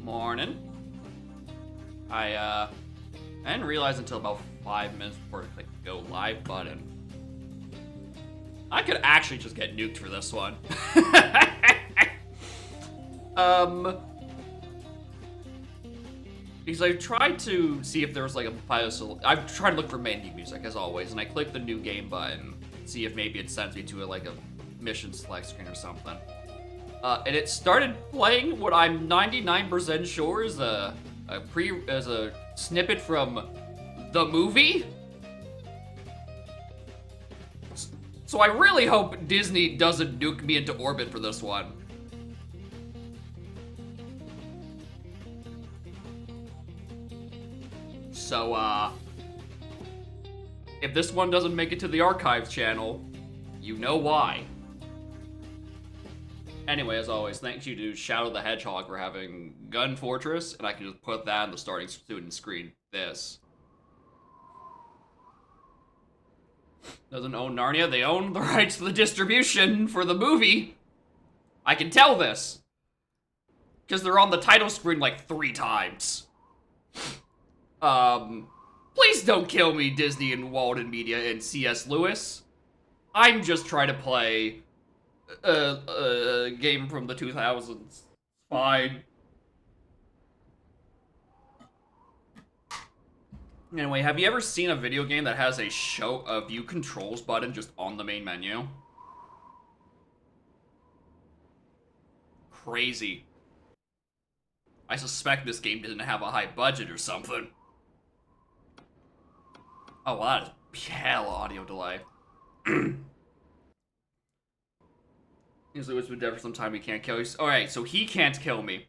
Morning. I didn't realize until about 5 minutes before I clicked the go live button. I could actually just get nuked for this one. Because I tried to see if there was like a I've tried to look for menu music as always, and I clicked the new game button, see if maybe it sends me to like a mission select screen or something. And it started playing what I'm 99% sure is a snippet from the movie. So I really hope Disney doesn't nuke me into orbit for this one. So, if this one doesn't make it to the archives channel, you know why. Anyway, as always, thank you to Shadow the Hedgehog for having Gun Fortress, and I can just put that in the starting student screen. This. Doesn't own Narnia, they own the rights to the distribution for the movie. I can tell this. Because they're on the title screen like 3 times. Please don't kill me, Disney and Walden Media and C.S. Lewis. I'm just trying to play a game from the 2000s. Fine. Anyway, have you ever seen a video game that has a view controls button just on the main menu? Crazy. I suspect this game didn't have a high budget or something. Oh, well, that is hell audio delay. Usually it's been dead for some time, he can't kill you. Alright, so he can't kill me.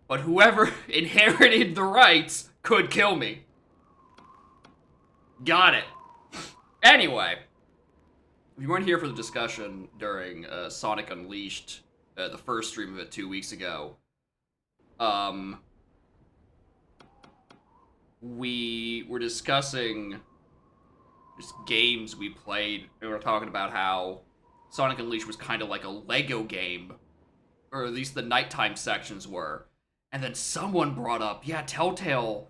But whoever inherited the rights could kill me. Got it. Anyway. If you weren't here for the discussion during Sonic Unleashed, the first stream of it 2 weeks ago, we were discussing just games we played, and we were talking about how Sonic Unleashed was kind of like a Lego game, or at least the nighttime sections were. And then someone brought up, yeah, Telltale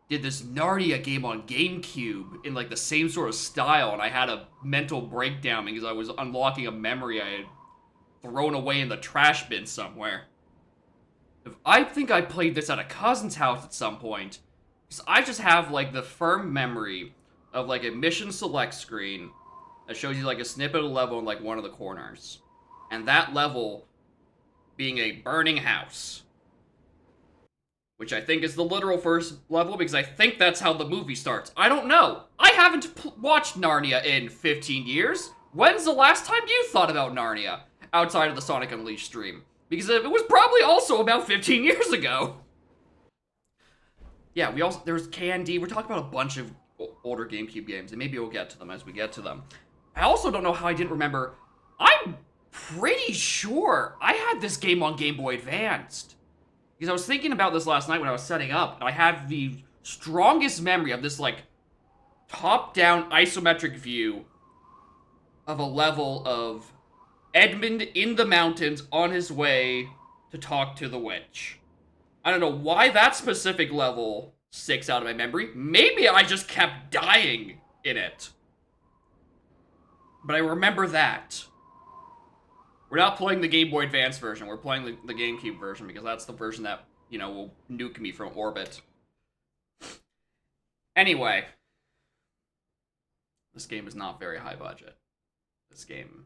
did this Narnia game on GameCube in like the same sort of style, and I had a mental breakdown because I was unlocking a memory I had thrown away in the trash bin somewhere. I think I played this at a cousin's house at some point, because I just have like the firm memory of like a mission select screen that shows you like a snippet of level in like one of the corners. And that level being a burning house. Which I think is the literal first level, because I think that's how the movie starts. I don't know. I haven't watched Narnia in 15 years. When's the last time you thought about Narnia? Outside of the Sonic Unleashed stream. Because it was probably also about 15 years ago. Yeah, there's K&D. We're talking about a bunch of older GameCube games, and maybe we'll get to them as we get to them. I also don't know how I didn't remember. I'm pretty sure I had this game on Game Boy Advanced. Because I was thinking about this last night when I was setting up, and I have the strongest memory of this, like, top-down isometric view of a level of Edmund in the mountains on his way to talk to the witch. I don't know why that specific level sticks out of my memory. Maybe I just kept dying in it. But I remember that. We're not playing the Game Boy Advance version. We're playing the GameCube version because that's the version that, you know, will nuke me from orbit. Anyway. This game is not very high budget. This game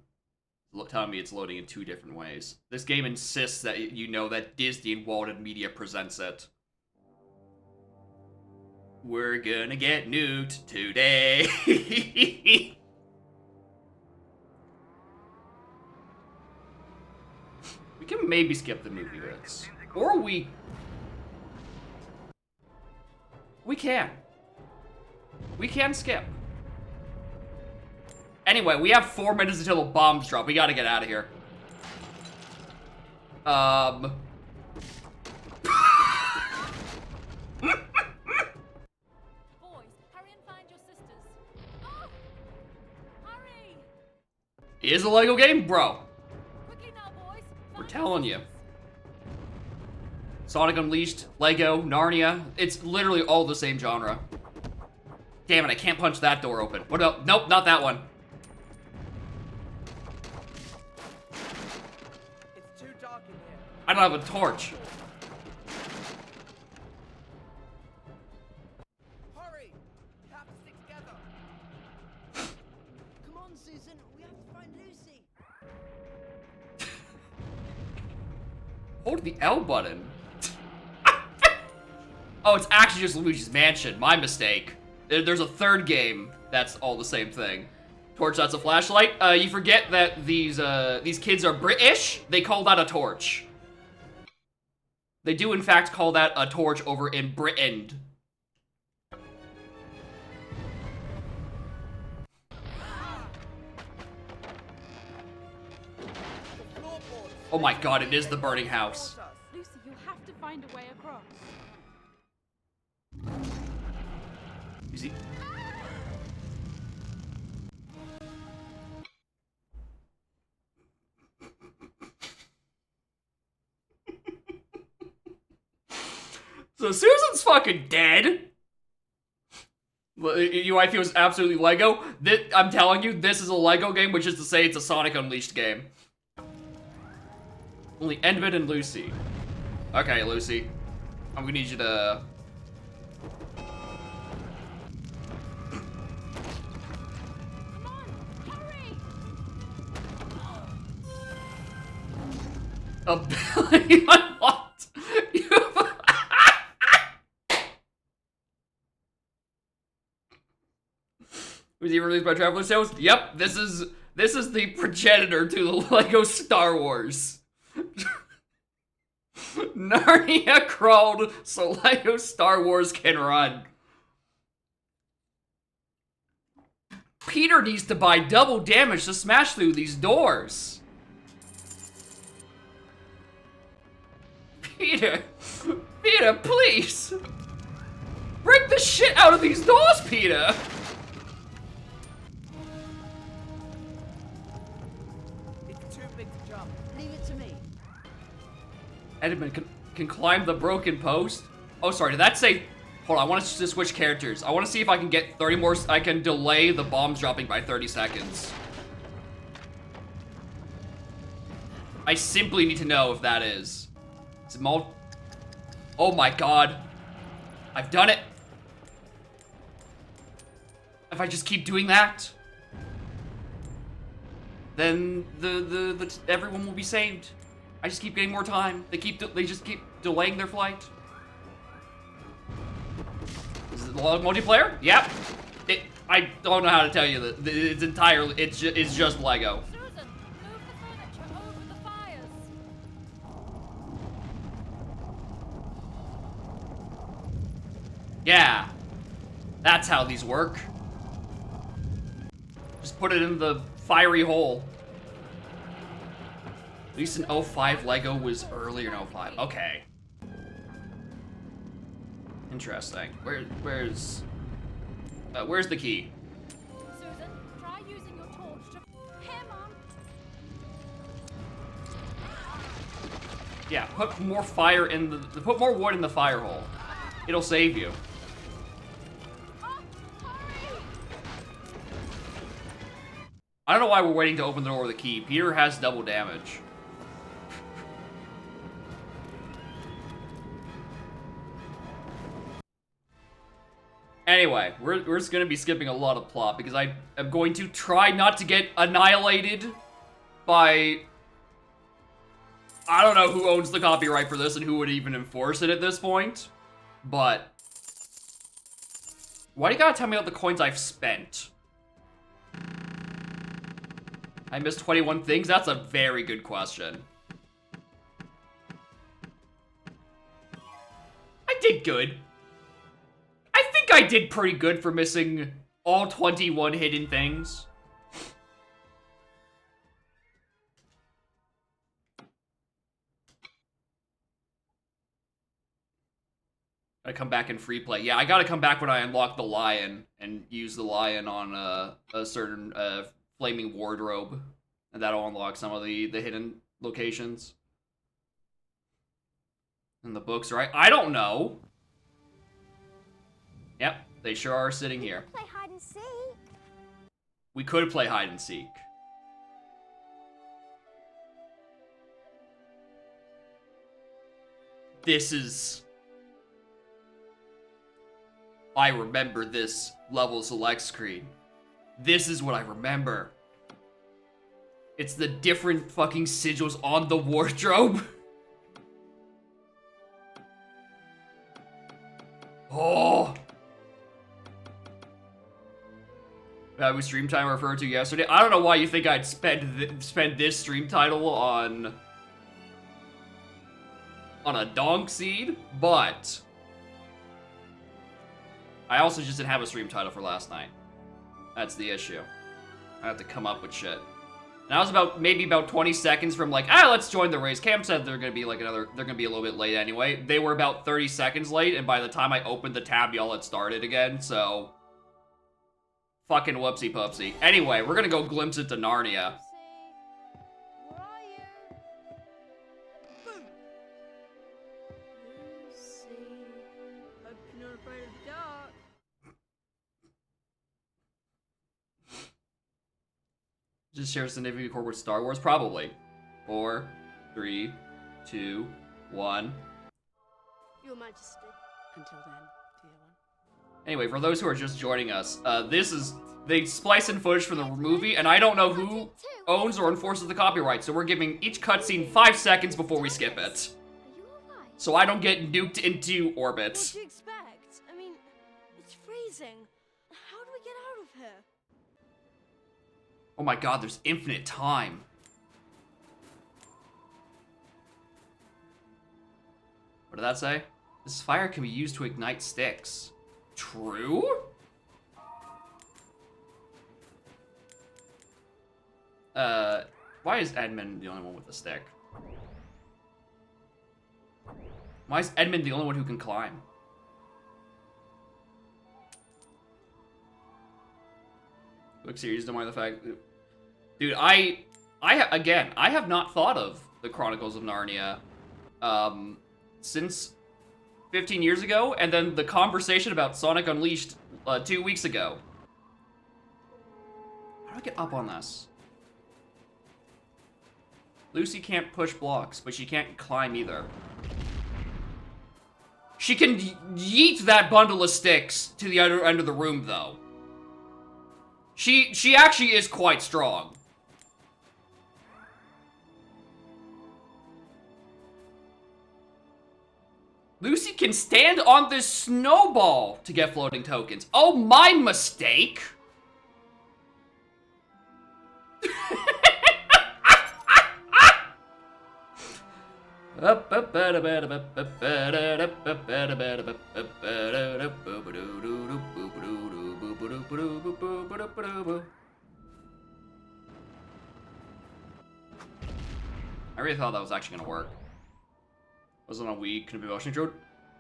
is telling me it's loading in 2 different ways. This game insists that you know that Disney and Walden Media presents it. We're gonna get nuked today. We can maybe skip the movie bits. Or we can. We can skip. Anyway, we have 4 minutes until the bombs drop. We gotta get out of here. Boys, hurry and find your sisters. Oh! Hurry! It is a Lego game, bro. Quickly now, boys. We're Find telling you. your sisters. Sonic Unleashed, Lego, Narnia. It's literally all the same genre. Damn it, I can't punch that door open. What about, nope, not that one. It's too dark in here. I don't have a torch. Hurry! We have to stick together. Come on, Susan. We have to find Lucy. Hold the L button. Oh, it's actually just Luigi's Mansion. My mistake. There's a third game that's all the same thing. Torch, that's a flashlight. You forget that these kids are British. They call that a torch. They do, in fact, call that a torch over in Britain. The floorboards. Oh my god, it is the burning house. Lucy, you have to find a way across. You see? So Susan's fucking dead. UI feels absolutely Lego. I'm telling you, this is a Lego game, which is to say it's a Sonic Unleashed game. Only Endman and Lucy. Okay, Lucy. I'm gonna need you to... Come on, hurry! Ability unlocked. Was he released by Traveler Sales? Yep, this is the progenitor to the Lego Star Wars. Narnia crawled so Lego Star Wars can run. Peter needs to buy double damage to smash through these doors. Peter, please. Break the shit out of these doors, Peter. It's too big to jump. Leave it to me. Edmund can climb the broken post. Oh, sorry, did that say... Hold on, I want to switch characters. I want to see if I can get 30 more... I can delay the bombs dropping by 30 seconds. I simply need to know if that is. Is it oh my god. I've done it. If I just keep doing that, then everyone will be saved. I just keep getting more time. They just keep delaying their flight. Is it multiplayer? Yep. I don't know how to tell you that. It's entirely. It's just Lego. Susan, move the furniture over the fires. Yeah. That's how these work. Just put it in the fiery hole. At least in 05 Lego was earlier in 05. Okay. Interesting. Where's the key? Susan, try using your torch to... Here, Mom! Yeah, put more fire in put more wood in the fire hole. It'll save you. Oh, hurry! I don't know why we're waiting to open the door with the key. Peter has double damage. Anyway, we're just gonna be skipping a lot of plot because I am going to try not to get annihilated by... I don't know who owns the copyright for this and who would even enforce it at this point, but... Why do you gotta tell me about the coins I've spent? I missed 21 things? That's a very good question. I did good. I think I did pretty good for missing all 21 hidden things. I come back in free play. Yeah, I gotta come back when I unlock the lion and use the lion on a certain flaming wardrobe. And that'll unlock some of the hidden locations. And the books, right? I don't know. Yep, they sure are sitting here. Play hide and seek. We could play hide and seek. This is... I remember this level select screen. This is what I remember. It's the different fucking sigils on the wardrobe. Oh. That was stream time referred to yesterday. I don't know why you think I'd spend this stream title on a donk seed, but I also just didn't have a stream title for last night. That's the issue. I have to come up with shit. And I was maybe about 20 seconds from like, let's join the race. Cam said they're gonna be like they're gonna be a little bit late anyway. They were about 30 seconds late, and by the time I opened the tab, y'all had started again, so fucking whoopsie pupsie. Anyway, we're gonna go glimpse into Narnia. Where are you? Boom. Lucy. Hope you're not afraid of the dark. Just share significant core with Star Wars? Probably. 4, 3, 2, 1. Your Majesty. Until then, dear one. Anyway, for those who are just joining us, they splice in footage from the movie, and I don't know who owns or enforces the copyright, so we're giving each cutscene 5 seconds before we skip it. Are you alright? So I don't get nuked into orbit. What do you expect? I mean, it's freezing. How do we get out of here? Oh my god, there's infinite time. What did that say? This fire can be used to ignite sticks. True? Why is Edmund the only one with a stick? Why is Edmund the only one who can climb? Look serious, don't mind the fact... Dude, I have not thought of the Chronicles of Narnia, since 15 years ago, and then the conversation about Sonic Unleashed, 2 weeks ago. How do I get up on this? Lucy can't push blocks, but she can't climb either. She can yeet that bundle of sticks to the other end of the room, though. She actually is quite strong. Lucy can stand on this snowball to get floating tokens. Oh, my mistake. I really thought that was actually gonna work. Wasn't a Wii, couldn't be motion controlled.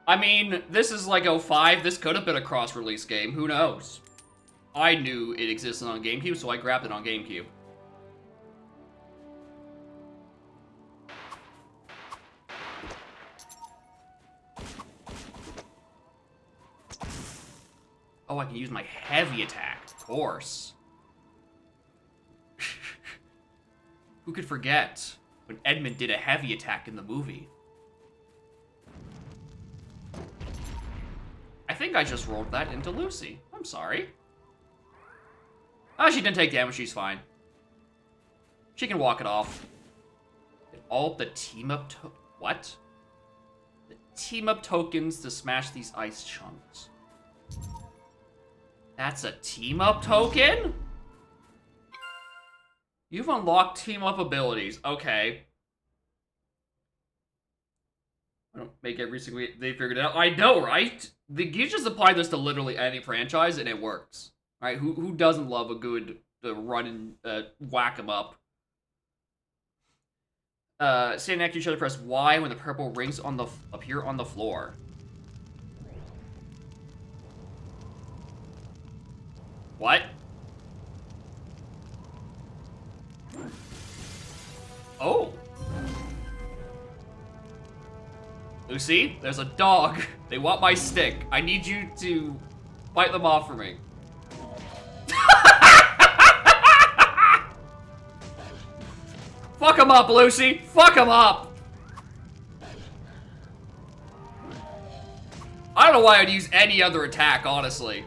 I mean, this is like '05. This could have been a cross-release game. Who knows? I knew it existed on GameCube, so I grabbed it on GameCube. Oh, I can use my heavy attack, of course. Who could forget when Edmund did a heavy attack in the movie? I think I just rolled that into Lucy. I'm sorry. Oh, she didn't take damage, she's fine. She can walk it off. All the team-up what? The team-up tokens to smash these ice chunks. That's a team-up token? You've unlocked team-up abilities. Okay. I don't make every single... They figured it out. I know, right? You just apply this to literally any franchise, and it works. Right? Who doesn't love a good run and whack 'em up? Standing next to each other, press Y when the purple rings appear on the floor. What? Oh. Lucy, there's a dog. They want my stick. I need you to fight them off for me. Fuck him up, Lucy! Fuck him up! I don't know why I'd use any other attack, honestly.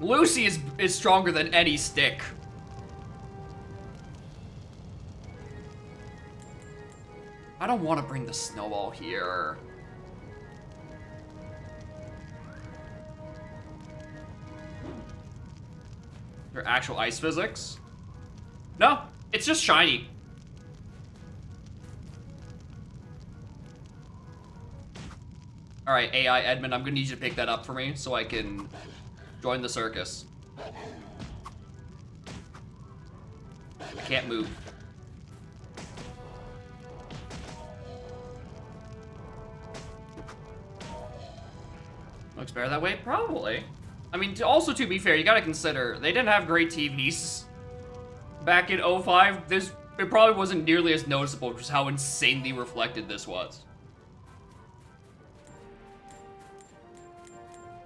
Lucy is stronger than any stick. I don't want to bring the snowball here. Their actual ice physics? No, it's just shiny. Alright, AI Edmund, I'm gonna need you to pick that up for me so I can join the circus. I can't move. Looks better that way? Probably. I mean, also to be fair, you gotta consider, they didn't have great TVs back in 05. It probably wasn't nearly as noticeable just how insanely reflected this was.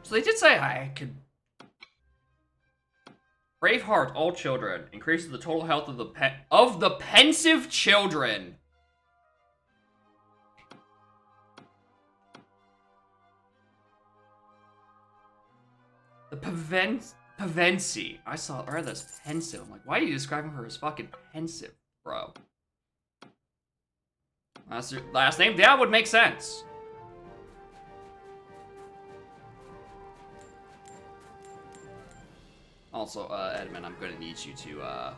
So they did say I could... Braveheart, all children. Increases the total health of the pensive children. The Pevensie. I read that as pensive. I'm like, why are you describing her as fucking pensive, bro? That's her last name? That would make sense. Also, Edmund, I'm gonna need you to,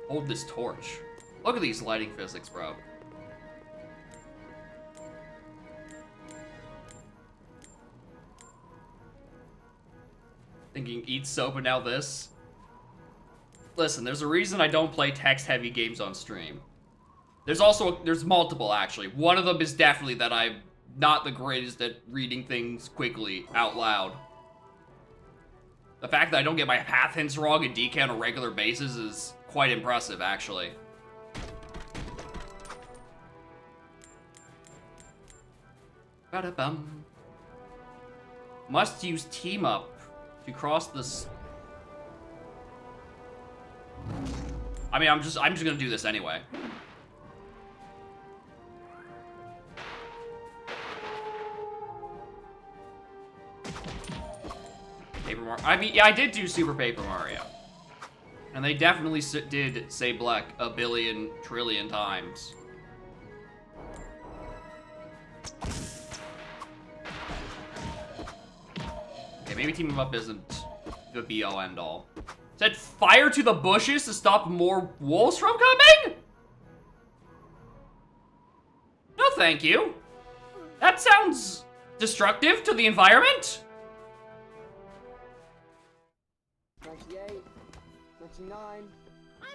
hold this torch. Look at these lighting physics, bro. Thinking eat soap and now this. Listen, there's a reason I don't play text-heavy games on stream. There's multiple, actually. One of them is definitely that I'm not the greatest at reading things quickly out loud. The fact that I don't get my path hints wrong in DK on a regular basis is quite impressive, actually. Ba-da-bum. Must use team up to cross this. I mean, I'm just gonna do this anyway. Paper Mario. I mean, yeah, I did do Super Paper Mario. And they definitely did say black a billion trillion times. Okay, maybe teaming up isn't the be-all end-all. Said fire to the bushes to stop more wolves from coming? No, thank you. That sounds destructive to the environment. 98, 99. I'm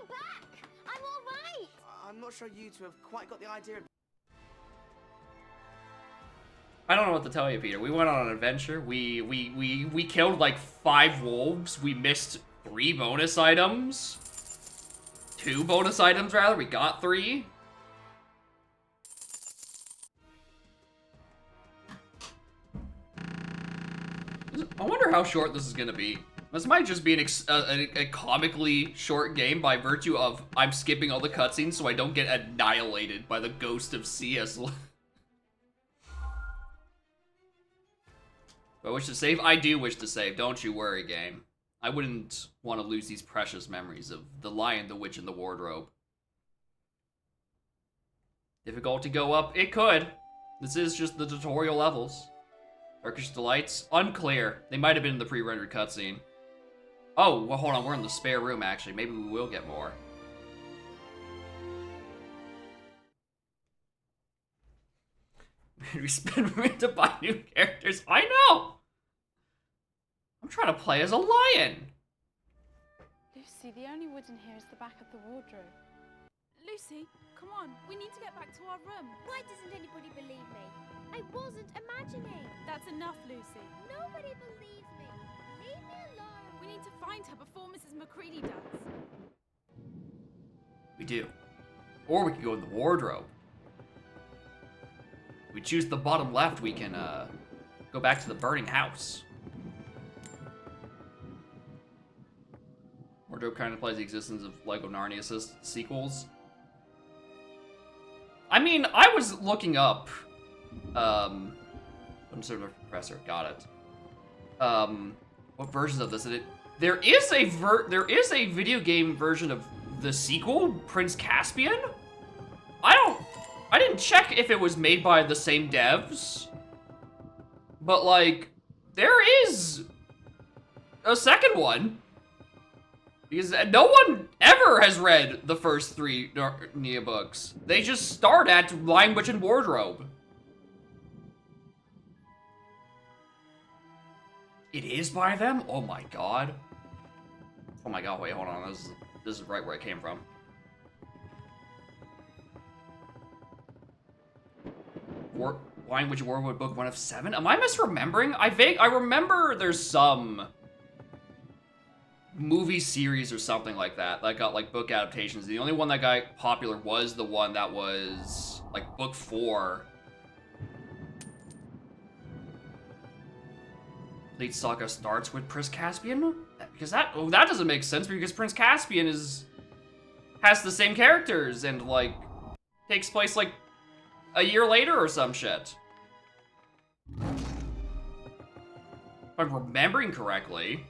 back! I'm alright! I'm not sure you two have quite got the idea of... I don't know what to tell you, Peter. We went on an adventure. We killed like 5 wolves. We missed 3 bonus items. 2 bonus items, rather. We got 3. I wonder how short this is gonna be. This might just be a comically short game by virtue of I'm skipping all the cutscenes so I don't get annihilated by the ghost of CS. Do I wish to save? I do wish to save. Don't you worry, game. I wouldn't want to lose these precious memories of the Lion, the Witch, and the Wardrobe. Difficulty go up? It could. This is just the tutorial levels. Turkish Delights? Unclear. They might have been in the pre-rendered cutscene. Oh, well, hold on. We're in the spare room, actually. Maybe we will get more. We spend money to buy new characters. I know! I'm trying to play as a lion. Lucy, the only wood in here is the back of the wardrobe. Lucy, come on. We need to get back to our room. Why doesn't anybody believe me? I wasn't imagining. That's enough, Lucy. Nobody believes me. Leave me alone. We need to find her before Mrs. McCready does. We do. Or we could go in the wardrobe. we choose the bottom left, we can go back to the burning house. Wardrobe kind of implies the existence of Lego Narnia sequels. I mean, I was looking up, some sort of professor, got it. What versions of this? There is a video game version of the sequel, Prince Caspian? I didn't check if it was made by the same devs, but like, there is a second one. Because no one ever has read the first 3 Narnia books. They just start at Lion, Witch, and Wardrobe. It is by them? Oh my god. Oh my god, wait, hold on. This is right where it came from. Lion, Witch, and Wardrobe book 1 of 7? Am I misremembering? I remember there's some movie series or something like that got like book adaptations. The only one that got popular was the one that was like book 4. Late saga starts with Prince Caspian? Because that doesn't make sense, because Prince Caspian has the same characters and like takes place like a year later or some shit. If I'm remembering correctly.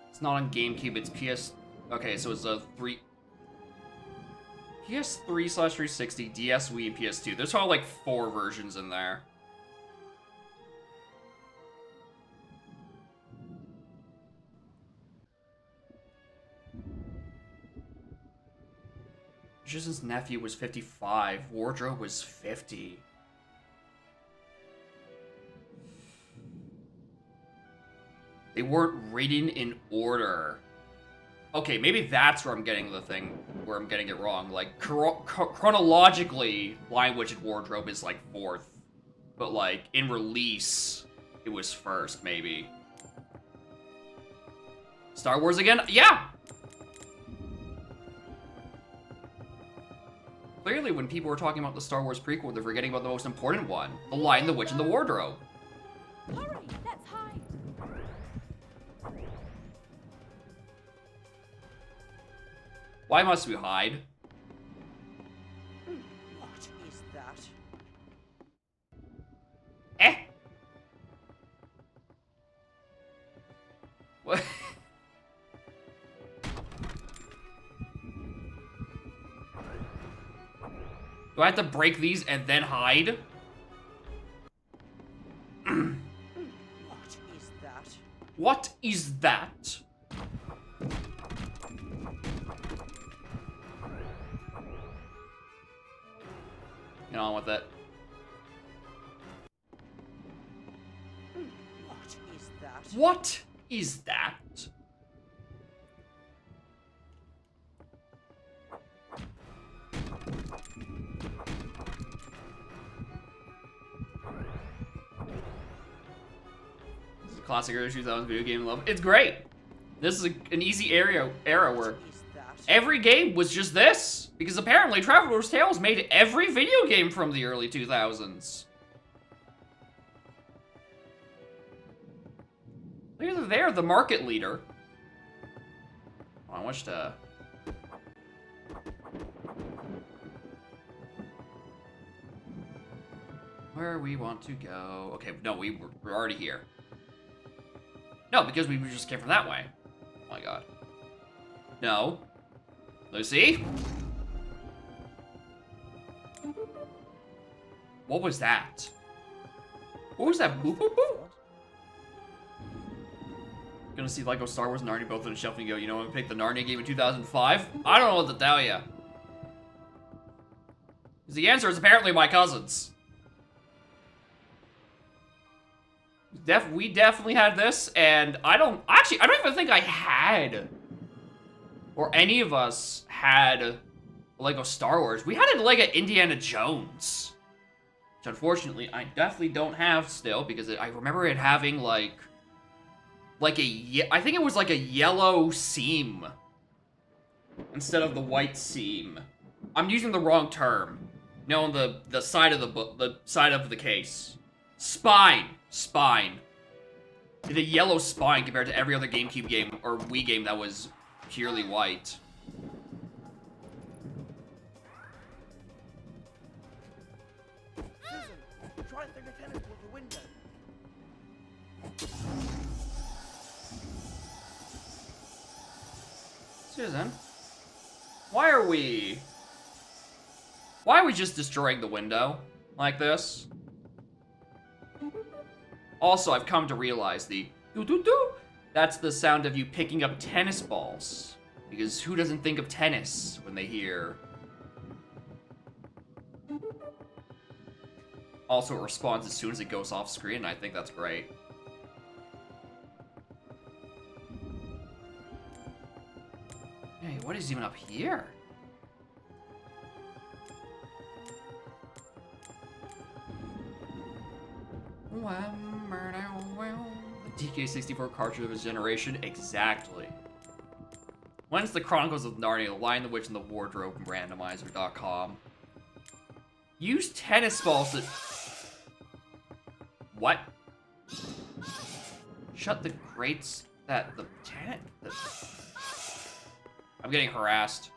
It's not on GameCube, it's PS... Okay, so it's a PS3/360, DS, Wii, and PS2. There's probably like 4 versions in there. Jason's nephew was 55, Wardrobe was 50. They weren't written in order. Okay, maybe that's where I'm getting it wrong. Like, chronologically, Lion, Witch, and Wardrobe is like 4th. But like, in release, it was 1st, maybe. Star Wars again? Yeah! Clearly, when people were talking about the Star Wars prequel, they're forgetting about the most important one. The Lion, the Witch, and the Wardrobe. Hurry, let's hide. Why must we hide? What is that? Eh? What? Do I have to break these and then hide? What is that? What is that? Get on with it. What is that? What is that? This is a classic early 2000s video game love. It's great. This is an easy era where What is that? every game was just this. Because apparently Traveler's Tales made every video game from the early 2000s. They're the market leader. Oh, I wish to... Where we want to go. Okay, no, we're already here. No, because we just came from that way. Oh my god. No. Lucy? What was that? What was that? Boop, boop, boop? Gonna see Lego Star Wars and Narnia both on the shelf and go, you know, I picked the Narnia game in 2005? I don't know what to tell you. The answer is apparently my cousins. We definitely had this, and I don't even think I had, or any of us had Lego Star Wars. We had a Lego Indiana Jones, which unfortunately I definitely don't have still, because I remember it having like I think it was like a yellow seam instead of the white seam. I'm using the wrong term. No, the side of the book, the side of the case. Spine. The yellow spine compared to every other GameCube game or Wii game that was purely white. Susan, try and throw the tennis ball through the window. Susan, why are we just destroying the window like this? Also, I've come to realize the doo-doo-doo, that's the sound of you picking up tennis balls. Because who doesn't think of tennis when they hear... Also, it responds as soon as it goes off screen, and I think that's great. Hey, what is even up here? The DK64 cartridge of his generation? Exactly. When's the Chronicles of Narnia, The Lion, the Witch, and the Wardrobe from randomizer.com? Use tennis balls to... What? Shut the grates that the tenant... I'm getting harassed.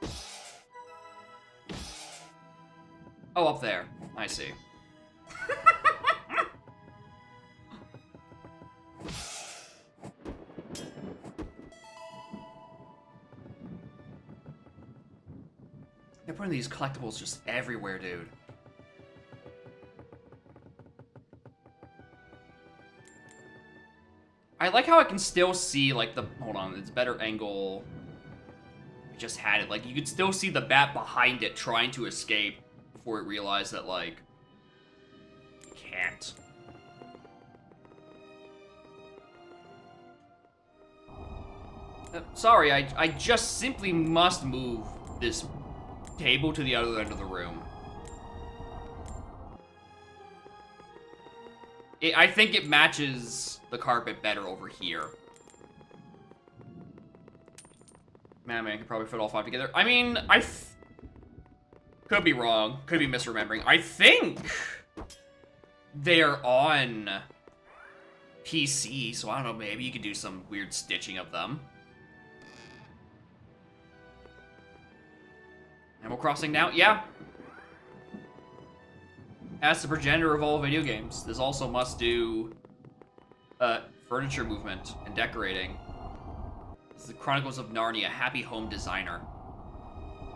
Oh, up there. I see. They're putting these collectibles just everywhere, dude. I like how I can still see, like, the... Hold on, it's better angle. I just had it. Like, you could still see the bat behind it trying to escape before it realized that, like, it can't. Sorry, I just simply must move this table to the other end of the room. I think it matches the carpet better over here. Man, could probably fit all 5 together. I mean, could be wrong. Could be misremembering. I think they're on PC, so I don't know, maybe you could do some weird stitching of them. Animal Crossing now? Yeah. As the progenitor of all video games, this also must do furniture movement and decorating. This is the Chronicles of Narnia, Happy Home Designer.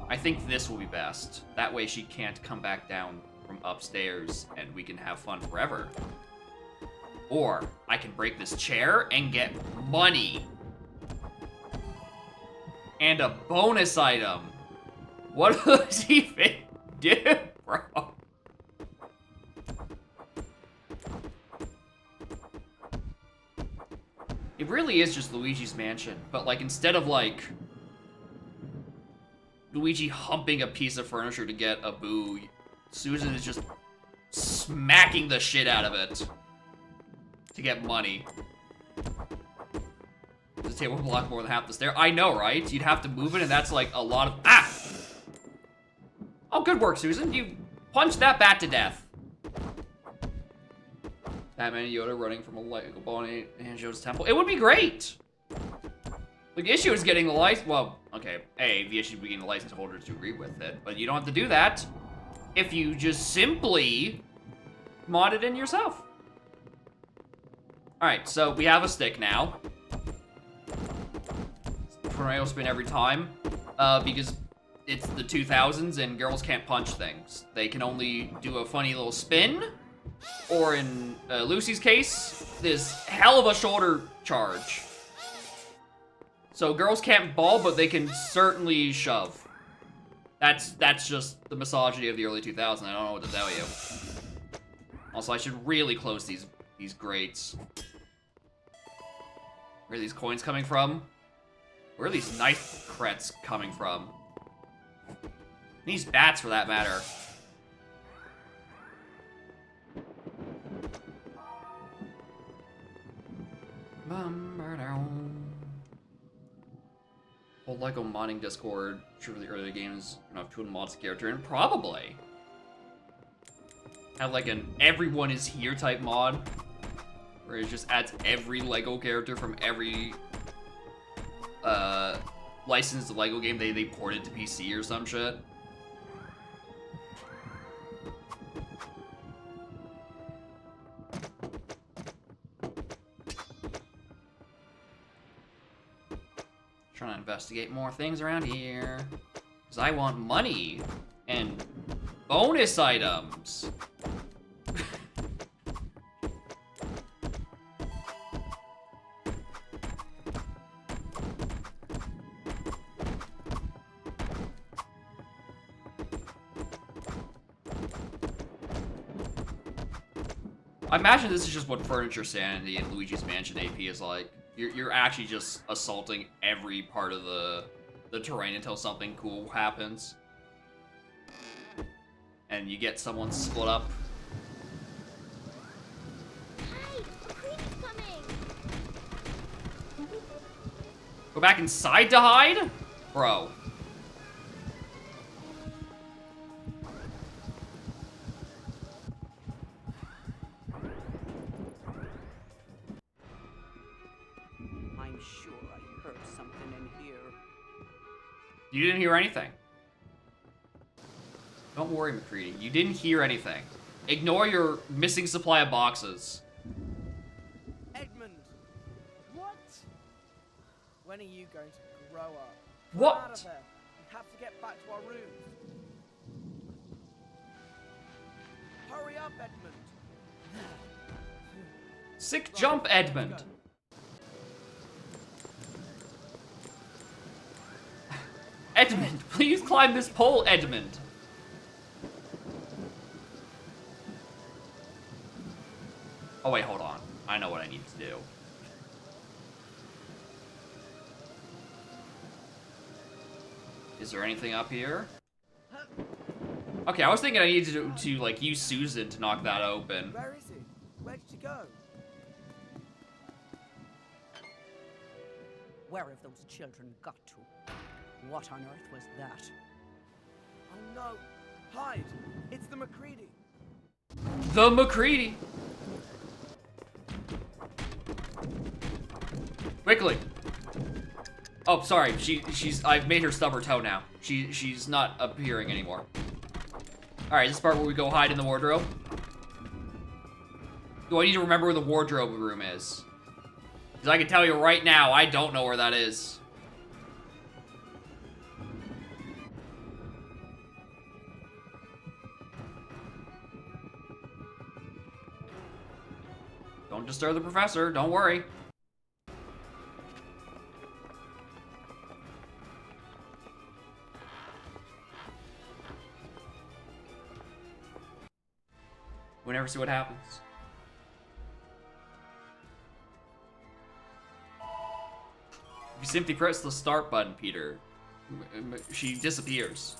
I think this will be best. That way she can't come back down from upstairs and we can have fun forever. Or I can break this chair and get money. And a bonus item. What does he even do, bro? It really is just Luigi's Mansion, but like instead of like Luigi humping a piece of furniture to get a boo, Susan is just smacking the shit out of it to get money. The table block more than half the stair. I know, right? You'd have to move it, and that's like a lot of Oh, good work, Susan. You punched that bat to death. Batman and Yoda running from a Lego ball in Joe's temple. It would be great. The issue is getting the license. Well, okay. The issue is getting the license holders to agree with it, but you don't have to do that if you just simply mod it in yourself. All right, so we have a stick now. Tornado spin every time, because it's the 2000s and girls can't punch things. They can only do a funny little spin. Or in Lucy's case, this hell of a shoulder charge. So girls can't ball, but they can certainly shove. That's just the misogyny of the early 2000s. I don't know what to tell you. Also, I should really close these grates. Where are these coins coming from? Where are these knife crets coming from? These bats, for that matter. Whole Lego modding Discord, sure for the earlier games, I don't know if Toon mods character, and probably. have like an everyone is here type mod, where it just adds every Lego character from every licensed Lego game they ported to PC or some shit. Trying to investigate more things around here. Because I want money and bonus items. I imagine this is just what Furniture Sanity and Luigi's Mansion AP is like. You're actually just assaulting every part of the terrain until something cool happens. And you get someone split up. Hey, McCready's coming! Go back inside to hide? Bro. I'm sure I heard something in here. You didn't hear anything. Don't worry, McCready. You didn't hear anything. Ignore your missing supply of boxes. Edmund! What? When are you going to grow up? What? Come out of there. We have to get back to our rooms. Hurry up, Edmund! Sick jump, Edmund. Let's go. Edmund, please climb this pole, Edmund. Oh wait, hold on. I know what I need to do. Is there anything up here? Okay, I was thinking I needed to like use Susan to knock that open. Where is he? Where did you go? Where have those children got to? What on earth was that? Oh no! Hide! It's the McCready! The McCready. Quickly. Oh, sorry. She's. I've made her stub her toe now. She's not appearing anymore. All right, this is the part where we go hide in the wardrobe. Do I need to remember where the wardrobe room is? Because I can tell you right now, I don't know where that is. Don't disturb the professor. Don't worry. We'll never see what happens. If you simply press the start button, Peter, she disappears.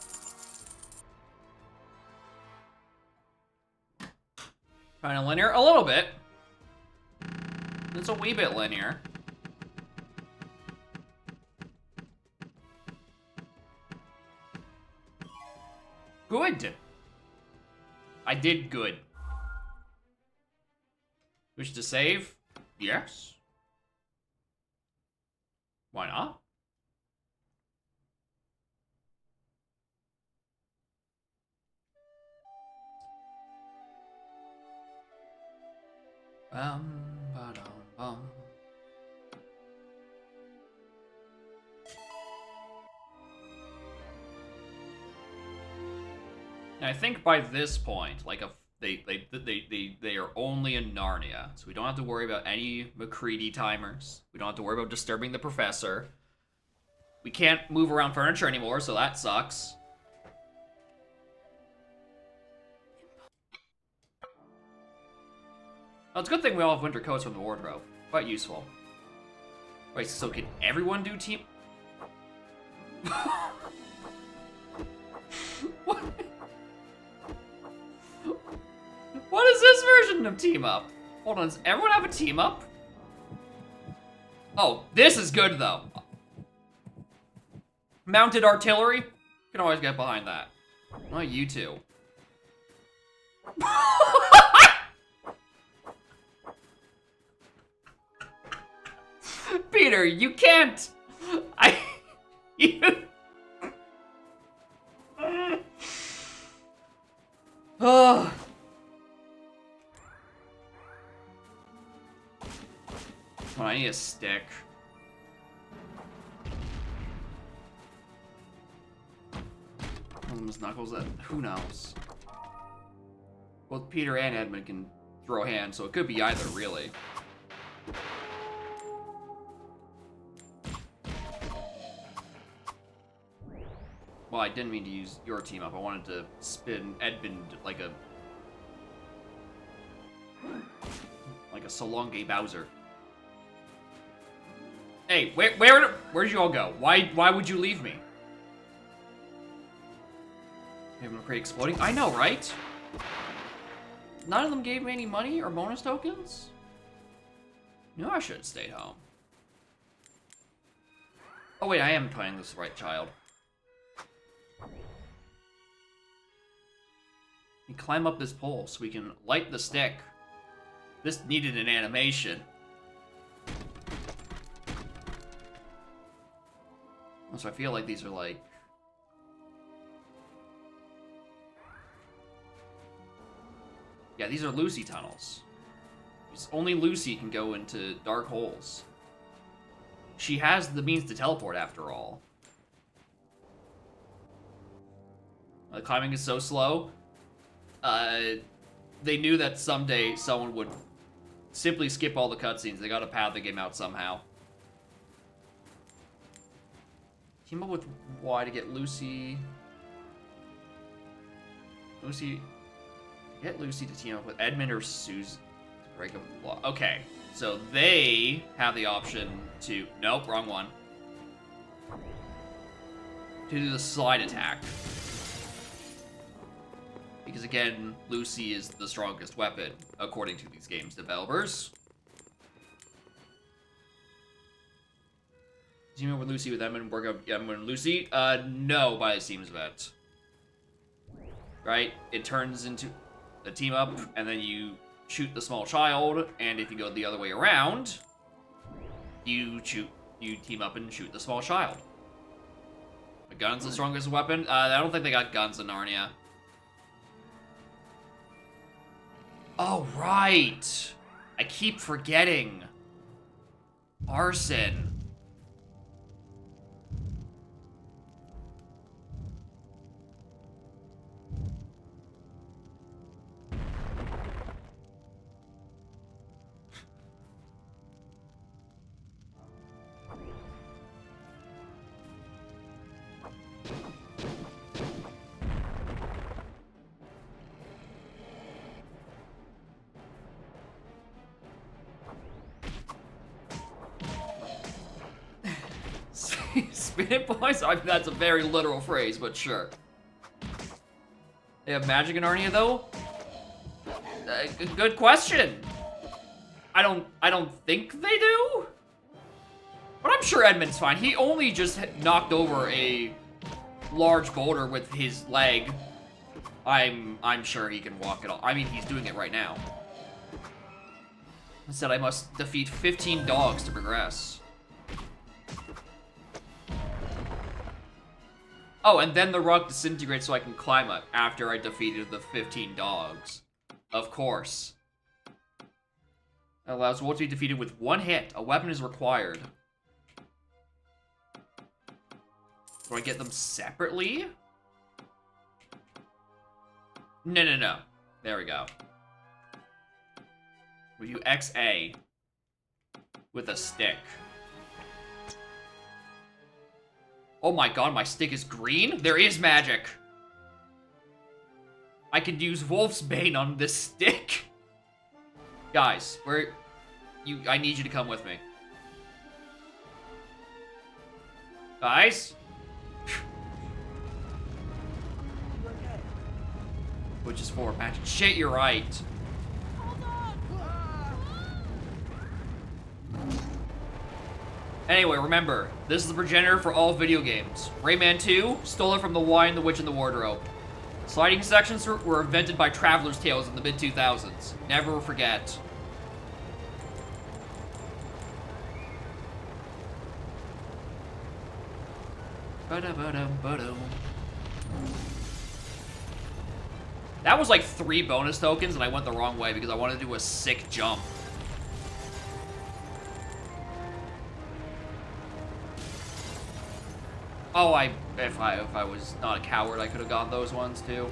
Kind of linear? A little bit. It's a wee bit linear. Good. I did good. Wish to save? Yes. Why not? Ba-dum, bum. And I think by this point, like they are only in Narnia, so we don't have to worry about any McCready timers. We don't have to worry about disturbing the professor. We can't move around furniture anymore, so that sucks. Well, it's a good thing we all have winter coats from the wardrobe. Quite useful. Wait, so can everyone do team? What? What is this version of team up? Hold on, does everyone have a team up? Oh, this is good though. Mounted artillery? Can always get behind that. Oh, you two. Peter, you can't. You. Oh. Come on, I need a stick. One of those knuckles that who knows? Both Peter and Edmund can throw hands, so it could be either, really. Well, I didn't mean to use your team up. I wanted to spin Edmund like a Salonge Bowser. Hey, where'd you all go? Why would you leave me? Having a crate exploding? I know, right? None of them gave me any money or bonus tokens? No, I should have stayed home. Oh wait, I am playing this right child. We climb up this pole so we can light the stick. This needed an animation. So I feel like these are like... Yeah, these are Lucy tunnels. Because only Lucy can go into dark holes. She has the means to teleport, after all. The climbing is so slow. They knew that someday someone would simply skip all the cutscenes. They gotta pad the game out somehow. Team up with Y to get Lucy. Get Lucy to team up with Edmund or Susie to break up the law. Okay, so they have the option to... Nope, wrong one. To do the slide attack. Because again, Lucy is the strongest weapon, according to these games developers. Team up with Lucy with Edmund, work up Edmund and Lucy? No, by the seams of it. Right? It turns into a team up, and then you shoot the small child, and if you go the other way around, you team up and shoot the small child. A gun's the strongest weapon? I don't think they got guns in Narnia. Oh, right! I keep forgetting. Arson. Spin it, boys? I mean, that's a very literal phrase, but sure. They have magic in Narnia, though? Good question. I don't think they do? But I'm sure Edmund's fine. He only just knocked over a large boulder with his leg. I'm sure he can walk it all. I mean, he's doing it right now. Instead, I must defeat 15 dogs to progress. Oh, and then the rock disintegrates so I can climb it after I defeated the 15 dogs. Of course. It allows wolves to be defeated with one hit. A weapon is required. Do I get them separately? No. There we go. We do XA with a stick. Oh my god, my stick is green? There is magic. I could use Wolf's Bane on this stick. Guys, I need you to come with me. Guys? Which is for magic. Shit, you're right. Anyway, remember, this is the progenitor for all video games. Rayman 2 stole it from The Lion, the Witch, and the Wardrobe. Sliding sections were invented by Traveler's Tales in the mid-2000s. Never forget. Ba-da-ba-dum-ba-dum. That was like 3 bonus tokens, and I went the wrong way because I wanted to do a sick jump. Oh, if I was not a coward, I could have got those ones too.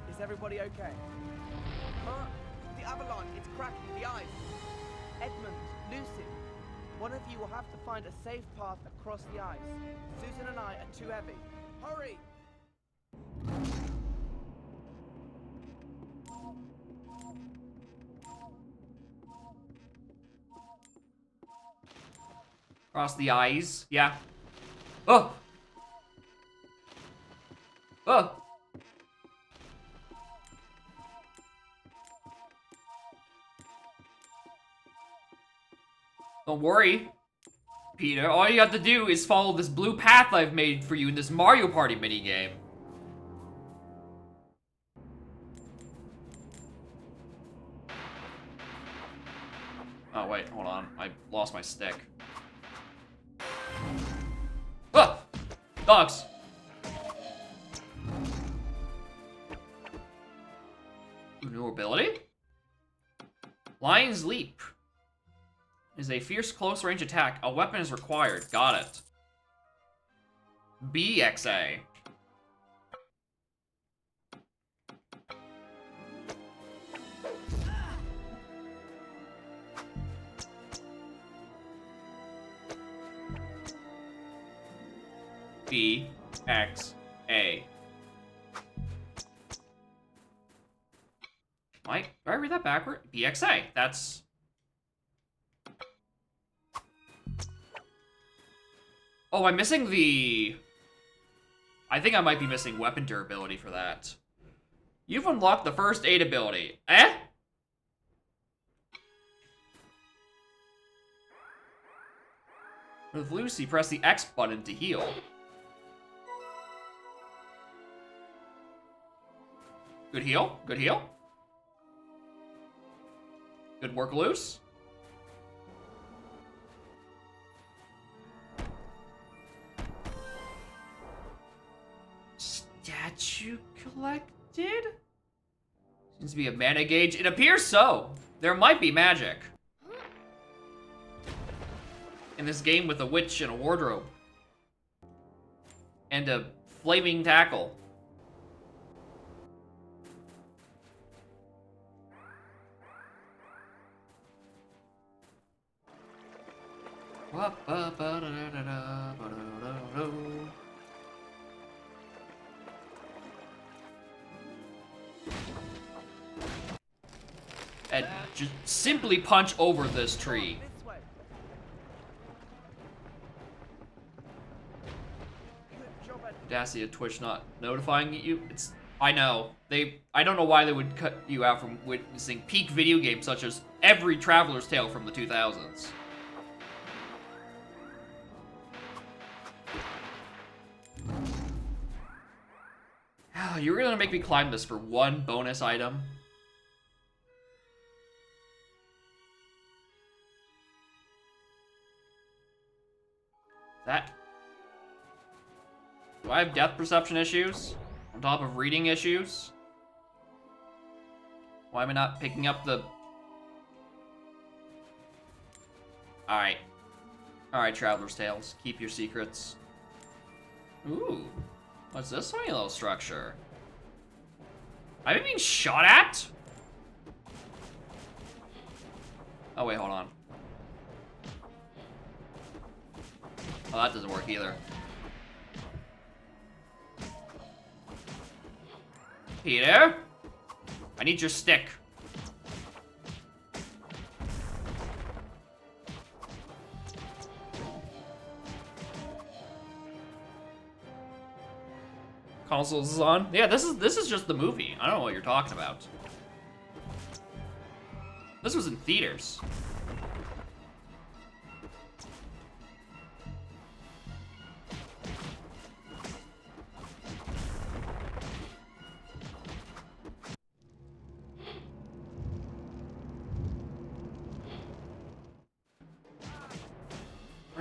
Is everybody okay? Huh? The avalanche, it's cracking, the ice. Edmund, Lucy, one of you will have to find a safe path across the ice. Susan and I are too heavy. Hurry! Cross the eyes. Yeah. Oh! Oh! Don't worry, Peter. All you have to do is follow this blue path I've made for you in this Mario Party minigame. Oh, wait, hold on. I lost my stick. Ah! Dogs! New ability? Lion's Leap is a fierce close-range attack. A weapon is required. Got it. BXA. BXA. Mike, do I read that backward? BXA. That's... Oh, I'm missing the... I think I might be missing weapon durability for that. You've unlocked the first aid ability. Eh? With Lucy, press the X button to heal. Good heal. Good heal. Good work, Luce. Statue collected? Seems to be a mana gauge. It appears so. There might be magic in this game with a witch and a wardrobe. And a flaming tackle. And just simply punch over this tree. This way. Good job, Edmund. Audacity of Twitch not notifying you. It's... I know. I don't know why they would cut you out from witnessing peak video games such as every Traveler's Tale from the 2000s. You're really gonna make me climb this for one bonus item? That... Do I have depth perception issues? On top of reading issues? Why am I not picking up the... Alright. Alright, Traveler's Tales. Keep your secrets. Ooh. What's this funny little structure? Am I being shot at? Oh, wait, hold on. Oh, that doesn't work either. Peter? I need your stick. Consoles is on? Yeah, this is just the movie. I don't know what you're talking about. This was in theaters.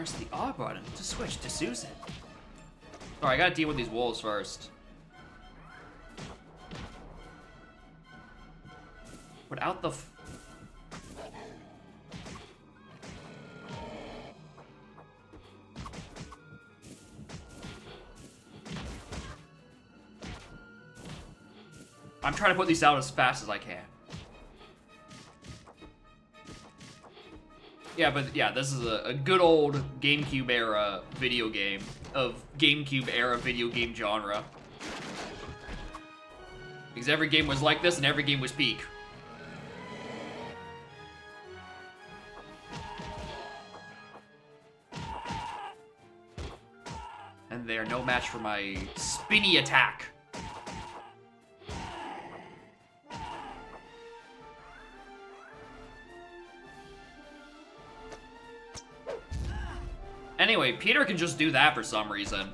Press the R button to switch to Susan. Alright, I gotta deal with these wolves first. Without the... I'm trying to put these out as fast as I can. Yeah, but yeah, this is a good old GameCube era video game of GameCube era video game genre. Because every game was like this and every game was peak. And they are no match for my spinny attack. Anyway, Peter can just do that for some reason.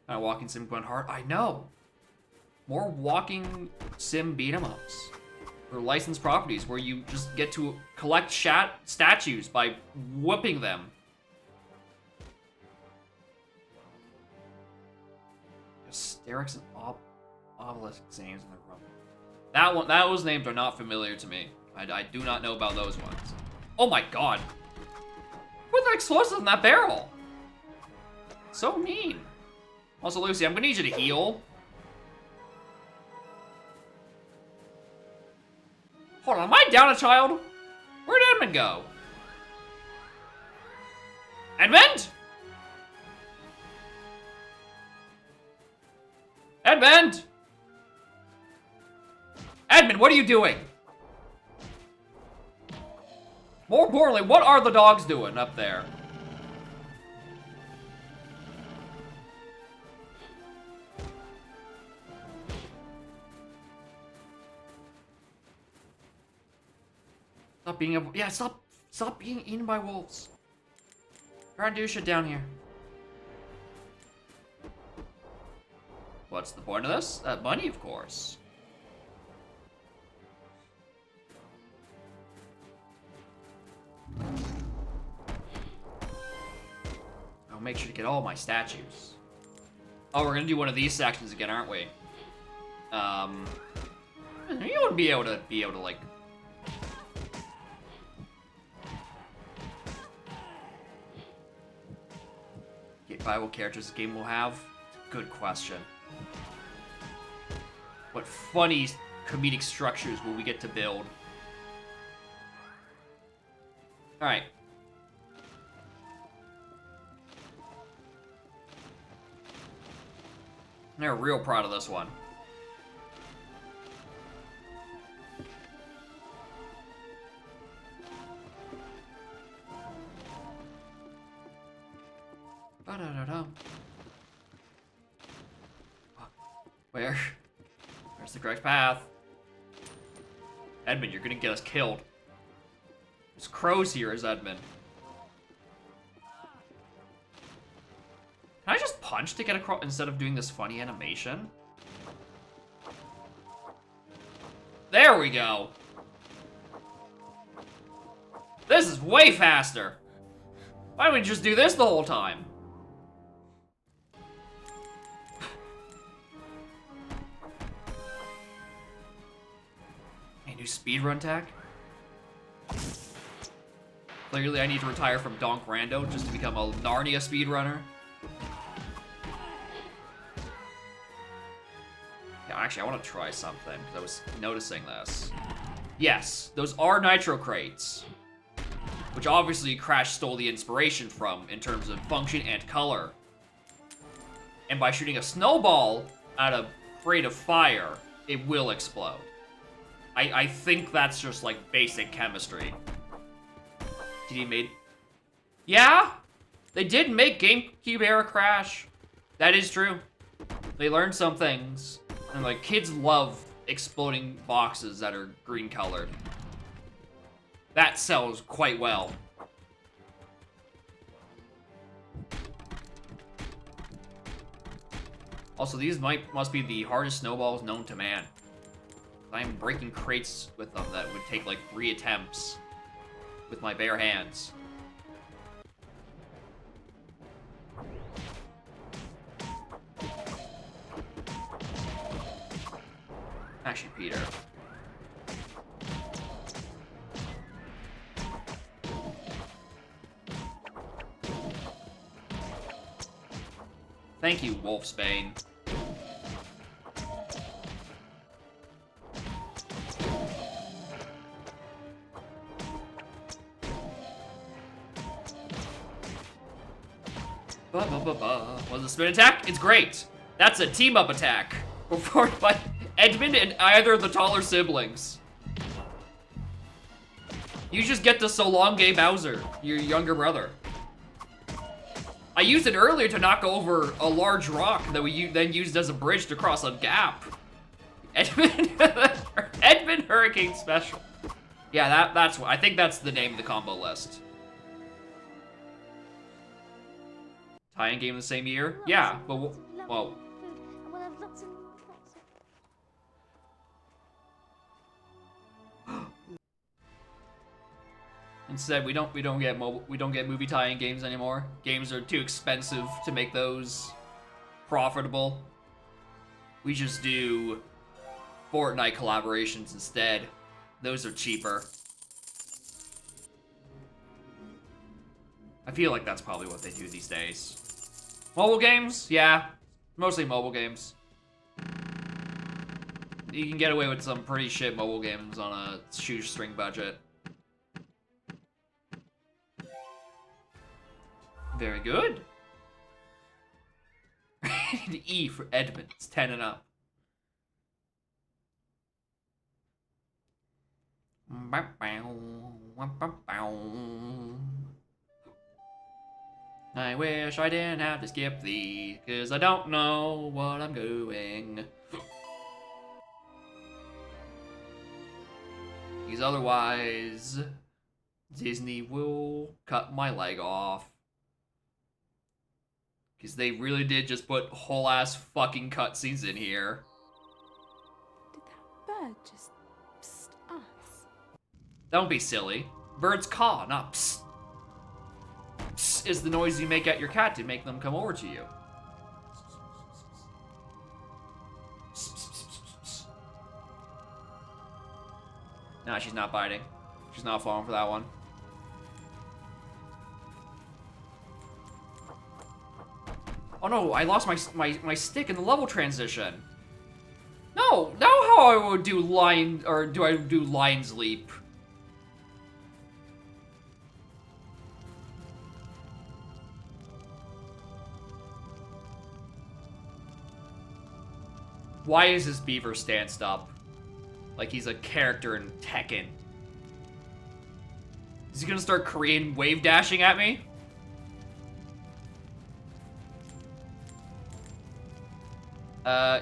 Walking sim going hard. I know. More walking sim beat 'em ups. Or licensed properties where you just get to collect statues by whooping them. Asterix and Obelisk names in the room. Those names are not familiar to me. I do not know about those ones. Oh my god. Put the explosives in that barrel. So mean. Also, Lucy, I'm gonna need you to heal. Hold on, am I down a child? Where'd Edmund go? Edmund? Edmund? Edmund, what are you doing? More importantly, what are the dogs doing up there? Stop being able. Yeah, stop being eaten by wolves. Try and do shit down here. What's the point of this? Money, of course. I'll make sure to get all my statues. Oh, we're gonna do one of these sections again, aren't we? You wouldn't be able to like. Get viable characters the game will have? Good question. What funny comedic structures will we get to build? Alright. They're real proud of this one. Ba-da-da-da. Where's the correct path? Edmund, you're gonna get us killed. There's crows here, is Edmund. Can I just punch to get across instead of doing this funny animation? There we go. This is way faster. Why don't we just do this the whole time? A new speedrun tag? Clearly I need to retire from Donk Rando just to become a Narnia speedrunner. Yeah, actually I want to try something, because I was noticing this. Yes, those are nitro crates. Which obviously Crash stole the inspiration from in terms of function and color. And by shooting a snowball at a crate of fire, it will explode. I think that's just like basic chemistry. TD made... Yeah! They did make GameCube era Crash. That is true. They learned some things. And like, kids love exploding boxes that are green colored. That sells quite well. Also, these must be the hardest snowballs known to man. I'm breaking crates with them that would take like 3 attempts. with my bare hands. Actually, Peter. Thank you, Wolfsbane. Was a spin attack? It's great. That's a team-up attack. Performed by Edmund and either of the taller siblings. You just get to Solonge Bowser, your younger brother. I used it earlier to knock over a large rock that we then used as a bridge to cross a gap. Edmund, Edmund Hurricane Special. Yeah, that's what I think that's the name of the combo list. Tie-in game the same year? Yeah, but well. Instead, we don't get movie tie-in games anymore. Games are too expensive to make those profitable. We just do Fortnite collaborations instead. Those are cheaper. I feel like that's probably what they do these days. Mobile games? Yeah, mostly mobile games. You can get away with some pretty shit mobile games on a shoestring budget. Very good. E for Edmund. It's 10 and up. I wish I didn't have to skip these, 'cause I don't know what I'm doing. Because otherwise, Disney will cut my leg off. Because they really did just put whole-ass fucking cutscenes in here. Did that bird just psst us? Don't be silly. Birds caw, not psst. Psst is the noise you make at your cat to make them come over to you. Nah, she's not biting. She's not falling for that one. Oh no, I lost my stick in the level transition. No, now how I would do lion, or do I do Lion's Leap? Why is this beaver stanced up? Like he's a character in Tekken. Is he gonna start Korean wave dashing at me?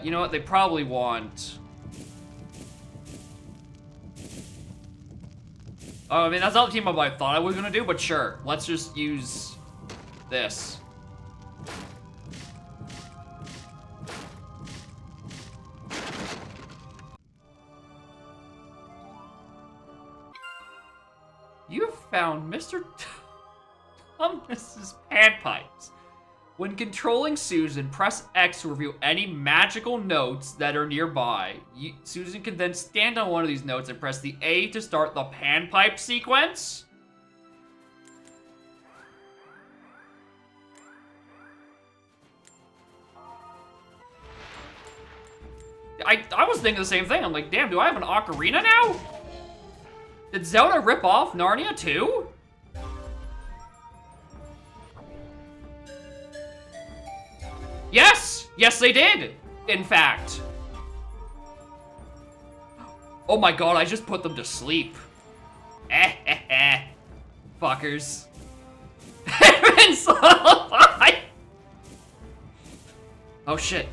You know what? They probably want... Oh, I mean, that's not the team up I thought I was gonna do, but sure. Let's just use this. You found Mr. Thomas's panpipes. When controlling Susan, press X to reveal any magical notes that are nearby. Susan can then stand on one of these notes and press the A to start the panpipe sequence. I was thinking the same thing. I'm like, damn, do I have an ocarina now? Did Zelda rip off Narnia too? Yes! Yes, they did! In fact. Oh my god, I just put them to sleep. Fuckers. Oh shit.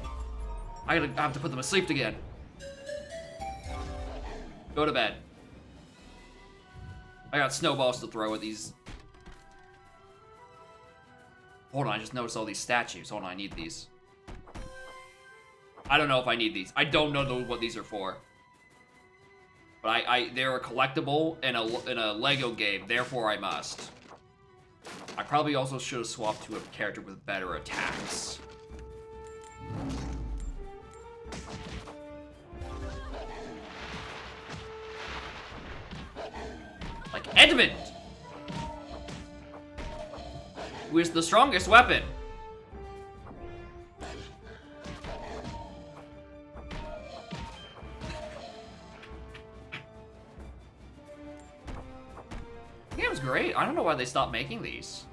I have to put them to sleep again. Go to bed. I got snowballs to throw at these. Hold on, I just noticed all these statues. Hold on, I need these. I don't know if I need these. I don't know what these are for. But they're a collectible in a Lego game, therefore I must. I probably also should have swapped to a character with better attacks. Like Edmund! Who is the strongest weapon? The game's great. I don't know why they stopped making these.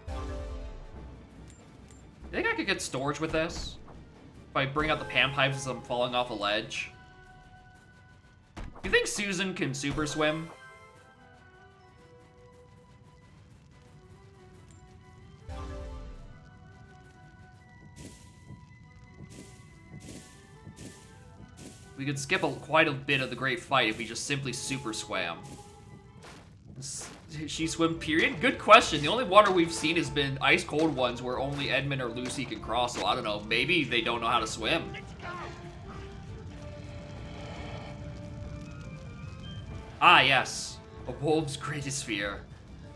You think I could get storage with this? If I bring out the pan pipes as I'm falling off a ledge? You think Susan can super swim? We could skip quite a bit of the great fight if we just simply super swam. She swim, period? Good question. The only water we've seen has been ice cold ones where only Edmund or Lucy can cross, so I don't know. Maybe they don't know how to swim. Ah, yes. A wolf's greatest fear.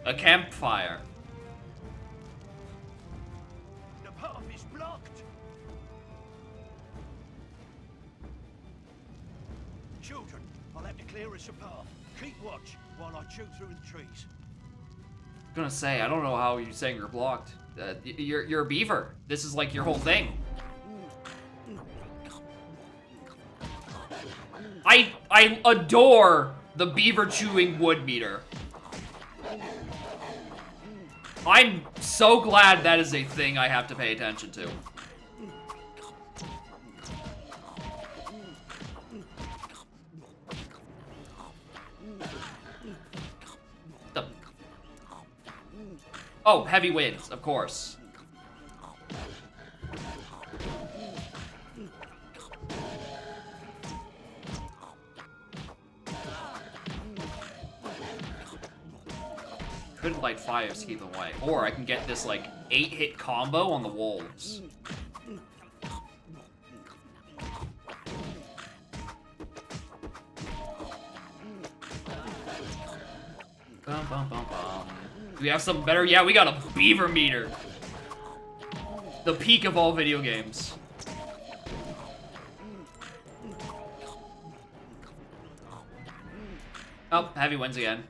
A campfire. The path is blocked. Children, I'll have to clear us a path. Keep watch while I chew through the trees. I'm gonna say, I don't know how you're saying you're blocked. You're a beaver. This is like your whole thing. I adore the beaver chewing wood meter. I'm so glad that is a thing I have to pay attention to. Oh, heavy winds, of course. Could light fires to keep them away. Or I can get this, like, 8-hit combo on the wolves. Bum, bum, bum, bum. Do we have something better? Yeah, we got a beaver meter. The peak of all video games. Oh, heavy wins again.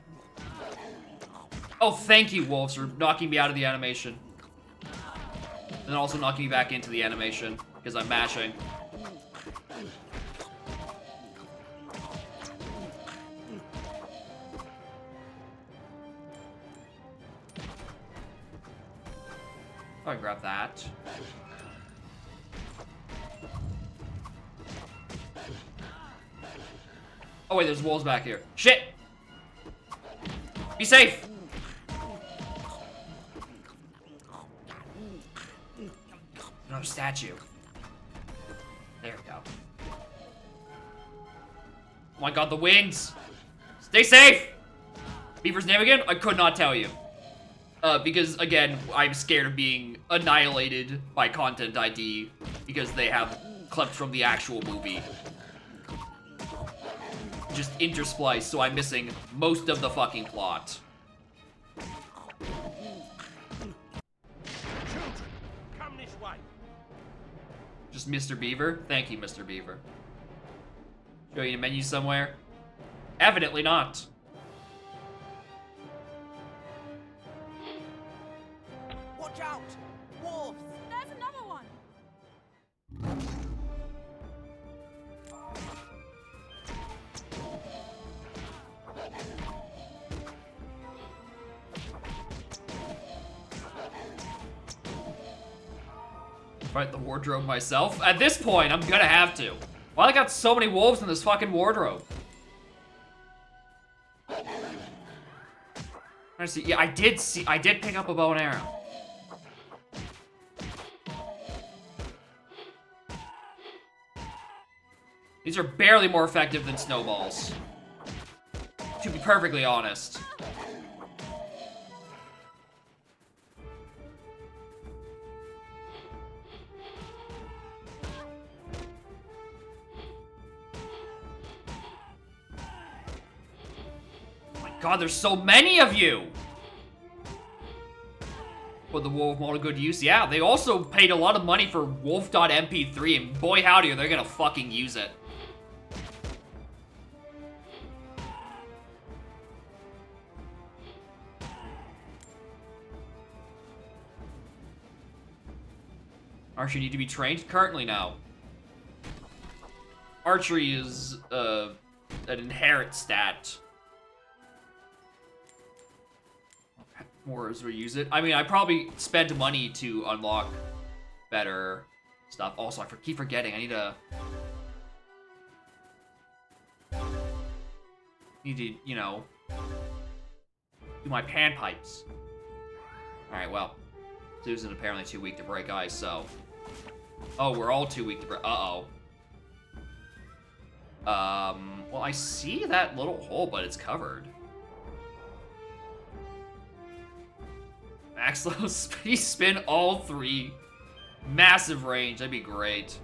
Oh, thank you, wolves, for knocking me out of the animation. And also knocking me back into the animation, because I'm mashing. Oh, I grab that. Oh wait, there's wolves back here. Shit! Be safe! Another statue. There we go. Oh my god, the wings! Stay safe! Beaver's name again? I could not tell you. Because, again, I'm scared of being annihilated by Content ID because they have clips from the actual movie. Just interspliced, so I'm missing most of the fucking plot. Children, come this way. Just Mr. Beaver? Thank you, Mr. Beaver. Show you a menu somewhere? Evidently not. Watch out! Wolves! There's another one! Fight the wardrobe myself? At this point, I'm gonna have to. Why I got so many wolves in this fucking wardrobe? I see. Yeah, I did pick up a bow and arrow. These are barely more effective than snowballs. To be perfectly honest. God, there's so many of you! Put the wolf model good use. Yeah, they also paid a lot of money for wolf.mp3, and boy howdy, are they gonna fucking use it. Archery need to be trained? Currently, no. Archery is, an inherent stat. More as we use it. I mean, I probably spent money to unlock better stuff. Also, I keep forgetting. I need to, you know, do my panpipes. Alright, well. Susan apparently too weak to break ice, so... Oh, we're all too weak to break... Uh-oh. Well, I see that little hole, but it's covered. Max level speed spin all three. Massive range, that'd be great.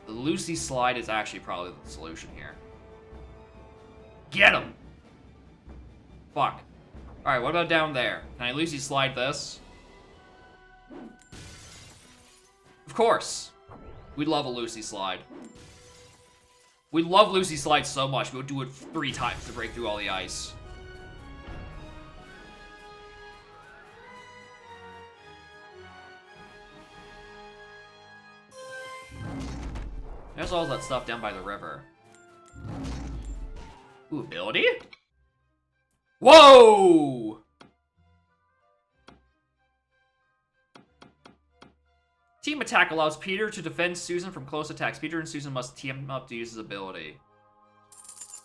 The Lucy slide is actually probably the solution here. Get him! Fuck. Alright, what about down there? Can I Lucy slide this? Of course. We'd love a Lucy slide. We love Lucy slide so much, we would do it 3 times to break through all the ice. There's all that stuff down by the river. Ooh, ability? Whoa! Team attack allows Peter to defend Susan from close attacks. Peter and Susan must team up to use his ability.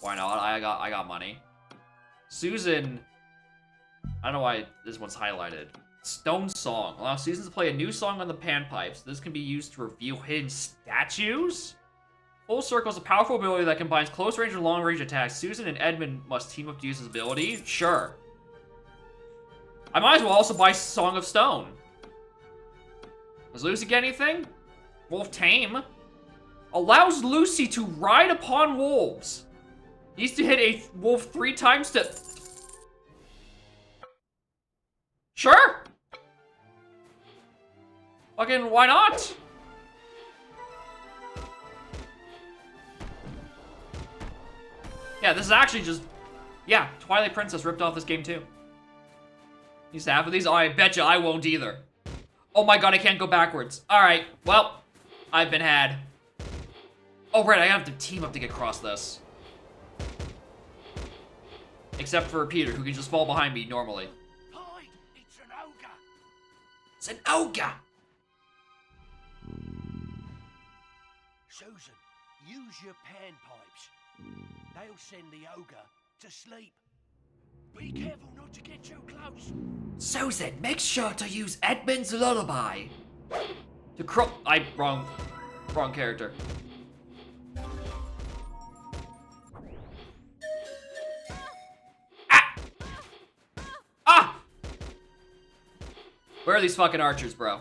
Why not? I got money. Susan... I don't know why this one's highlighted. Stone Song. Allows Susan to play a new song on the panpipes. This can be used to reveal hidden statues? Full Circle is a powerful ability that combines close range and long range attacks. Susan and Edmund must team up to use his ability? Sure. I might as well also buy Song of Stone. Does Lucy get anything? Wolf Tame. Allows Lucy to ride upon wolves. Needs to hit a wolf 3 times to... Sure. Fucking why not? Yeah, this is actually just... Yeah, Twilight Princess ripped off this game too. Used to have of these? Oh, I bet you I won't either. Oh my god, I can't go backwards. Alright, well, I've been had. Oh right, I have to team up to get across this. Except for Peter, who can just fall behind me normally. Hide! It's an ogre! It's an ogre! Susan, use your panpipes. They'll send the ogre to sleep. Be careful not to get too close. Susan, make sure to use Edmund's lullaby. Wrong character. Ah! Ah! Where are these fucking archers, bro?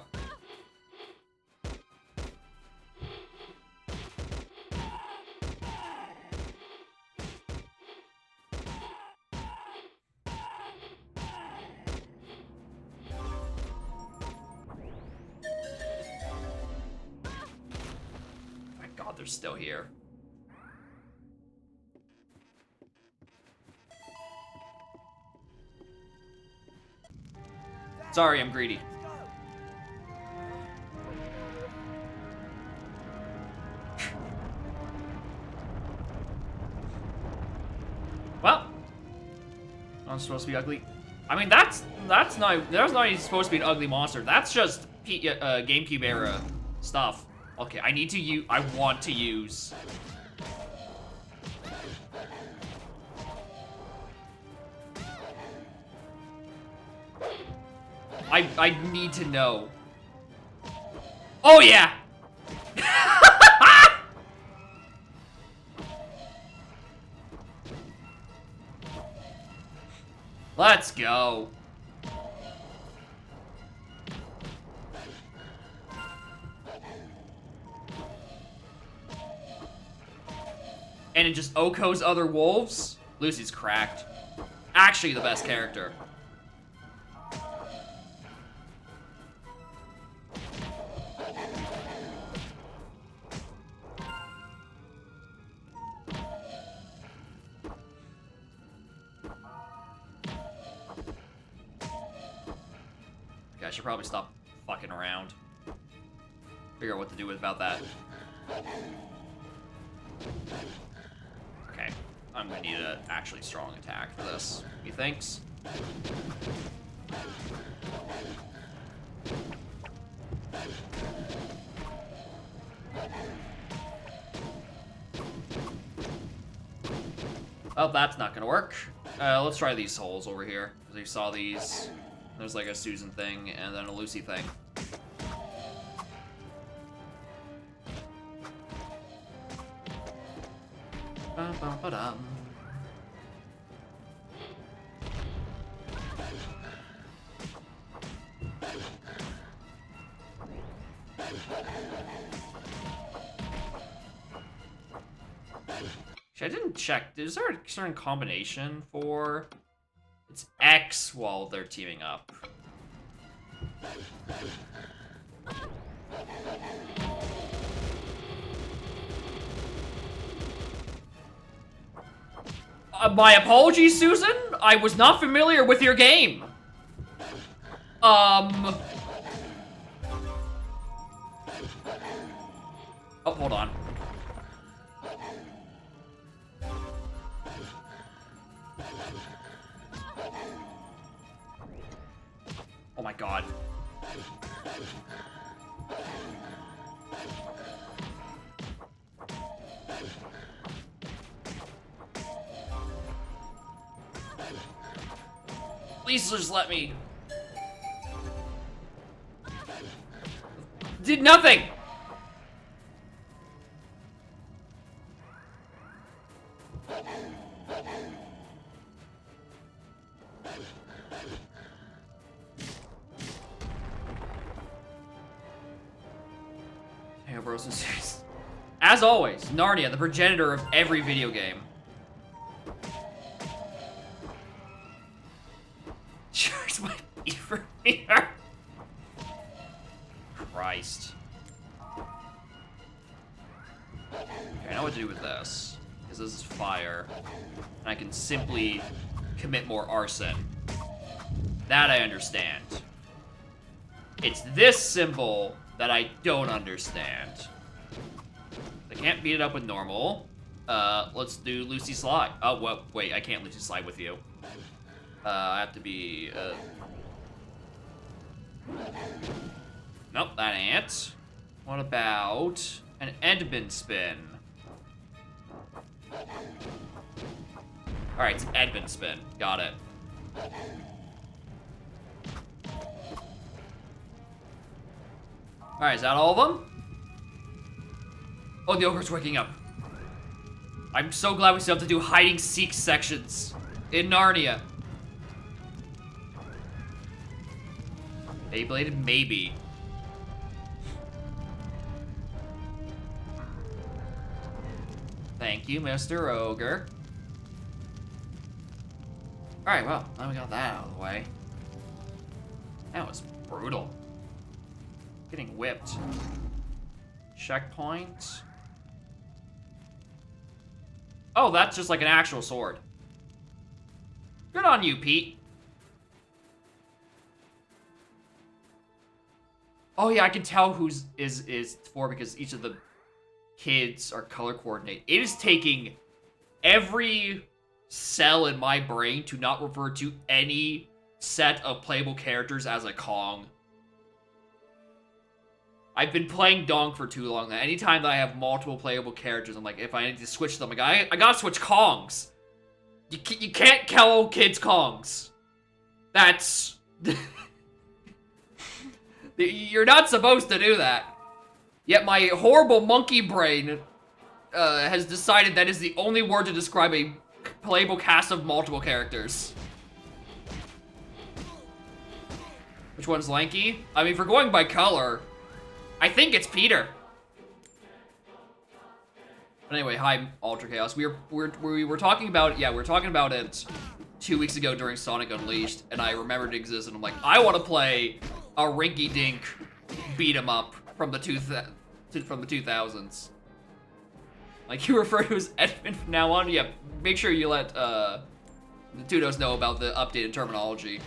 They're still here. Sorry, I'm greedy. Well, I'm supposed to be ugly. I mean, that's not even supposed to be an ugly monster. That's just GameCube era stuff. Okay, I want to use. I need to know. Oh yeah! Let's go. and it just Oko's other wolves. Lucy's cracked. Actually the best character. Okay, I should probably stop fucking around. Figure out what to do about that. Okay, I'm gonna need an actually strong attack for this. Methinks. Oh, that's not gonna work. Let's try these holes over here. Because you saw these. There's like a Susan thing and then a Lucy thing. Ba-ba-ba-dum. I didn't check. Is there a certain combination for... It's X while they're teaming up. My apologies, Susan. I was not familiar with your game. Oh, hold on. Oh my god. Please just let me. Did nothing! As always, Narnia, the progenitor of every video game. Here's my beaver here. Christ. Okay, I know what to do with this. Because this is fire. And I can simply commit more arson. That I understand. It's this symbol that I don't understand. I can't beat it up with normal. Let's do Lucy Slide. Oh, well, wait, I can't Lucy Slide with you. I have to be, Nope, that ain't. What about an Edmund spin? Alright, it's Edmund spin. Got it. Alright, is that all of them? Oh, the ogre's waking up. I'm so glad we still have to do hide-and-seek sections in Narnia. Beybladed? Maybe. Thank you, Mr. Ogre. Alright, well, now we got that out of the way. That was brutal. Getting whipped. Checkpoint. Oh, that's just like an actual sword. Good on you, Pete. Oh yeah, I can tell whose is for because each of the kids are color coordinated. It is taking every cell in my brain to not refer to any set of playable characters as a Kong. I've been playing Donk for too long that anytime that I have multiple playable characters, I'm like, if I need to switch them, like, I gotta switch Kongs. You can't call kids Kongs. That's... You're not supposed to do that. Yet my horrible monkey brain has decided that is the only word to describe a playable cast of multiple characters. Which one's lanky? I mean, if we're going by color, I think it's Peter. But anyway, hi, Ultra Chaos. We were talking about, yeah, we were talking about it 2 weeks ago during Sonic Unleashed, and I remembered it existed, and I'm like, I want to play a rinky-dink beat-em-up from the 2000s. Like, you refer to as Edmund from now on? Yeah, make sure you let, the Tudos know about the updated terminology.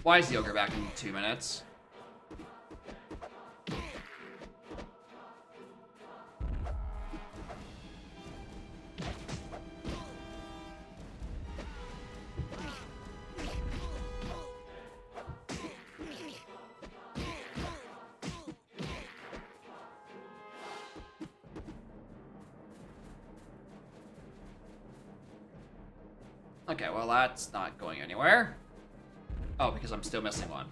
Why is the ogre back in 2 minutes? Okay, well, that's not going anywhere. Oh, because I'm still missing one.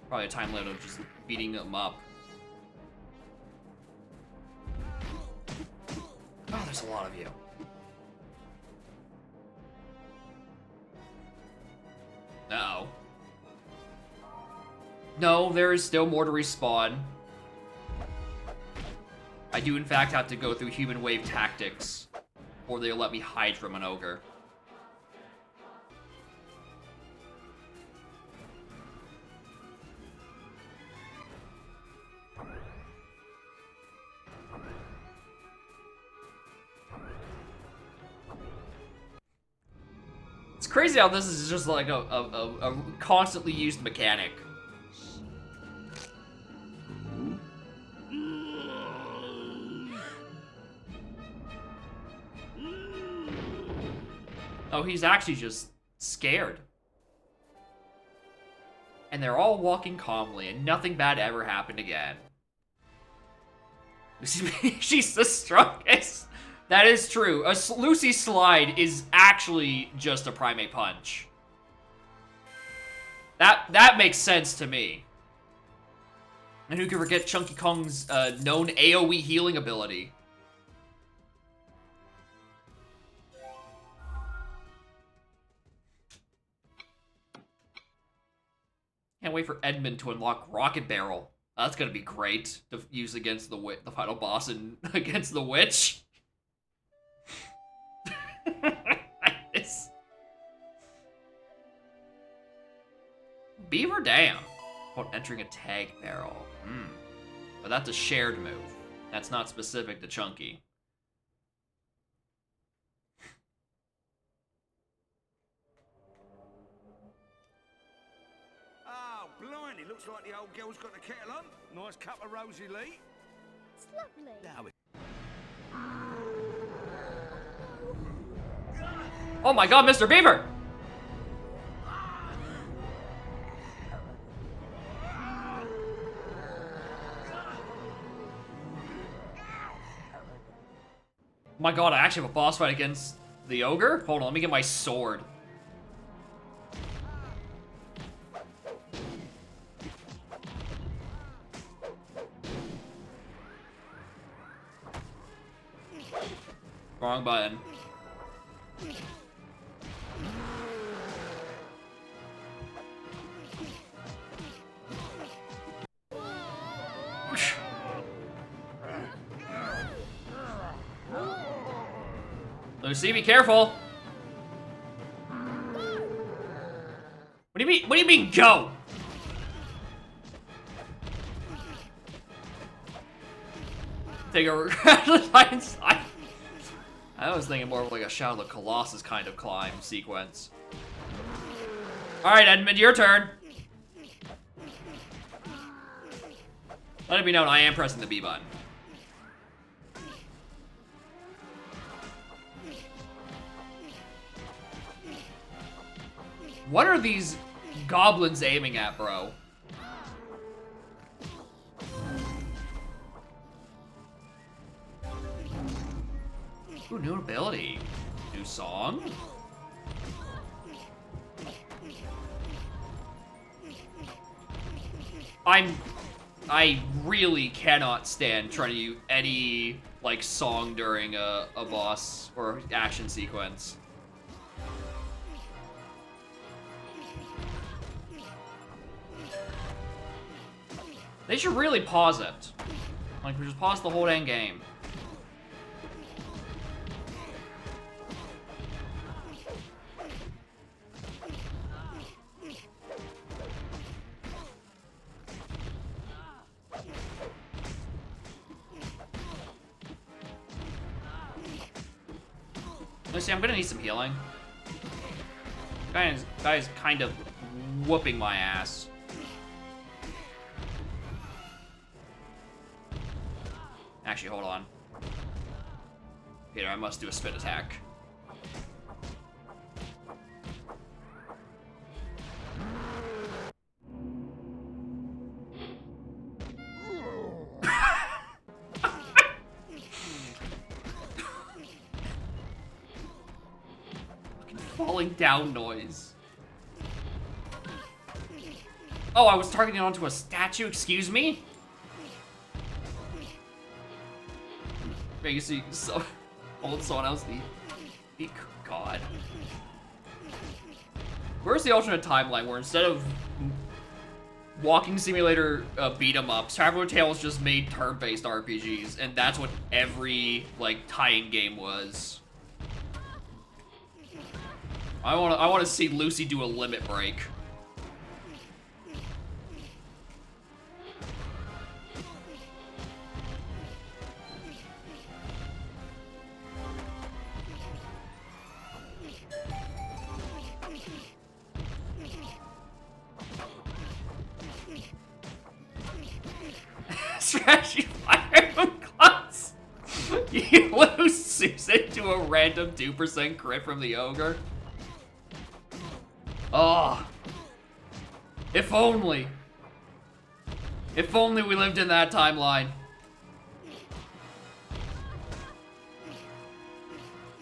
Probably a time limit of just beating them up. Oh, there's a lot of you. Uh-oh. No, there is still more to respawn. I do, in fact, have to go through human wave tactics, or they'll let me hide from an ogre. It's crazy how this is just like a constantly used mechanic. Oh, he's actually just scared. And they're all walking calmly, and nothing bad ever happened again. She's the strongest. That is true. Lucy's slide is actually just a primate punch. That makes sense to me. And who can forget Chunky Kong's known AoE healing ability? Can't wait for Edmund to unlock Rocket Barrel. That's gonna be great to use against the final boss and against the witch. Beaver Dam. About entering a tag barrel. But that's a shared move. That's not specific to Chunky. Oh, blimey, looks like the old girl's got the kettle on. Nice cup of rosy lee. It's lovely. Now Oh my god, Mr. Beaver! My god, I actually have a boss fight against the ogre? Hold on, let me get my sword. Wrong button. Lucy, be careful. What do you mean? What do you mean, go? Take a I was thinking more of like a Shadow of the Colossus kind of climb sequence. Alright, Edmund, your turn. Let it be known, I am pressing the B button. What are these goblins aiming at, bro? Ooh, new ability. New song? I really cannot stand trying to use any like, song during a boss or action sequence. They should really pause it. Like, we just pause the whole dang game. Let's see, I'm gonna need some healing. Guy is kind of whooping my ass. Actually, hold on. Here, I must do a spin attack. Fucking falling down noise. Oh, I was targeting onto a statue, excuse me? You see, so old someone else. The God. Where's the alternate timeline where instead of walking simulator beat 'em ups, Traveler Tales just made turn-based RPGs, and that's what every like tie-in game was. I want to see Lucy do a limit break. Strategy fire from class. You lose Susan to a random 2% crit from the ogre. Oh. If only. If only we lived in that timeline.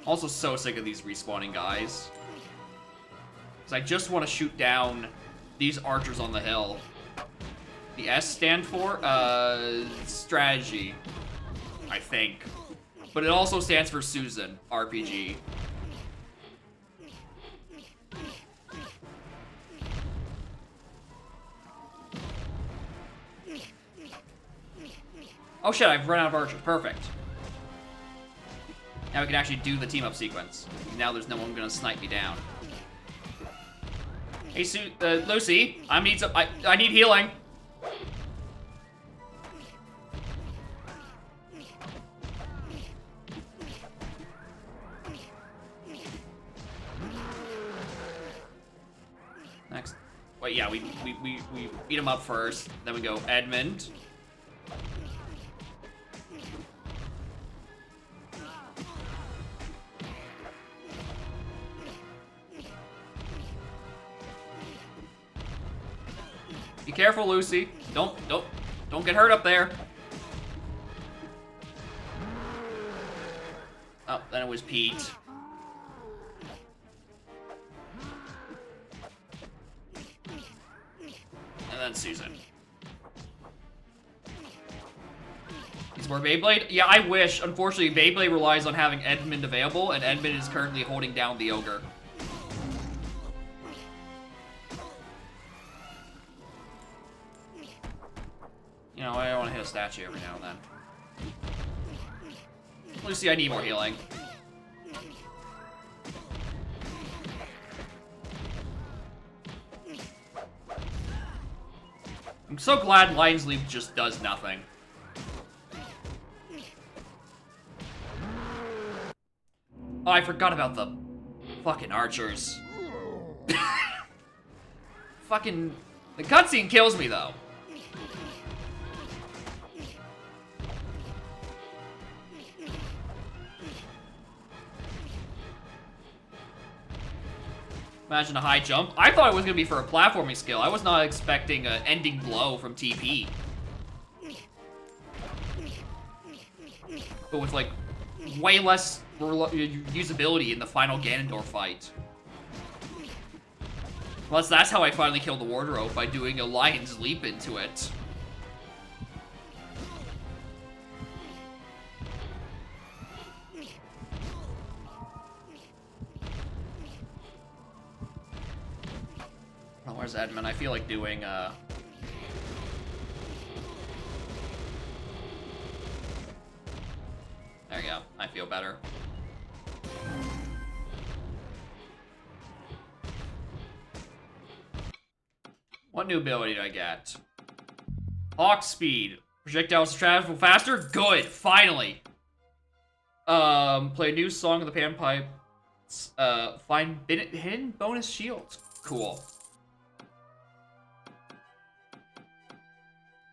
Also so sick of these respawning guys. Because I just want to shoot down these archers on the hill. The S stand for, strategy, I think. But it also stands for Susan, RPG. Oh shit, I've run out of archers, perfect. Now we can actually do the team up sequence. Now there's no one gonna snipe me down. Hey Lucy, I need healing. Next. Wait, yeah, we beat him up first. Then we go Edmund. Be careful, Lucy. Don't get hurt up there. Oh, then it was Pete. And then Susan. Is more Beyblade? Yeah, I wish. Unfortunately, Beyblade relies on having Edmund available, and Edmund is currently holding down the ogre. You know, I want to hit a statue every now and then. Lucy, I need more healing. I'm so glad Lion's Leap just does nothing. Oh, I forgot about the fucking archers. Fucking... The cutscene kills me, though. Imagine a high jump. I thought it was going to be for a platforming skill. I was not expecting an ending blow from TP. But with, like, way less usability in the final Ganondorf fight. Plus, that's how I finally killed the wardrobe, by doing a Lion's Leap into it. Oh, where's Edmund? I feel like doing, There you go. I feel better. What new ability did I get? Hawk speed. Projectiles travel faster? Good! Finally! Play a new song of the panpipe. Find hidden bonus shields. Cool.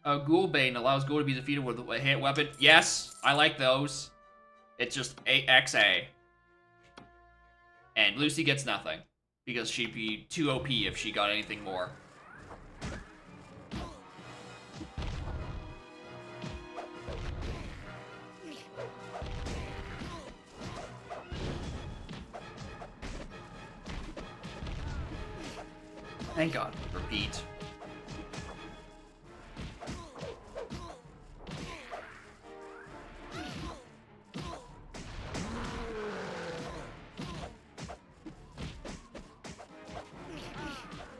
Ghoulbane allows Ghoul to be defeated with a hit weapon. Yes, I like those. It's just XA. And Lucy gets nothing. Because she'd be too OP if she got anything more. Thank God. Repeat.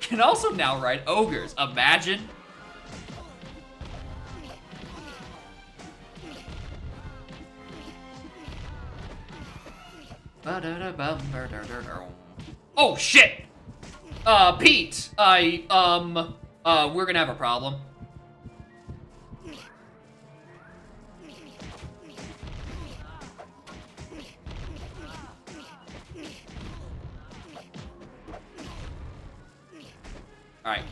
Can also now ride ogres. Imagine. Oh shit! Pete, we're gonna have a problem. Alright,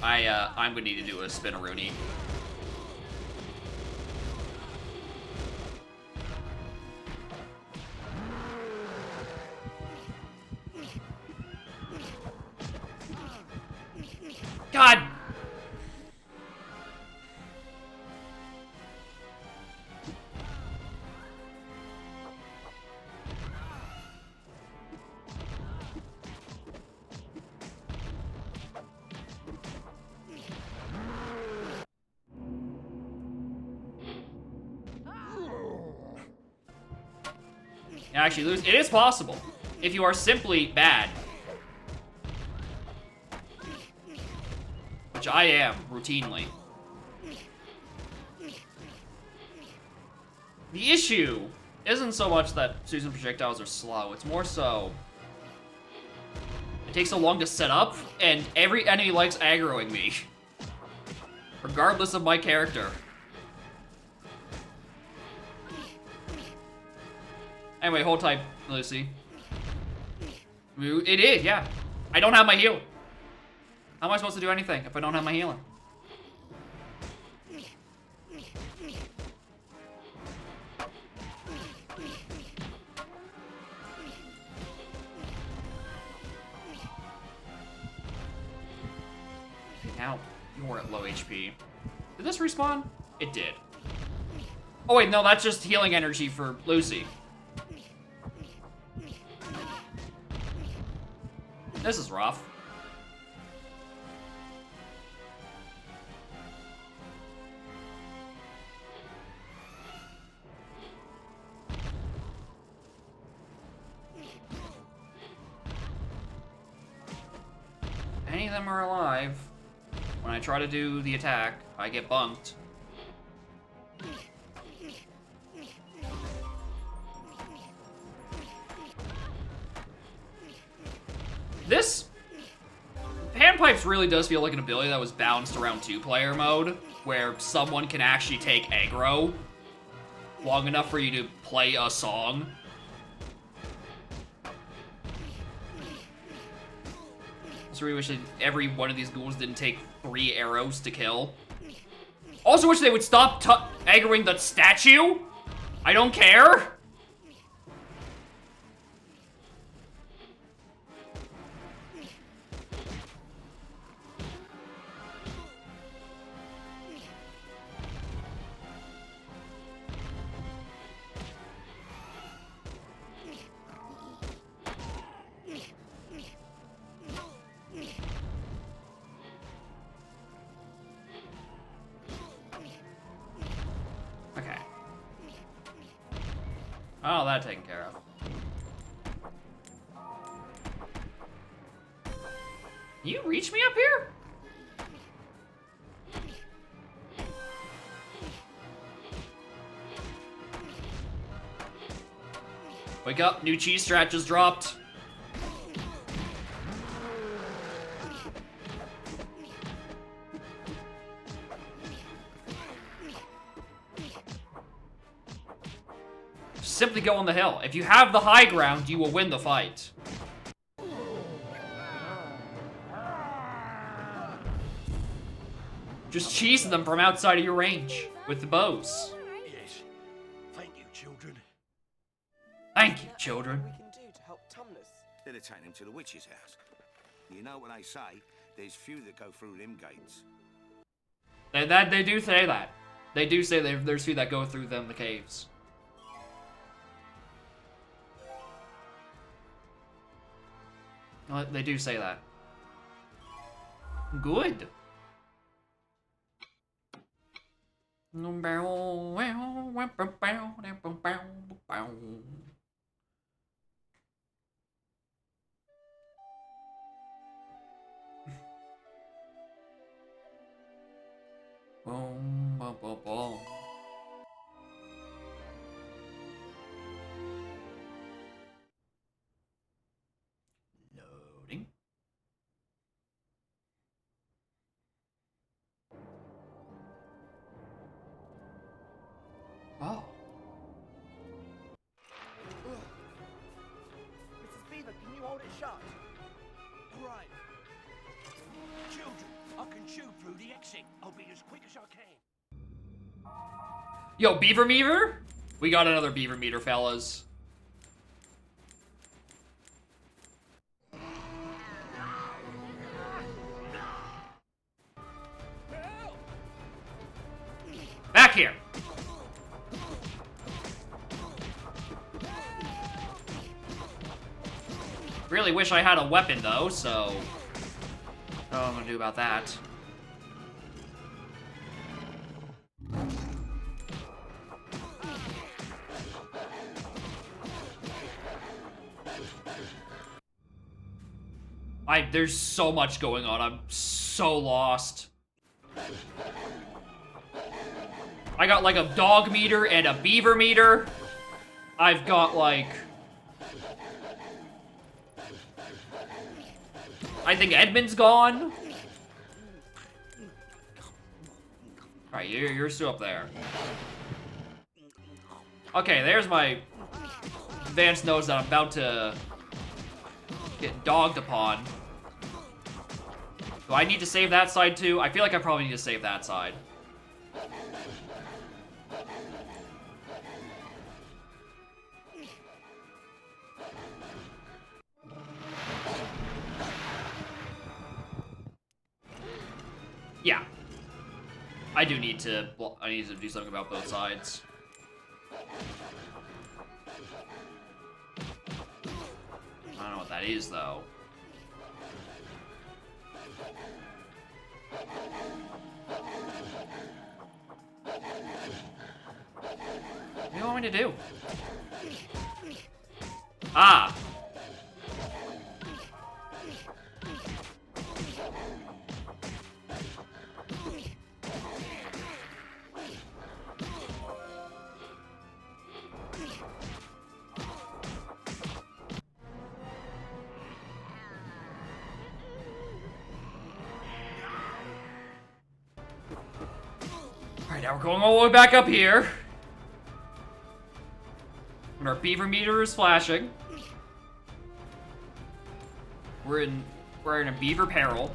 I'm gonna need to do a spin-a-rooney. God! Actually, lose. It is possible if you are simply bad. Which I am, routinely. The issue isn't so much that Susan projectiles are slow, it's more so it takes so long to set up, and every enemy likes aggroing me. Regardless of my character. Anyway, hold tight, Lucy. It is, yeah. I don't have my heal. How am I supposed to do anything if I don't have my healing? Okay, now you're at low HP. Did this respawn? It did. Oh wait, no, that's just healing energy for Lucy. This is rough. Any of them are alive. When I try to do the attack, I get bunked. This Panpipes really does feel like an ability that was balanced around two-player mode, where someone can actually take aggro long enough for you to play a song. So I wish that every one of these ghouls didn't take 3 arrows to kill. Also wish they would stop aggroing the statue. I don't care. Okay. Oh, that taken care of. You reach me up here? Wake up, new cheese strat just dropped. Simply go on the hill. If you have the high ground, you will win the fight. Just cheese them from outside of your range with the bows. Yes. Thank you, children. Thank you, children. We can do to help Tumnus. They'd have taken him to the witch's house. You know what they say? There's few that go through them gates. They do say that. They do say there's few that go through them, the caves. They do say that. Good. Boom, boom, boom, boom. Loading. Oh. Mrs. Beaver, can you hold it shut? All right. Children, I can shoot through the exit. I'll be as quick as I can. Yo, Beaver Meter? We got another Beaver Meter, fellas. Back here. Really wish I had a weapon, though, so... Oh, I'm gonna do about that. There's so much going on. I'm so lost. I got like a dog meter and a beaver meter. I've got like... I think Edmund's gone. Alright, you're still up there. Okay, there's my... Vance knows that I'm about to get dogged upon. Do I need to save that side too? I feel like I probably need to save that side. Yeah. I need to do something about both sides. I don't know what that is, though. What do you want me to do? Ah! Alright, now we're going all the way back up here. And our beaver meter is flashing. We're in a beaver peril.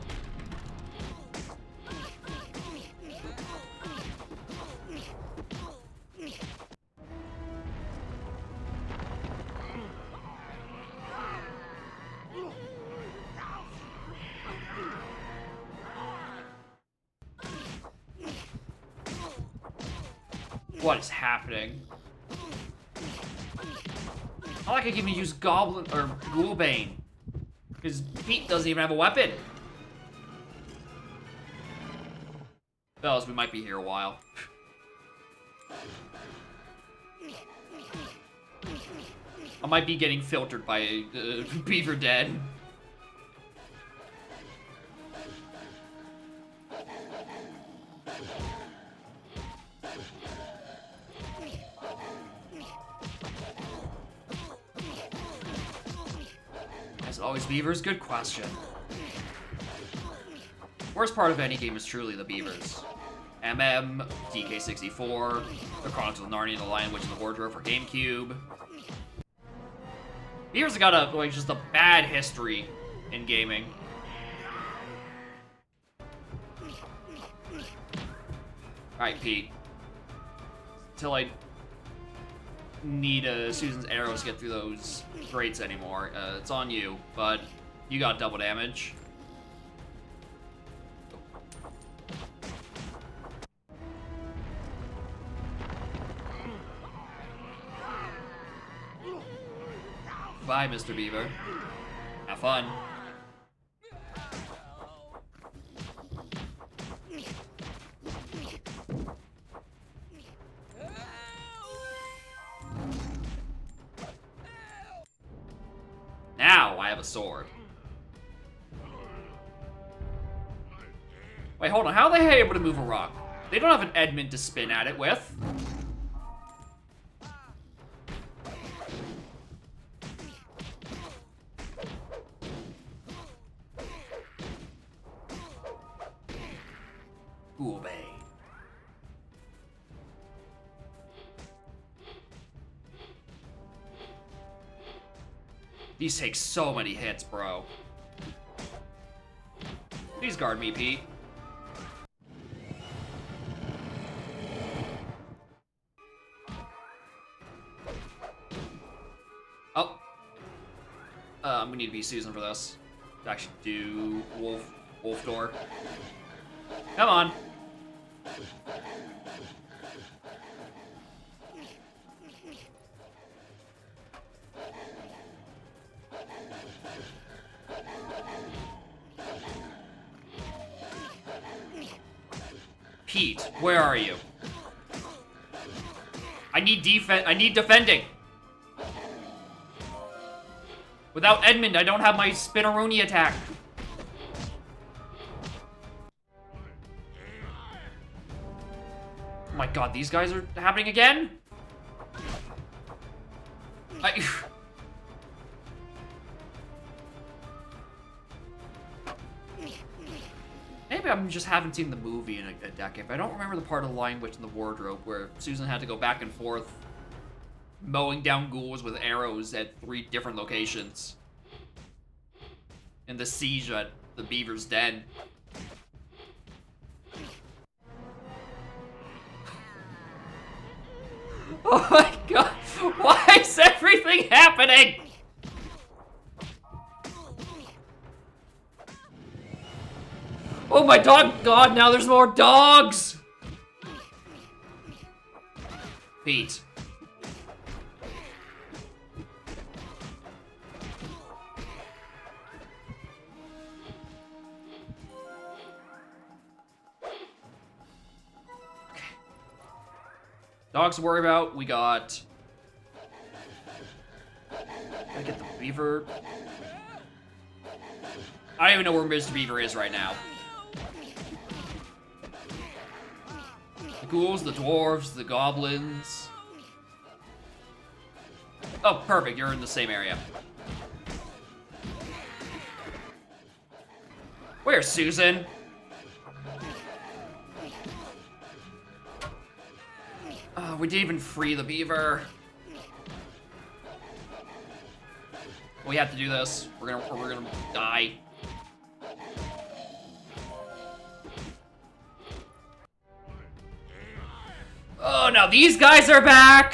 What is happening? I like I can even use Goblin or Ghoulbane. Because Pete doesn't even have a weapon. Fellas, we might be here a while. I might be getting filtered by Beaver Dead. As always, beavers, good question. Worst part of any game is truly the beavers. DK64, The Chronicles of Narnia, The Lion, Witch, and the Wardrobe for GameCube. Beavers have got just a bad history in gaming. Alright, Pete. Until I need Susan's arrows to get through those grates anymore, it's on you, but you got double damage. Bye, Mr. Beaver. Have fun. Now I have a sword. Wait, hold on. How are they able to move a rock? They don't have an Edmund to spin at it with. Obey. These take so many hits, bro. Please guard me, Pete. Oh. We need to be Susan for this. Actually do wolf door. Come on. Pete, where are you? I need defending. Without Edmund, I don't have my Spinaroonie attack. Oh my god, these guys are happening again? Maybe I just haven't seen the movie in a decade, but I don't remember the part of The Lion, Witch, and the Wardrobe where Susan had to go back and forth mowing down ghouls with arrows at 3 different locations. And the siege at the Beaver's Den. Oh my god! Why is everything happening? Oh my god, now there's more dogs! Pete. Dogs to worry about. We got... I get the beaver. I don't even know where Mr. Beaver is right now. The ghouls, the dwarves, the goblins. Oh, perfect. You're in the same area. Where's Susan? We didn't even free the beaver. We have to do this. We're gonna die. Oh, now these guys are back!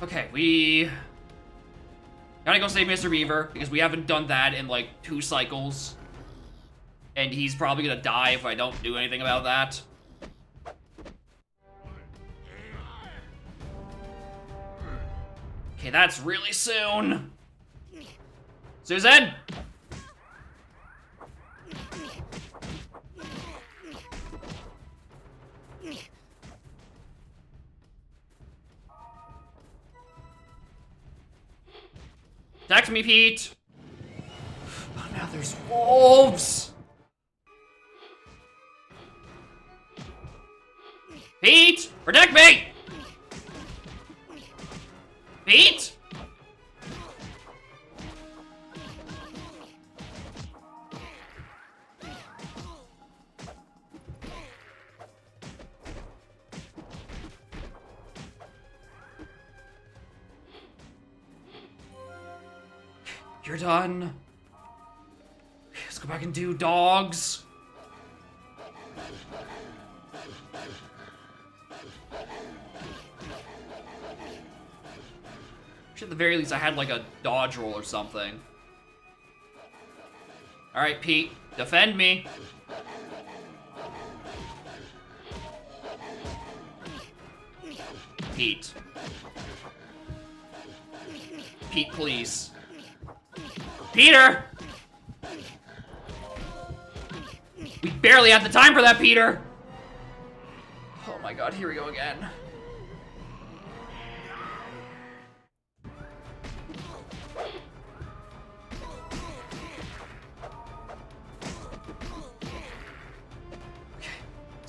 Okay, we gotta go save Mr. Beaver, because we haven't done that in, like, 2 cycles. And he's probably gonna die if I don't do anything about that. Okay, that's really soon. Susan! Protect me, Pete! Oh, now there's wolves! Pete! Protect me! Pete! You're done. Let's go back and do dogs. At the very least, I had like a dodge roll or something. Alright, Pete, defend me. Pete. Pete, please. Peter! We barely had the time for that, Peter! Oh my god, here we go again.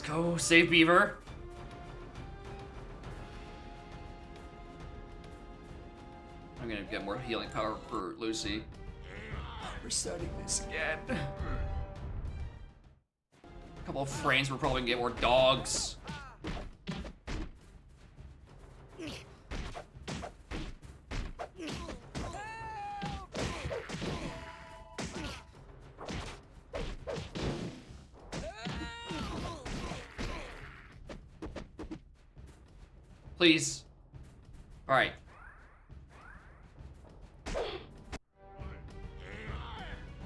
Go save Beaver. I'm gonna get more healing power for Lucy. We're starting this again. A couple of frames, we're probably gonna get more dogs. Please. Alright.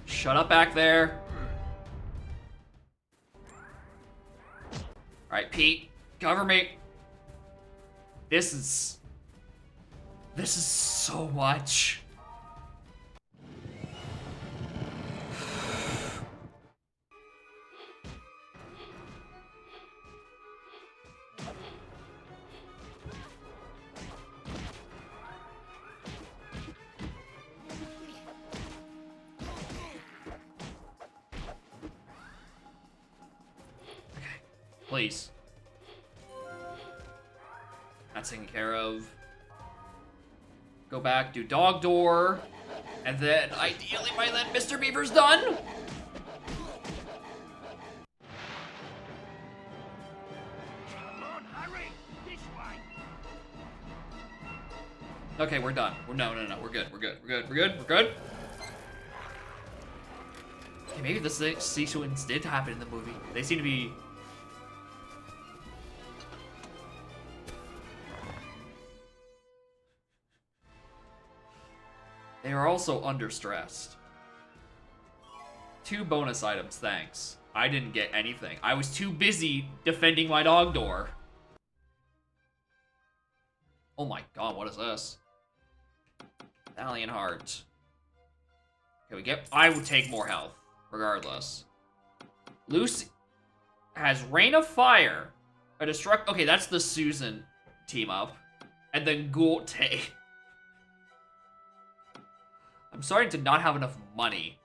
Shut up back there. Alright, Pete. Cover me. This is so much. Please. That's taken care of. Go back, do dog door. And then, ideally, by then, Mr. Beaver's done. Come on, hurry! This way! Okay, we're done. No, we're good. We're good. Okay, maybe this sequence did happen in the movie. They seem to be... They are also under stressed. 2 bonus items, thanks. I didn't get anything. I was too busy defending my dog door. Oh my god, what is this? Valiant Heart. Okay, I would take more health, regardless. Lucy has Rain of Fire. A destruct. Okay, that's the Susan team up. And then Gulte. I'm starting to not have enough money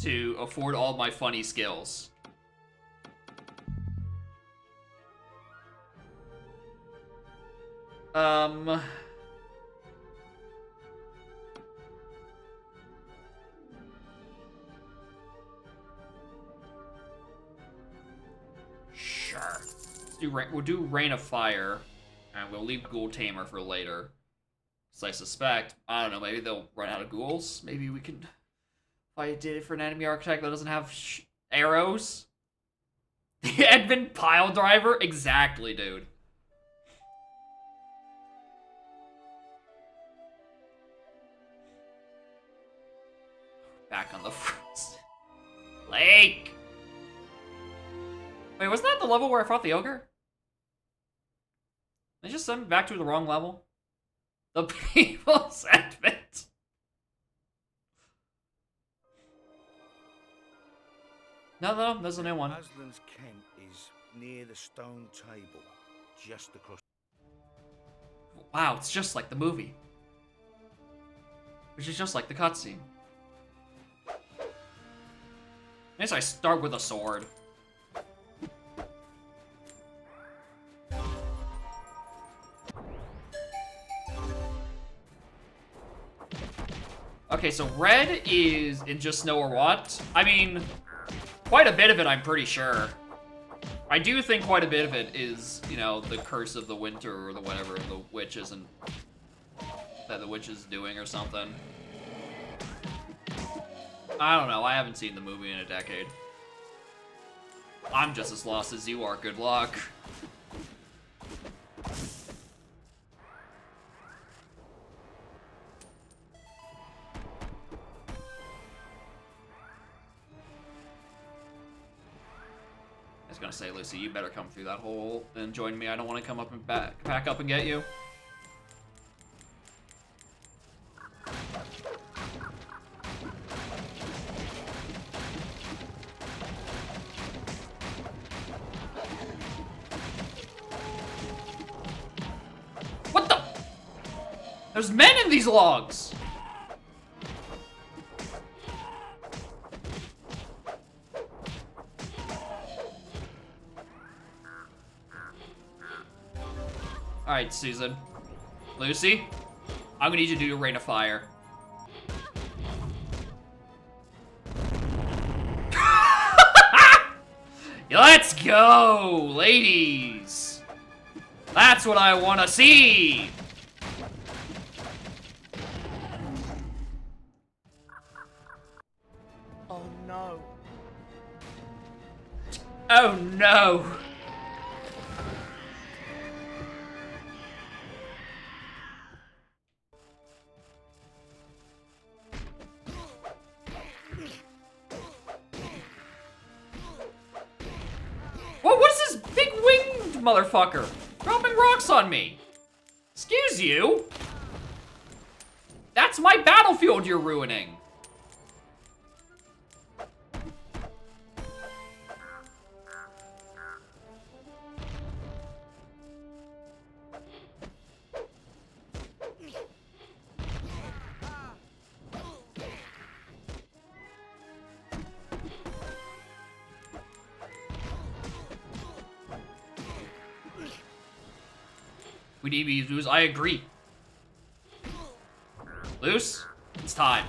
to afford all my funny skills. Sure. We'll do Rain of Fire, and we'll leave Ghoul Tamer for later. So I suspect, I don't know, maybe they'll run out of ghouls. Maybe we can fight a different enemy archetype that doesn't have arrows. The Edmund Pile Driver? Exactly, dude. Back on the front. Lake! Wait, wasn't that the level where I fought the ogre? They just sent me back to the wrong level? The People's Advent. No, there's a new one. Aslan's Kent is near the stone table, just across. Wow, it's just like the movie. Which is just like the cutscene. I guess I start with a sword. Okay, so red is in just snow or what? I mean, quite a bit of it, I'm pretty sure. I do think quite a bit of it is, you know, the curse of the winter or the whatever the witch isn't, that the witch is doing or something. I don't know, I haven't seen the movie in a decade. I'm just as lost as you are, good luck. I was gonna say, Lucy, you better come through that hole and join me. I don't want to come up and back up and get you. What the? There's men in these logs! Alright, Susan. Lucy, I'm gonna need you to do a rain of fire. Let's go, ladies! That's what I wanna see! Oh no. Oh no! What is this big winged motherfucker dropping rocks on me? Excuse you? That's my battlefield you're ruining. We need to lose. I agree. Luce, it's time.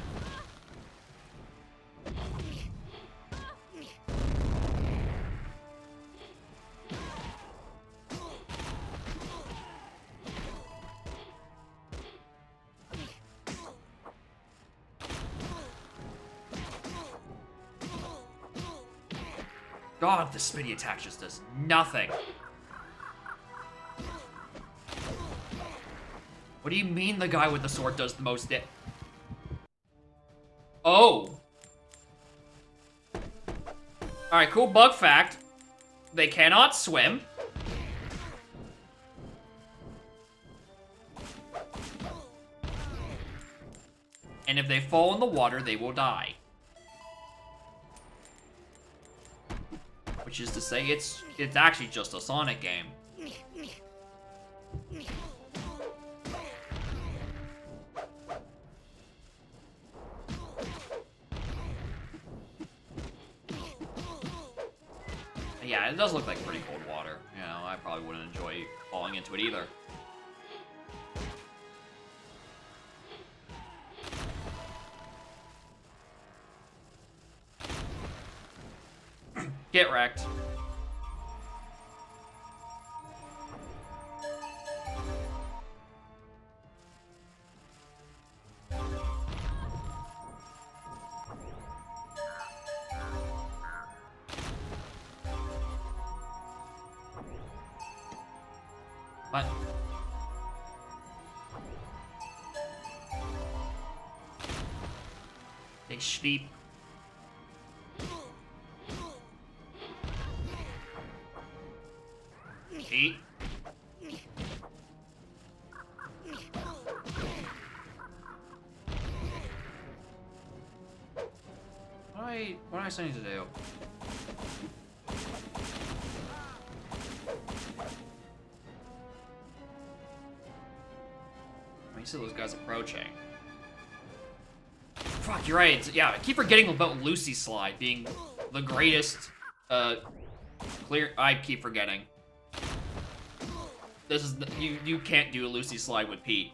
God, the spinny attack just does nothing. What do you mean the guy with the sword does the most damage? Oh. Alright, cool bug fact. They cannot swim. And if they fall in the water, they will die. Which is to say, it's actually just a Sonic game. Yeah, it does look like pretty cold water. You know, I probably wouldn't enjoy falling into it either. Get wrecked. What? They sleep. Eat. What do I still need to do? see those guys approaching. Fuck, you're right. Yeah, I keep forgetting about Lucy Slide being the greatest, clear... I keep forgetting. This is... You can't do a Lucy Slide with Pete.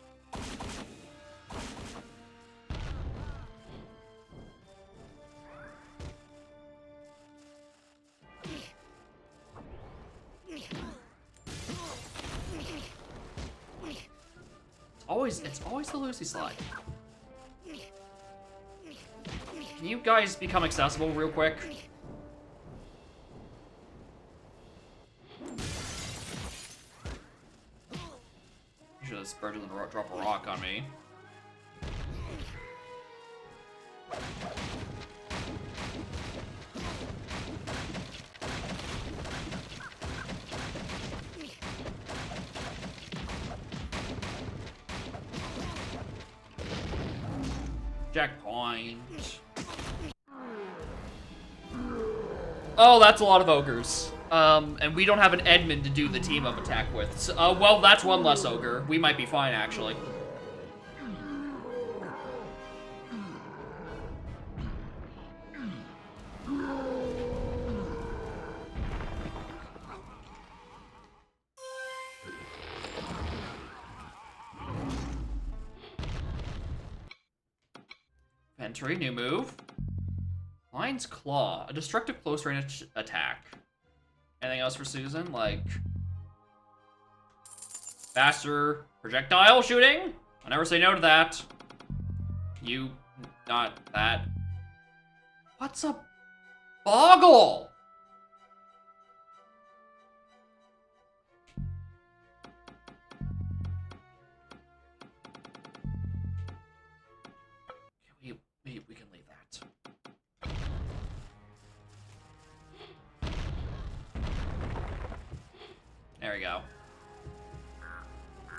It's always the Lucy Slide. Can you guys become accessible real quick? Should have spurred him to drop a rock on me. Checkpoint. Oh, that's a lot of ogres. And we don't have an Edmund to do the team up attack with. So, well, that's one less ogre. We might be fine, actually. Entry, new move. Lion's Claw, a destructive close range attack. Anything else for Susan? Like faster projectile shooting? I never say no to that. You, not that. What's a boggle? We can leave that. There we go.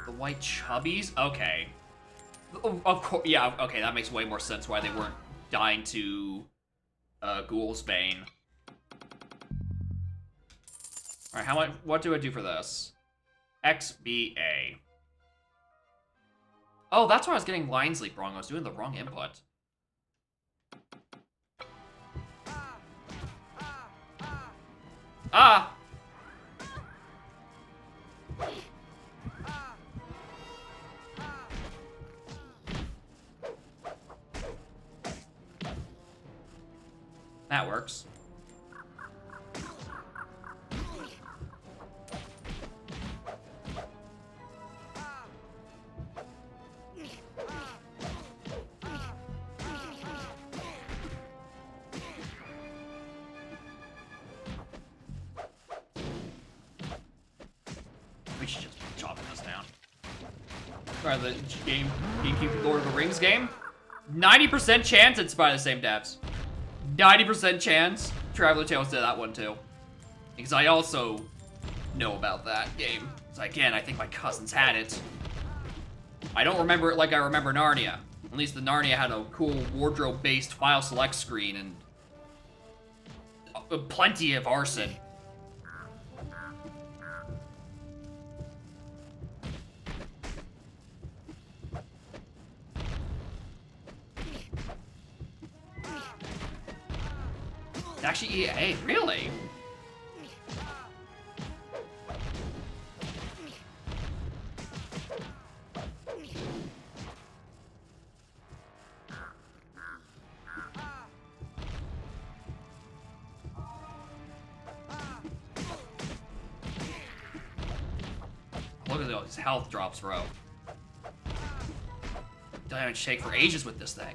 The white chubbies? Okay. Of course, yeah, okay, that makes way more sense why they weren't dying to Ghoul's Bane. Alright, what do I do for this? XBA. Oh, that's why I was getting Lion's Leap wrong. I was doing the wrong input. Ah! That works. We should just keep chopping this down. Alright, the GameCube Lord of the Rings game. 90% chance it's by the same devs. 90% chance Traveler Tales did that one too. Because I also know about that game. So again, I think my cousins had it. I don't remember it like I remember Narnia. At least the Narnia had a cool wardrobe-based file select screen and plenty of arson. Actually, EA, really? Look at those health drops, bro. Damage shake for ages with this thing.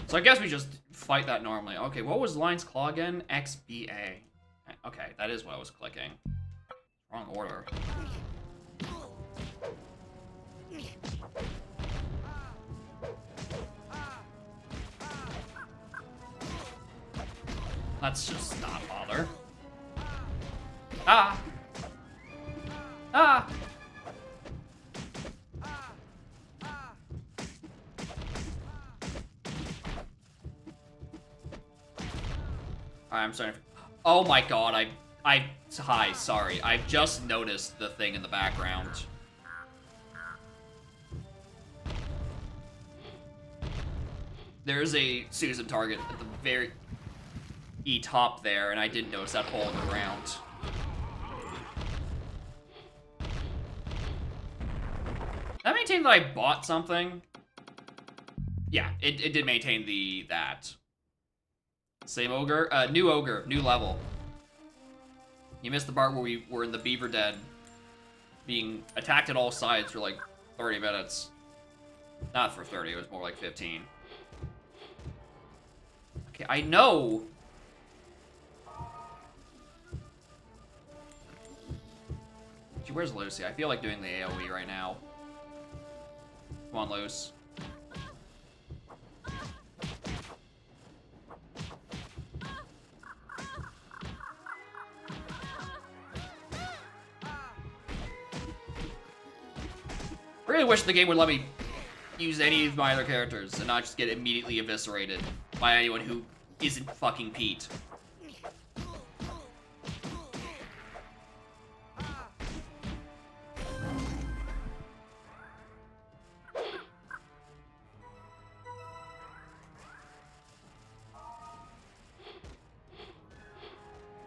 So I guess we just fight that normally. Okay, what was Lion's Claw again? XBA. Okay, that is what I was clicking. Wrong order. Let's just not bother. Ah! Ah! I'm sorry. Oh my god, hi, sorry. I've just noticed the thing in the background. There's a Susan target at the very top there, and I didn't notice that hole in the ground. Did that maintain that I bought something? Yeah, it did maintain that. Same ogre? New ogre, new level. You missed the part where we were in the beaver den, being attacked at all sides for like 30 minutes. Not for 30, it was more like 15. Okay, I know. Gee, where's Lucy? I feel like doing the AoE right now. Come on, Luce. I really wish the game would let me use any of my other characters and not just get immediately eviscerated by anyone who isn't fucking Pete.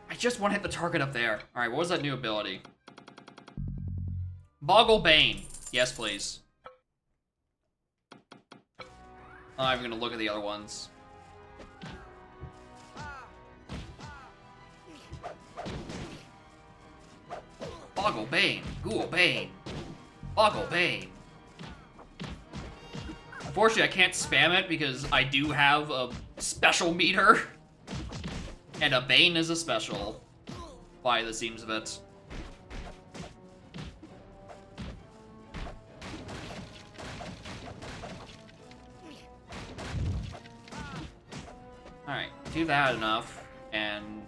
I just want to hit the target up there. Alright, what was that new ability? Boggle Bane. Yes, please. I'm gonna look at the other ones. Boggle Bane. Ghoul Bane. Boggle Bane. Unfortunately, I can't spam it because I do have a special meter. And a Bane is a special, by the seams of it. Alright, do that enough, and,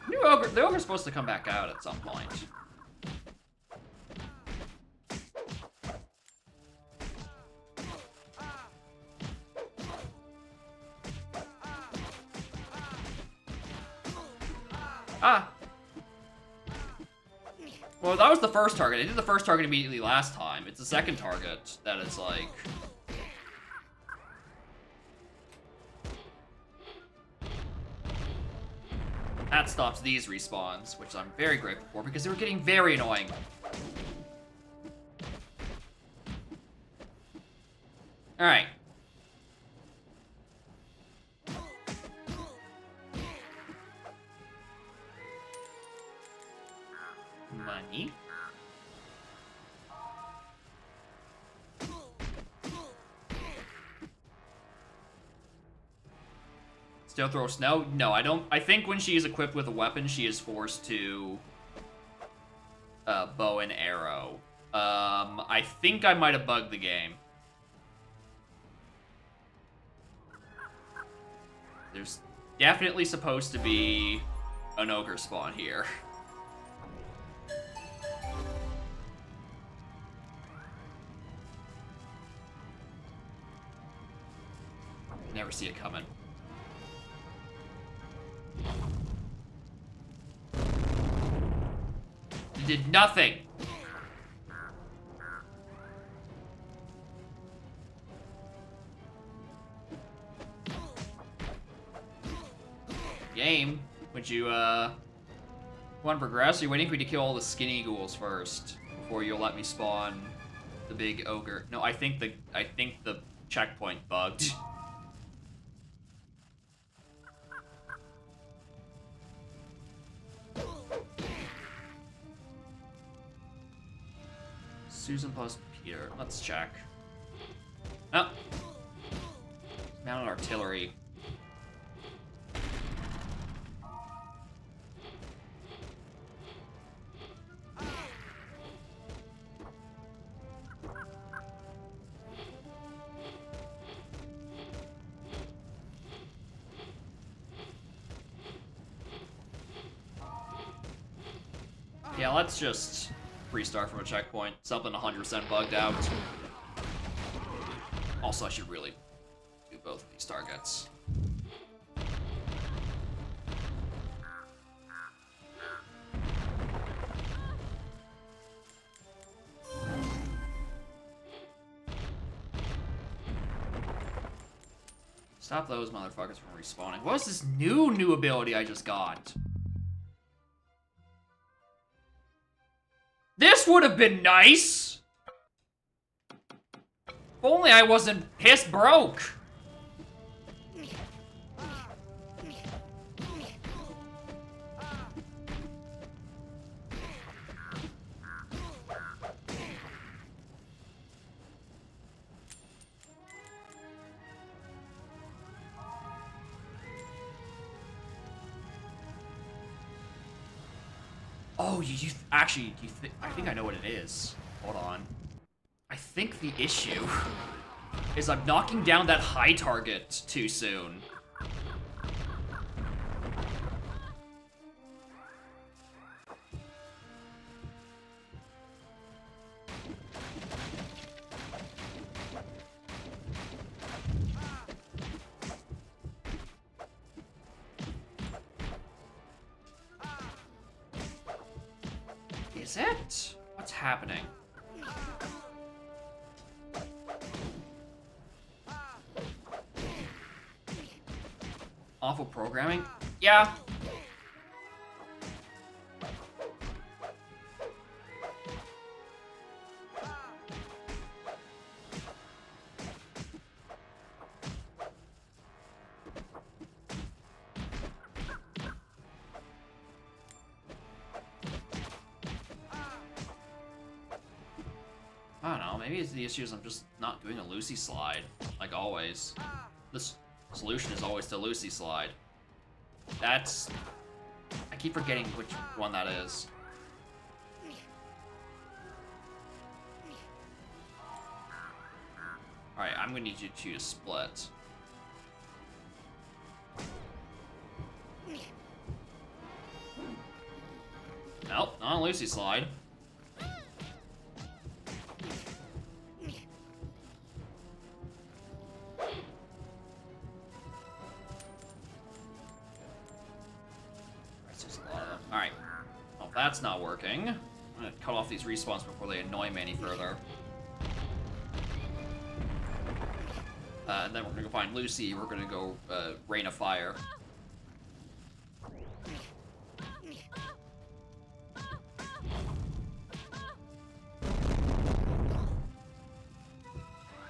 new ogre, the ogre's supposed to come back out at some point. Ah! Well, that was the first target. I did the first target immediately last time. It's the second target that it's like... That stops these respawns, which I'm very grateful for, because they were getting very annoying. Alright. Money. Still throw snow? No, I don't. I think when she is equipped with a weapon, she is forced to bow and arrow. I think I might have bugged the game. There's definitely supposed to be an ogre spawn here. Never see it coming. It did nothing. Game, would you want to progress? Or are you waiting for me to kill all the skinny ghouls first before you'll let me spawn the big ogre? No, I think the checkpoint bugged. Susan plus Peter. Let's check. Oh. Mounted artillery. Yeah, let's just restart from a checkpoint. Something 100% bugged out. Also, I should really do both of these targets. Stop those motherfuckers from respawning. What was this new ability I just got? This would have been nice! If only I wasn't piss broke. Oh, actually, I think I know what it is. Hold on. I think the issue is I'm knocking down that high target too soon. Is it? What's happening? Awful programming? Yeah. I don't know, maybe it's the issue is I'm just not doing a Lucy slide, like always. The solution is always to Lucy slide. That's... I keep forgetting which one that is. Alright, I'm gonna need you two to split. Nope, not a Lucy slide. Alright. Well, that's not working. I'm gonna cut off these respawns before they annoy me any further. And then we're gonna go find Lucy. We're gonna go Rain of Fire.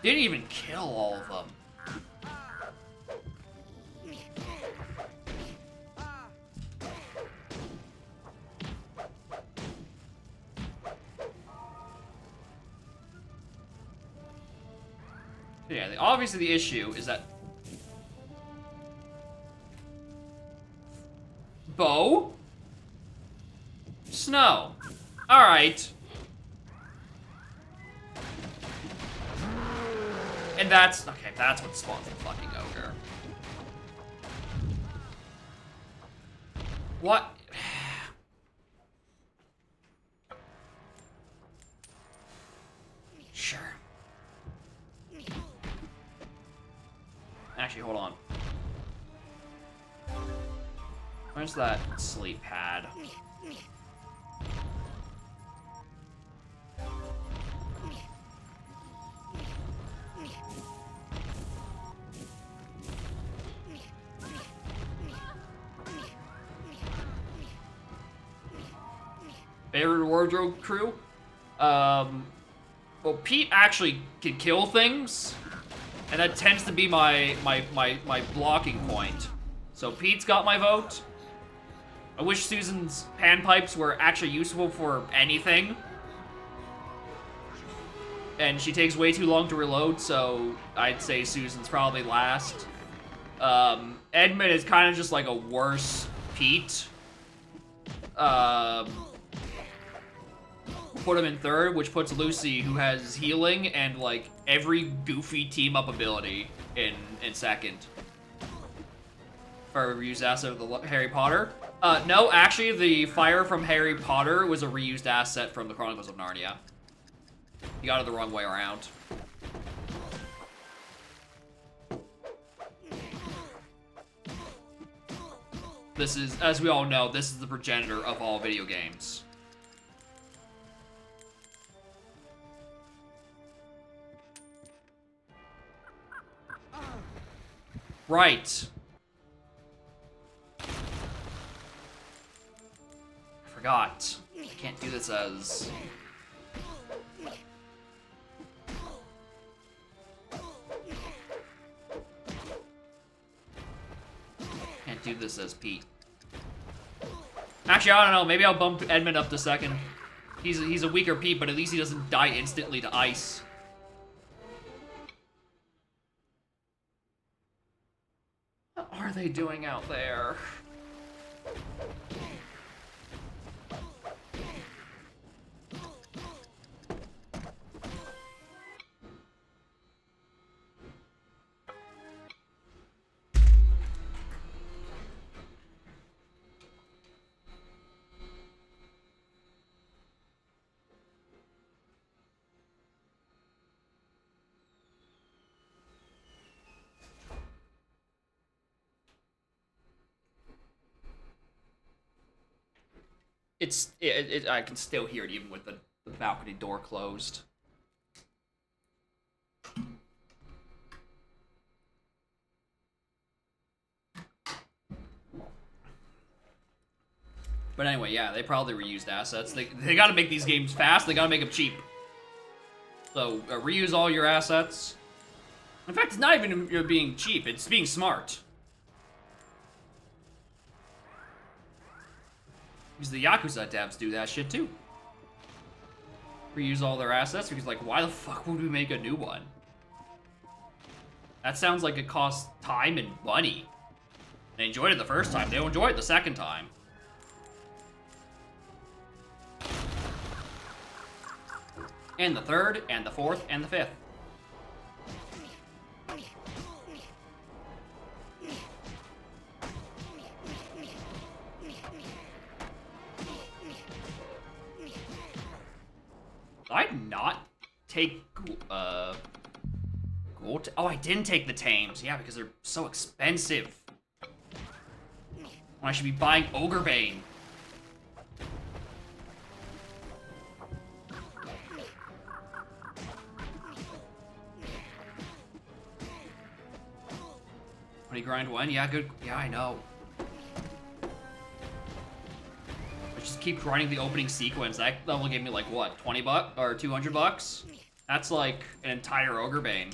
Didn't even kill all of them. Yeah, obviously the issue is that... Bo? Snow. Alright. And that's... Okay, that's what spawns the fucking ogre. What? Sure. Actually, hold on. Where's that sleep pad? Favorite wardrobe crew? Well, Pete actually can kill things. And that tends to be my blocking point. So Pete's got my vote. I wish Susan's panpipes were actually useful for anything. And she takes way too long to reload, so I'd say Susan's probably last. Edmund is kind of just like a worse Pete. Put him in third, which puts Lucy, who has healing and like every goofy team up ability, in second. For reviews asset of the Harry Potter. No, actually, the fire from Harry Potter was a reused asset from the Chronicles of Narnia. You got it the wrong way around. This is, as we all know, this is the progenitor of all video games. Right. I forgot. I can't do this as... Can't do this as Pete. Actually, I don't know. Maybe I'll bump Edmund up to second. He's a weaker Pete, but at least he doesn't die instantly to ice. What are they doing out there? I can still hear it even with the balcony door closed. But anyway, yeah, they probably reused assets. They gotta make these games fast, they gotta make them cheap. So, reuse all your assets. In fact, it's not even being cheap, it's being smart. Because the Yakuza devs do that shit too. Reuse all their assets, because like, why the fuck would we make a new one? That sounds like it costs time and money. They enjoyed it the first time, they'll enjoy it the second time. And the third, and the fourth, and the fifth. Did I not take, oh, I didn't take the tames. Yeah, because they're so expensive. When I should be buying Ogrebane. When you grind one, yeah, good. Yeah, I know. Just keep grinding the opening sequence. That level gave me like what, 20 bucks or 200 bucks? That's like an entire Ogrebane.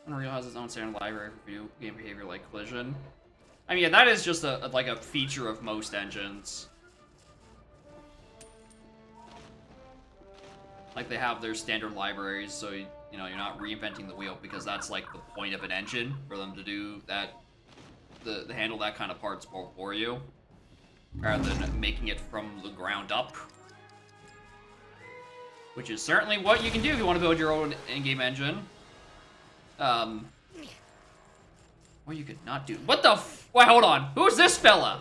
Unreal has its own standard library for video game behavior like collision. I mean, yeah, that is just like a feature of most engines. Like, they have their standard libraries, so, you know, you're not reinventing the wheel, because that's, like, the point of an engine, for them to do that, to handle that kind of parts for you, rather than making it from the ground up. Which is certainly what you can do if you want to build your own in-game engine. Or you could not do... What the f... Wait, hold on. Who's this fella?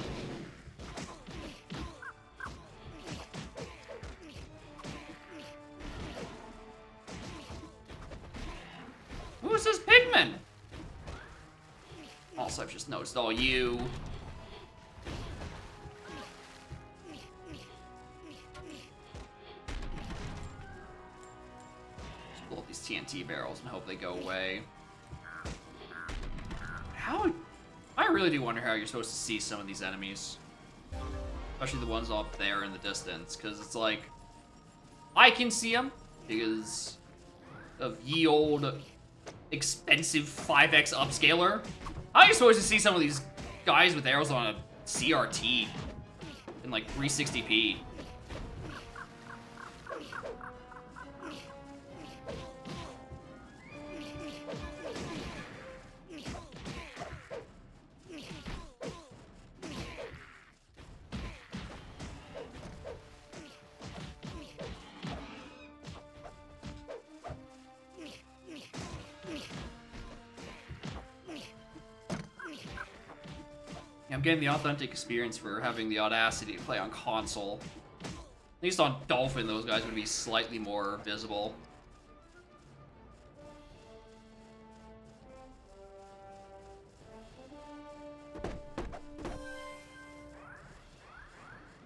Who's this pigman? Also, I've just noticed all you. Just blow up these TNT barrels and hope they go away. How? I really do wonder how you're supposed to see some of these enemies. Especially the ones up there in the distance, because it's like, I can see them because of ye old expensive 5x upscaler. How are you supposed to see some of these guys with arrows on a CRT in like 360p? I'm getting the authentic experience for having the audacity to play on console. At least on Dolphin, those guys would be slightly more visible.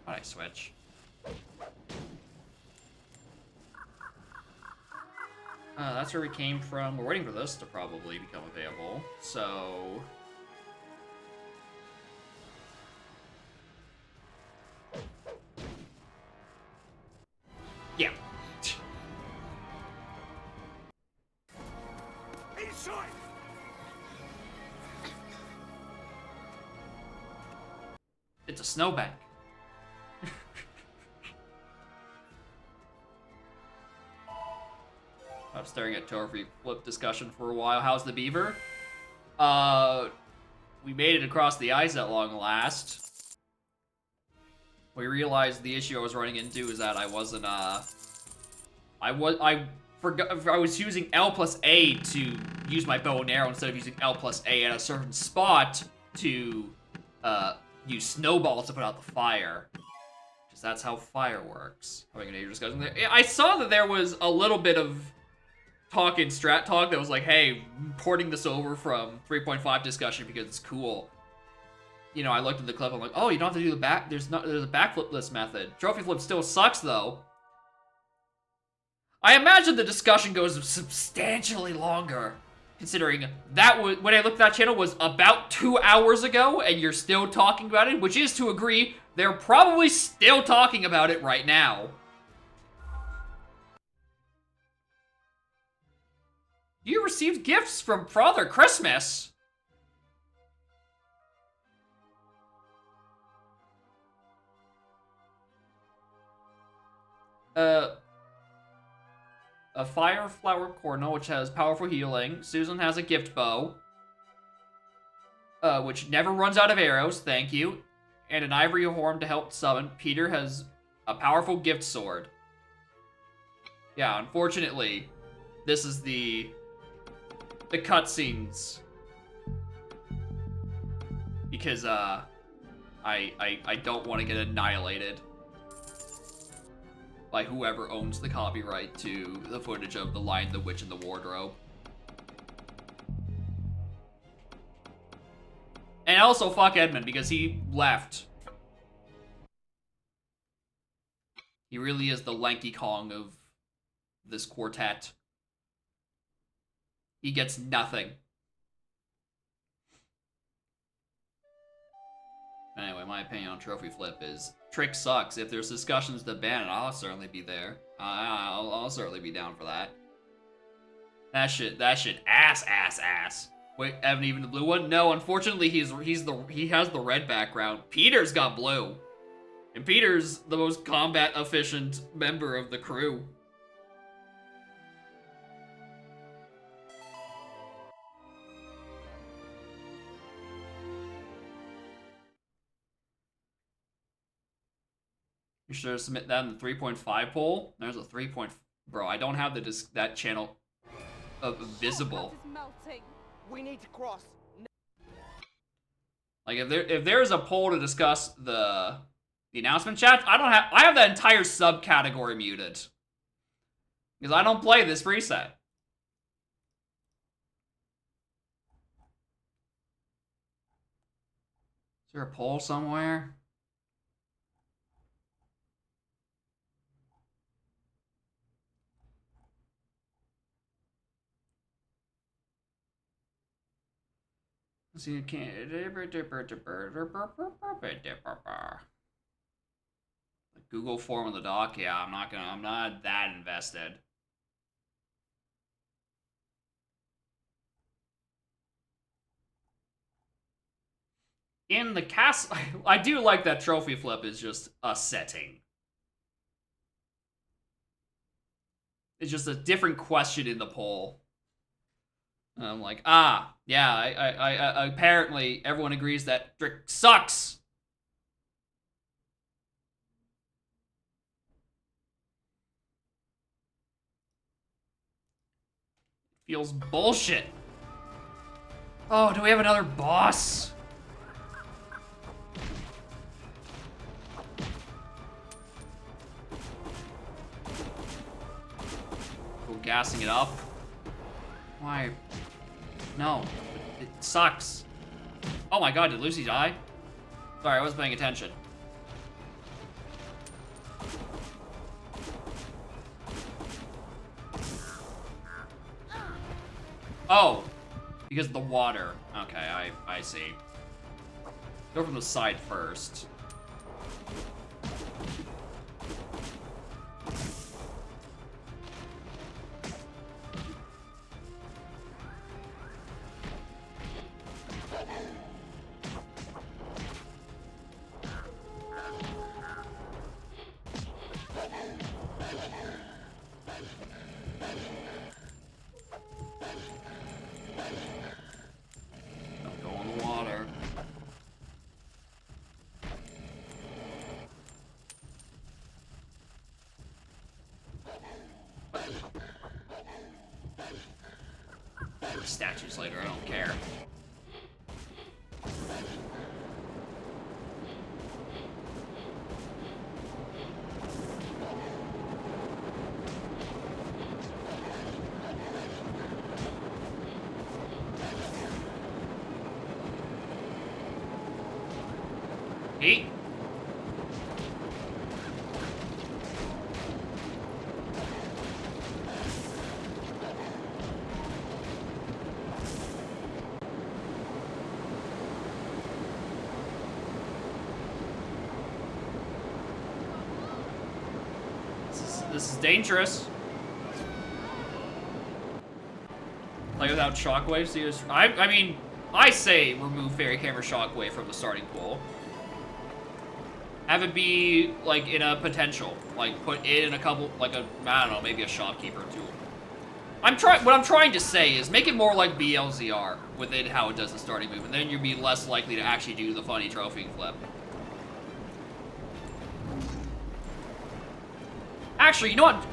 Why'd I switch? That's where we came from. We're waiting for this to probably become available, so... yeah. Inside! It's a snowbank. I'm staring at trophy flip discussion for a while. How's the beaver? We made it across the ice at long last. We realized the issue I was running into is that I wasn't, I was using L plus A to use my bow and arrow instead of using L plus A at a certain spot to, use snowballs to put out the fire. Because that's how fire works. Having a major discussion there. I saw that there was a little bit of talk in strat talk that was like, hey, porting this over from 3.5 discussion because it's cool. You know, I looked at the clip, I'm like, oh, you don't have to do the back, there's a backflip list method. Trophy flip still sucks though. I imagine the discussion goes substantially longer, considering that was, when I looked at that channel was about 2 hours ago, and you're still talking about it, which is to agree, they're probably still talking about it right now. You received gifts from Father Christmas. A fire flower cornel, which has powerful healing. Susan has a gift bow, which never runs out of arrows, thank you. And an ivory horn to help summon. Peter has a powerful gift sword. Yeah, unfortunately, this is the cutscenes. Because, I don't want to get annihilated by whoever owns the copyright to the footage of The Lion, the Witch, and the Wardrobe. And also fuck Edmund, because he left. He really is the lanky Kong of this quartet. He gets nothing. Anyway, my opinion on Trophy Flip is Trick sucks. If there's discussions to ban it, I'll certainly be there. I'll certainly be down for that. That shit ass. Wait, haven't even the blue one? No, unfortunately he has the red background. Peter's got blue. And Peter's the most combat efficient member of the crew. You should submit that in the 3.5 poll. There's a 3. Bro, I don't have that channel visible. We need to cross. Like if there is a poll to discuss the announcement chat, I have that entire subcategory muted. Because I don't play this preset. Is there a poll somewhere? See, you can't. Google form on the dock. Yeah, I'm not that invested. In the castle, I do like that Trophy Flip is just a setting. It's just a different question in the poll. And I'm like, yeah, I apparently everyone agrees that Trick sucks. Feels bullshit. Oh, do we have another boss? Go gassing it up. Why? No. It sucks. Oh my god, did Lucy die? Sorry, I wasn't paying attention. Oh, because of the water. Okay, I see. Go from the side first. Go in the water. Statues later, I don't care. Hey. This is dangerous. Play without shockwave. So I mean, I say remove fairy camera shockwave from the starting pool. Have it be like in a potential, like put it in a couple, like a, I don't know, maybe a shopkeeper or two. What I'm trying to say is make it more like BLZR within how it does the starting move, and then you'd be less likely to actually do the funny trophy flip. Actually, you know what?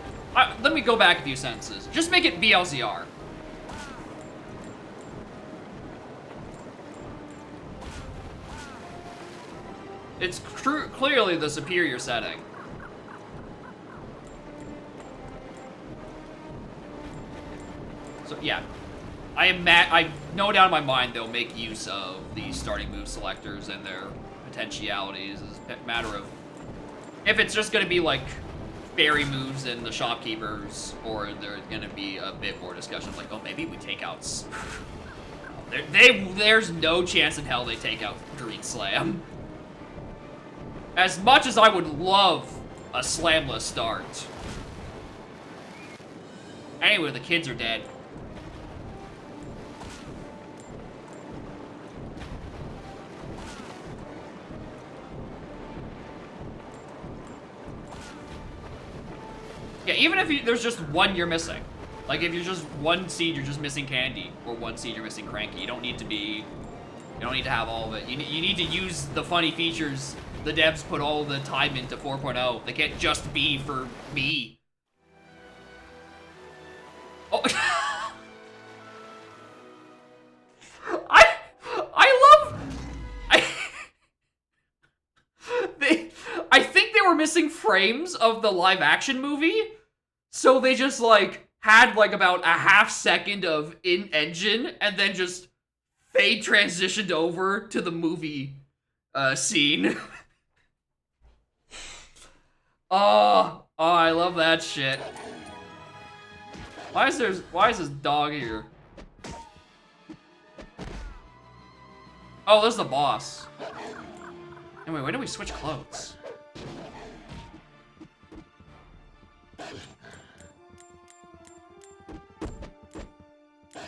Let me go back a few sentences. Just make it BLZR. It's clearly the superior setting. So yeah, I no doubt in my mind they'll make use of the starting move selectors and their potentialities. It's a matter of if it's just gonna be like fairy moves and the shopkeepers, or there's gonna be a bit more discussion like, oh, maybe we take out. There's no chance in hell they take out Green Slam. As much as I would love a slamless start. Anyway, the kids are dead. Yeah, even if there's just one you're missing. Like, if you're just one seed, you're just missing Candy. Or one seed, you're missing Cranky. You don't need to have all of it. You need to use the funny features the devs put all the time into 4.0. They can't just be for me. Oh. I think they were missing frames of the live action movie, so they just like had like about a half second of in-engine and then just fade transitioned over to the movie scene. Oh, I love that shit. Why is this dog here? Oh, this is the boss. Anyway, when do we switch clothes? I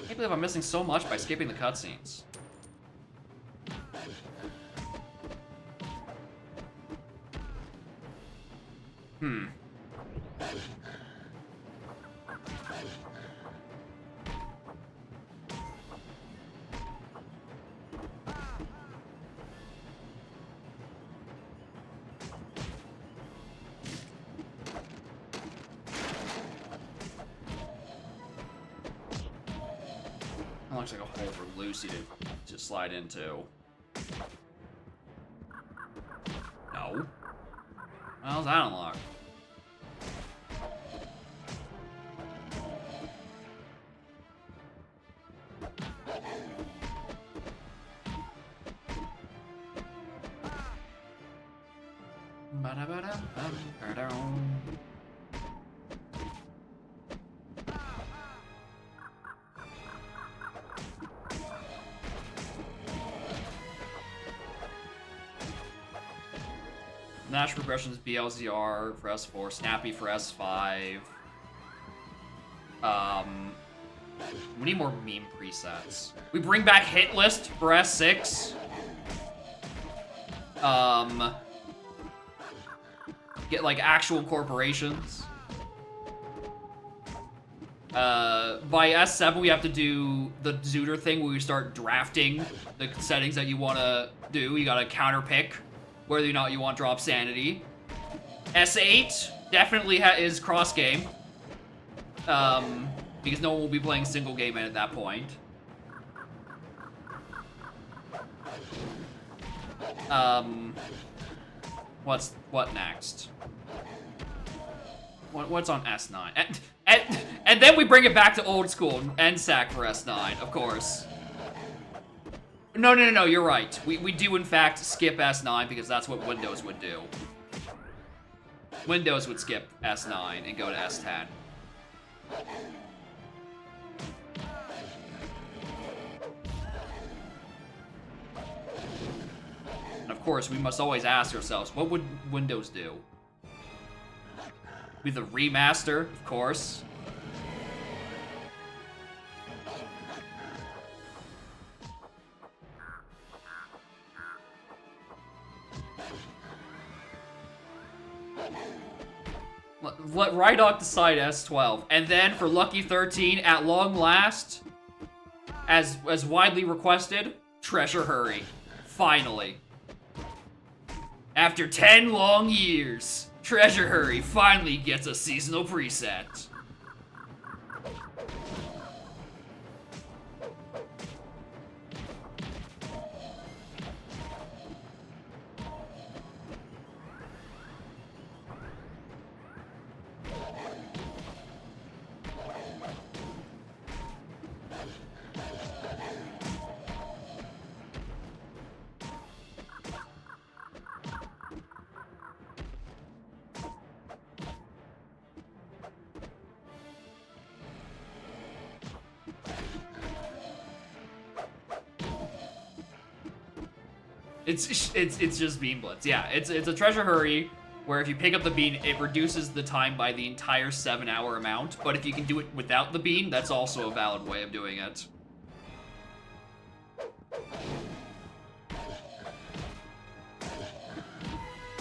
can't believe I'm missing so much by skipping the cutscenes. That looks like a hole for Lucy to slide into. No. How's that unlocked? Natural progressions BLZR for S4, Snappy for S5. We need more meme presets. We bring back hit list for S6. Get like actual corporations. By S7 we have to do the Zooter thing where we start drafting the settings that you want to do. You gotta counter pick whether or not you want drop sanity. S8 definitely is cross game. Because no one will be playing single game at that point. What next? What's on S9? And then we bring it back to old school, NSAC for S9, of course. No, you're right. We do in fact skip S9 because that's what Windows would do. Windows would skip S9 and go to S10. And of course, we must always ask ourselves, what would Windows do? Be the remaster, of course. Let Rydog decide S12. And then for Lucky 13, at long last, as widely requested, Treasure Hurry. Finally. After 10 long years, Treasure Hurry finally gets a seasonal preset. It's just Bean Blitz. Yeah, it's a Treasure Hurry where if you pick up the bean, it reduces the time by the entire 7-hour amount. But if you can do it without the bean, that's also a valid way of doing it.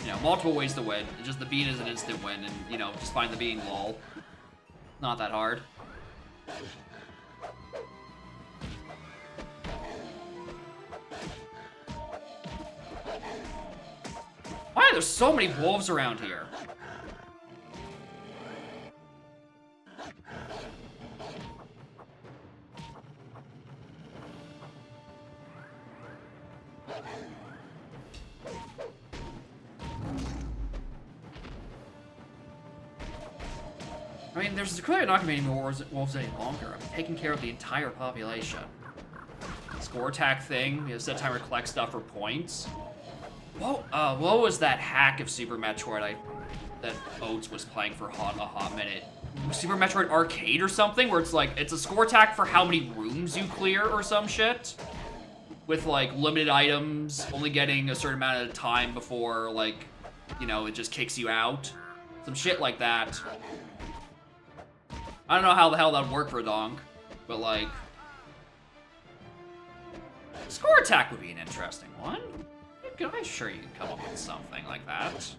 You know, multiple ways to win. Just the bean is an instant win, and you know, just find the bean, lol. Not that hard. Why are there so many wolves around here? I mean, there's clearly not gonna be any more wolves any longer. I'm taking care of the entire population. Score attack thing, you know, set timer, collect stuff for points. What was that hack of Super Metroid that Oates was playing for a hot minute? Super Metroid Arcade or something, where it's like, it's a score attack for how many rooms you clear or some shit? With like limited items, only getting a certain amount of time before like, you know, it just kicks you out. Some shit like that. I don't know how the hell that'd work for a donk, but like, score attack would be an interesting one. I'm sure you can come up with something like that.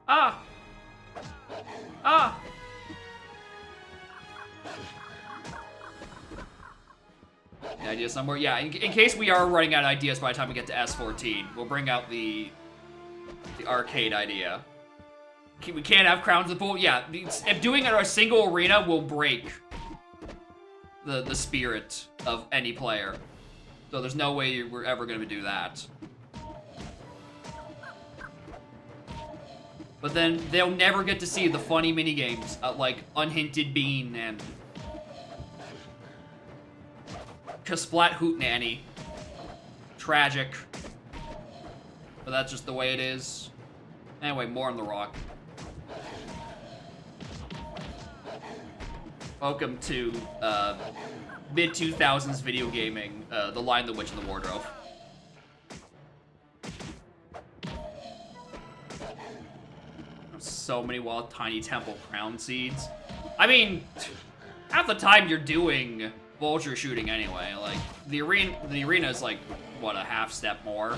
Ah! Ah! An idea somewhere? Yeah, in case we are running out of ideas by the time we get to S14, we'll bring out the arcade idea. We can't have crowns in the pool? Yeah, if doing it in a single arena will break the spirit of any player. So there's no way we're ever gonna do that. But then they'll never get to see the funny minigames like Unhinted Bean and Kasplat Hootenanny. tragic. But that's just the way it is. Anyway, more on the rock. Welcome to mid-2000s video gaming, The Lion, the Witch, and the Wardrobe. So many wild tiny temple crown seeds. I mean, half the time you're doing vulture shooting anyway. Like, the arena is like, what, a half step more?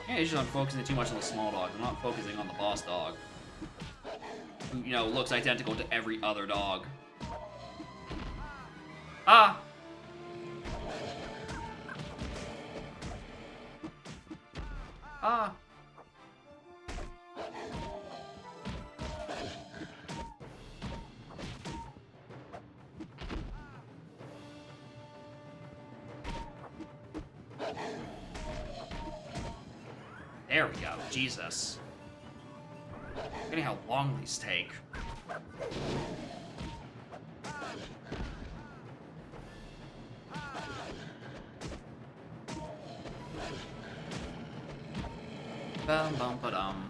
Yeah, it's just I'm focusing too much on the small dog. I'm not focusing on the boss dog. Who, you know, looks identical to every other dog. Ah! Ah! There we go. Jesus. Look at how long these take. Bum bum ba dum.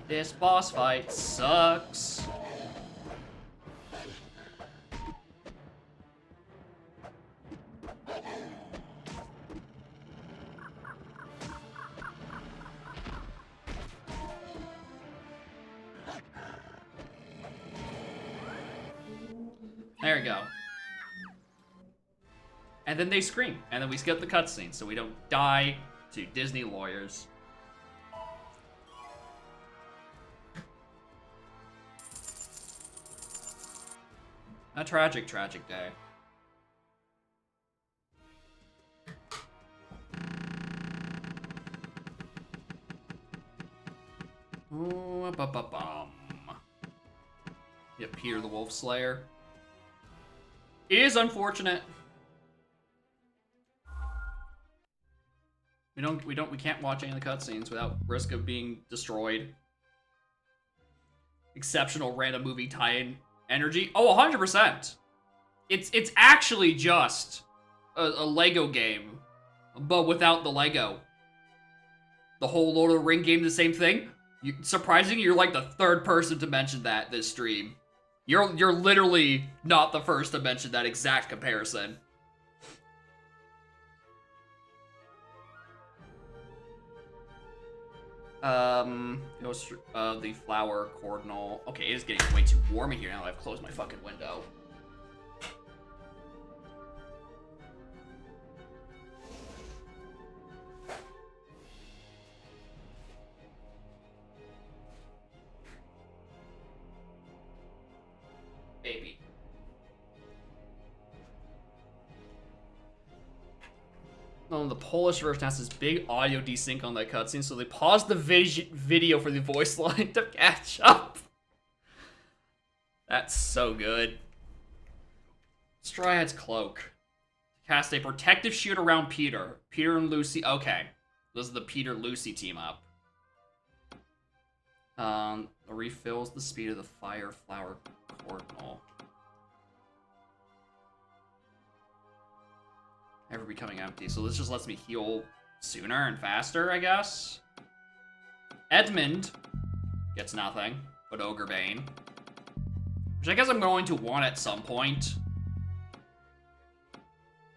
This boss fight sucks. There we go. And then they scream, and then we skip the cutscene so we don't die to Disney lawyers. A tragic, tragic day. Ooh, ba-ba-bum. Yep, Peter the Wolf Slayer. It is unfortunate. We can't watch any of the cutscenes without risk of being destroyed. Exceptional random movie tie-in energy. Oh, 100%. It's actually just a Lego game, but without the Lego. The whole Lord of the Ring game, the same thing. Surprisingly, you're like the third person to mention that this stream. You're literally not the first to mention that exact comparison. It was the flower cordonal. Okay, it is getting way too warm in here now that I've closed my fucking window. Baby. No, the Polish version has this big audio desync on that cutscene, so they paused the video for the voice line to catch up. That's so good. Stryad's cloak. Cast a protective shield around Peter. Peter and Lucy. Okay. This is the Peter-Lucy team up. Refills the speed of the fire flower cordonal. Ever becoming empty. So this just lets me heal sooner and faster, I guess. Edmund gets nothing but Ogre Bane, which I guess I'm going to want at some point.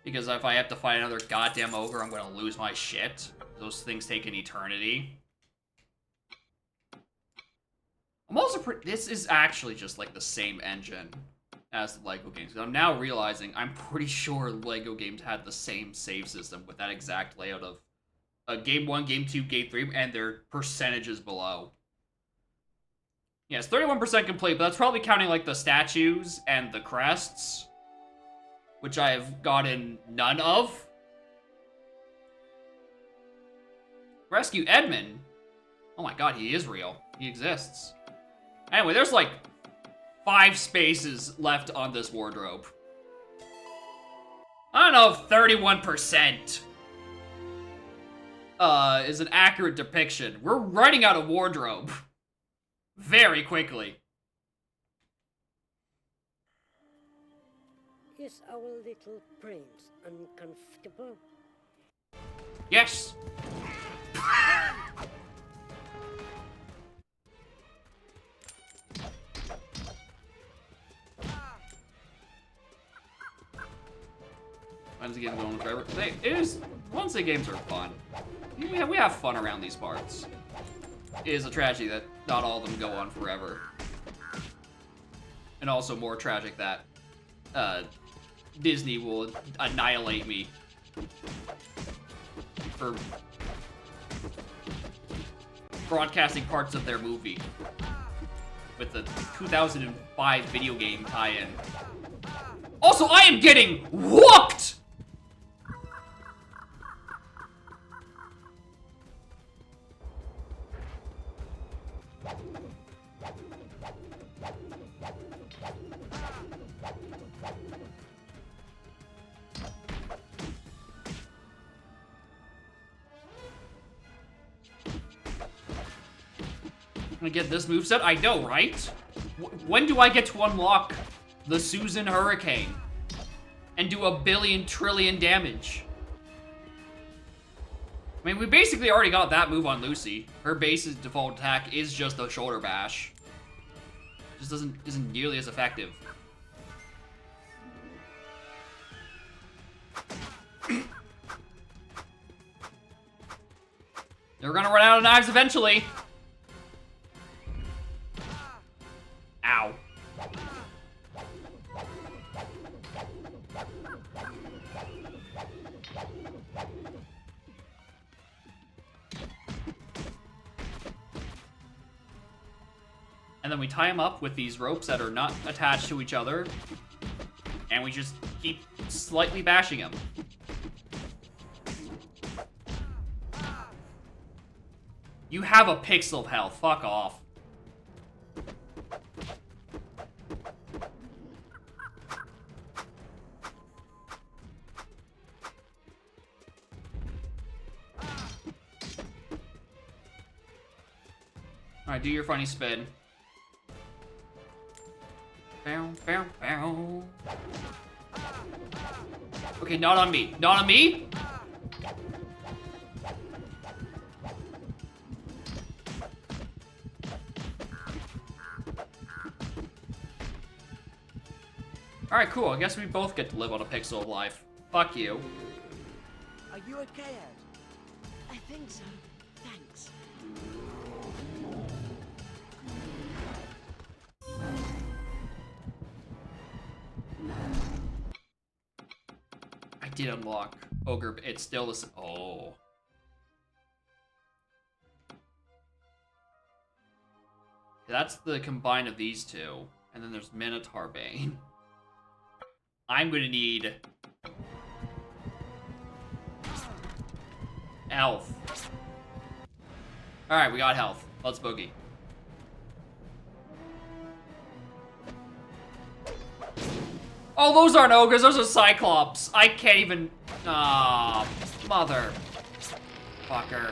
Because if I have to fight another goddamn ogre, I'm going to lose my shit. Those things take an eternity. I'm also this is actually just like the same engine as the Lego games. I'm now realizing I'm pretty sure Lego games had the same save system with that exact layout of game 1, game 2, game 3, and their percentages below. Yes, 31% complete, but that's probably counting like the statues and the crests, which I have gotten none of. Rescue Edmund. Oh my god, he is real. He exists. Anyway, there's like 5 spaces left on this wardrobe. I don't know, 31%. is an accurate depiction. We're running out of wardrobe. Very quickly. Is our little prince uncomfortable? Yes. Wednesday game going on forever. Wednesday games are fun. We have fun around these parts. It is a tragedy that not all of them go on forever. And also more tragic that Disney will annihilate me for broadcasting parts of their movie with the 2005 video game tie-in. Also, I am getting whooped! I'm gonna get this moveset? I know, right? When do I get to unlock the Susan Hurricane and do 1 trillion damage? I mean, we basically already got that move on Lucy. Her base's default attack is just a shoulder bash. Just isn't nearly as effective. They're gonna run out of knives eventually. Ow. And then we tie him up with these ropes that are not attached to each other. And we just keep slightly bashing him. You have a pixel of health. Fuck off. Alright, do your funny spin. Bow, bow, bow. Okay, not on me. Not on me? Alright, cool. I guess we both get to live on a pixel of life. Fuck you. Are you okay, Ed? I think so. Thanks. I did unlock Ogre, but it's still the same. Oh. That's the combine of these two. And then there's Minotaur Bane. I'm gonna need health. Alright, we got health. Let's boogie. Oh, those aren't ogres, those are cyclops. I can't even. Ah, mother. Fucker.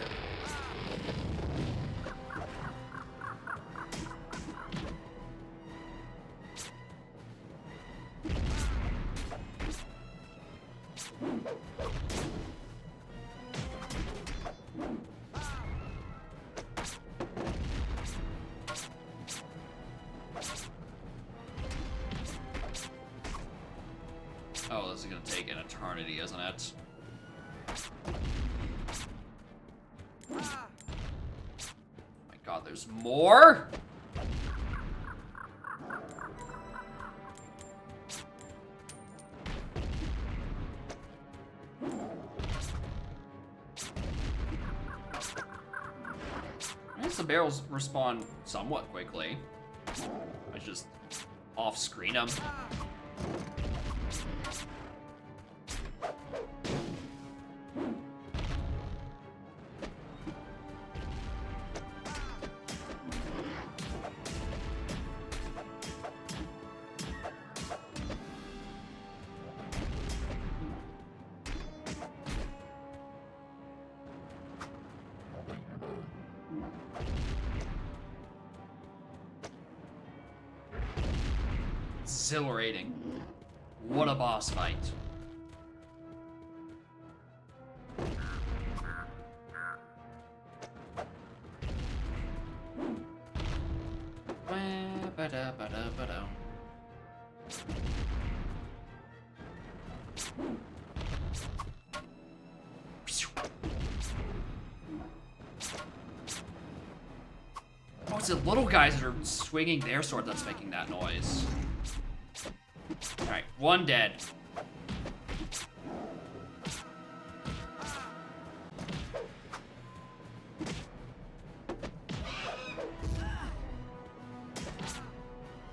Oh, this is gonna take an eternity, isn't it? My god, there's more? I guess the barrels respawn somewhat quickly. I just off-screen them. Exhilarating. What a boss fight. Ba-da-ba-da-ba-da. Oh, it's the little guys that are swinging their sword that's making that noise. Alright, one dead.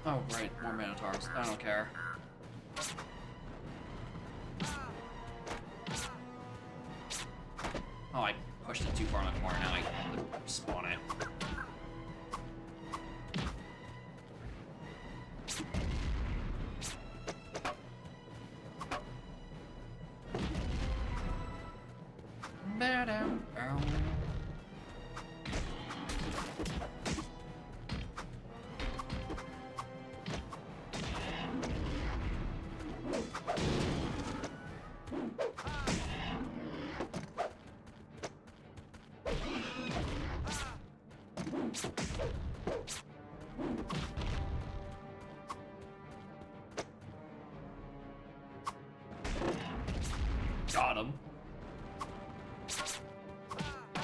Oh, right, more Minotaurs. I don't care. Oh, I pushed it too far in the corner. Now I have to spawn it. Got him.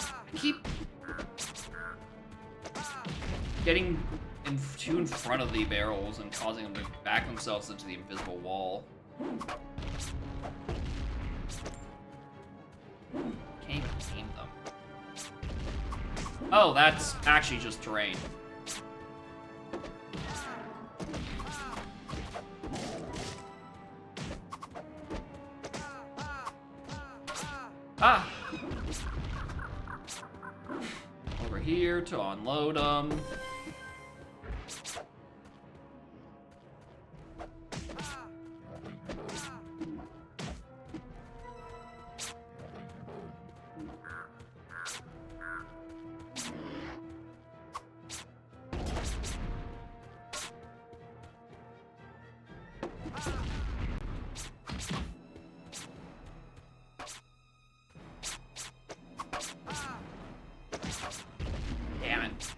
I keep getting too in front of the barrels and causing them to back themselves into the invisible wall. Can't even aim them. Oh, that's actually just terrain. Ah! Over here to unload them. Damn it.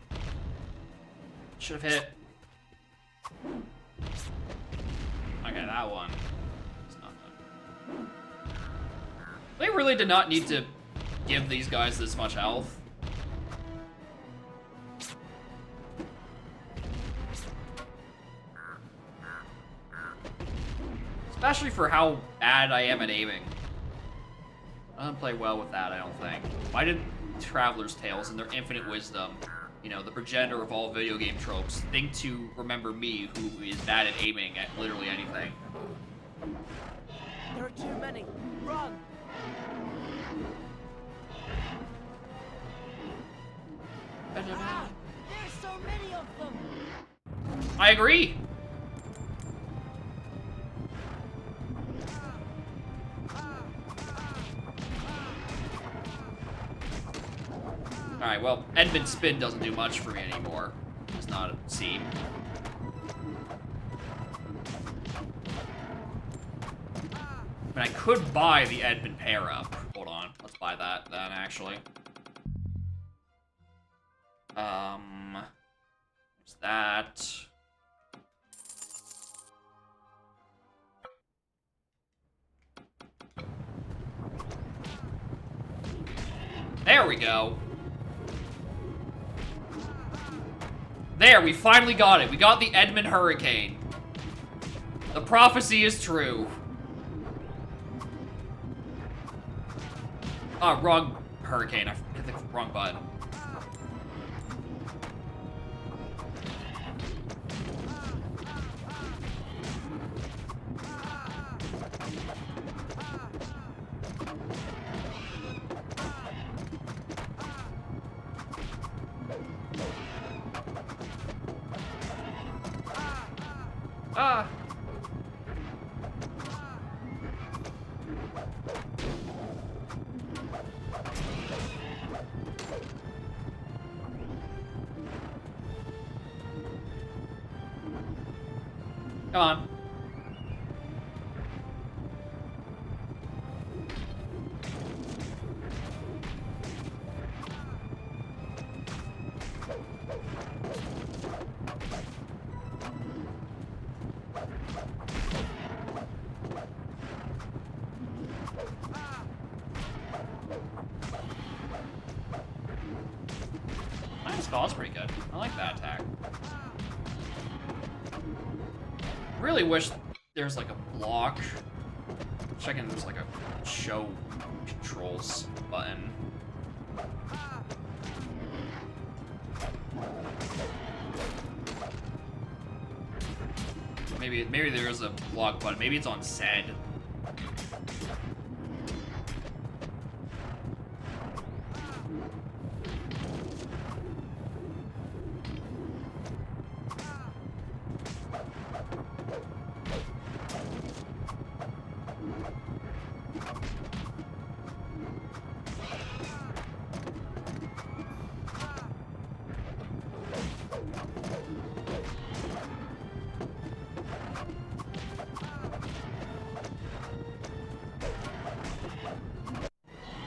Should have hit. Okay, that one. It's not done. They really did not need to give these guys this much health. Especially for how bad I am at aiming. I don't play well with that, I don't think. Why did Traveler's Tales and their infinite wisdom, you know, the progenitor of all video game tropes, think to remember me, who is bad at aiming at literally anything? There are too many. Run! Ah, there's so many of them. I agree. Alright, well, Edmund's spin doesn't do much for me anymore. Does not seem. I mean, I could buy the Edmund pair up. Hold on, let's buy that then, actually. There's that. There we go. There, we finally got it. We got the Edmund Hurricane. The prophecy is true. Ah, wrong hurricane. I hit the wrong button. Ah! Come on. Nice ball's pretty good. I like that attack. Really wish there's like a block. Checking there's like a show controls button. Maybe there is a block button. Maybe it's on SED.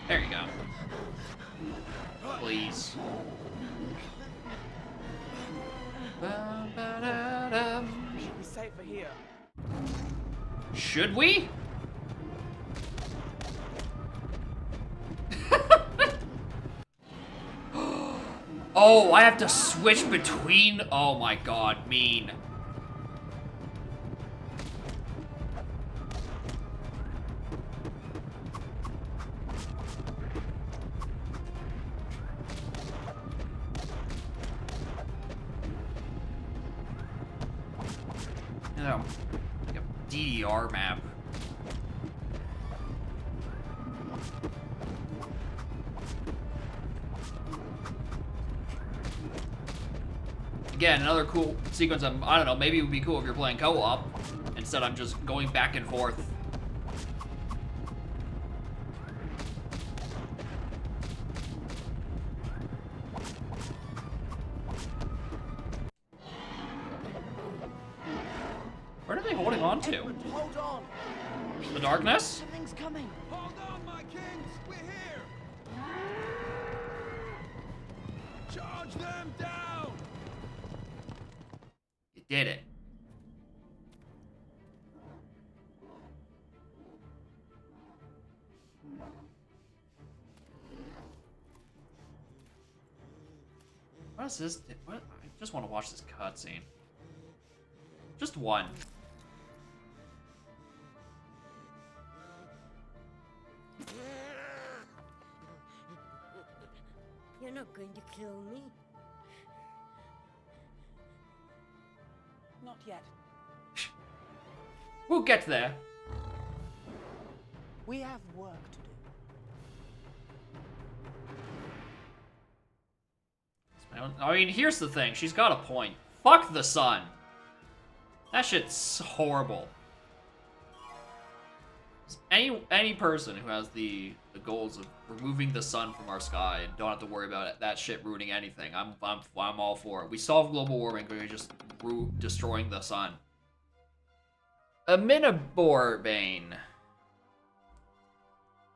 There you go. Please. Should be safer here. Should we? Oh, I have to switch between. Oh my god, mean. No, like a DDR map. Again, another cool sequence of, I don't know, maybe it would be cool if you're playing co-op. Instead, I'm just going back and forth. What are they holding on to? Hold on. The darkness? Something's coming. Hold on, my kings! We're here! Charge them down! You did it. What is this? What? I just want to watch this cutscene. Just one. You're not going to kill me. Not yet. We'll get there. We have work to do. I mean, here's the thing. She's got a point. Fuck the sun. That shit's horrible. Any person who has the goals of removing the sun from our sky and don't have to worry about that shit ruining anything, I'm all for it. We solve global warming by just destroying the sun. A Minibor Bane.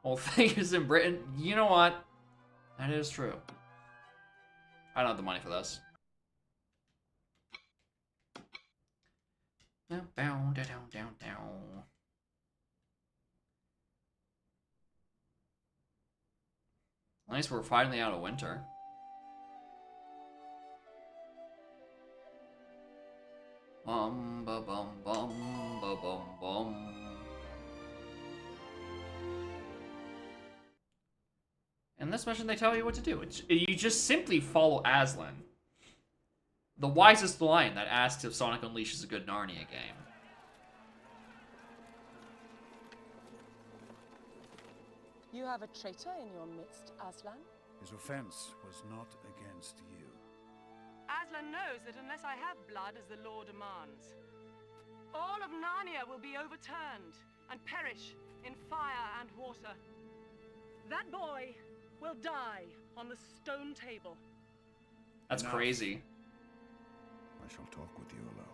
Whole thing is in Britain. You know what? That is true. I don't have the money for this. Down. At least we're finally out of winter. Bum ba bum bum ba bum bum. In this mission, they tell you what to do. You just simply follow Aslan, the wisest lion that asks if Sonic Unleashed is a good Narnia game. You have a traitor in your midst, Aslan. His offense was not against you. Aslan knows that unless I have blood as the law demands, all of Narnia will be overturned and perish in fire and water. That boy will die on the stone table. That's crazy. I shall talk with you alone.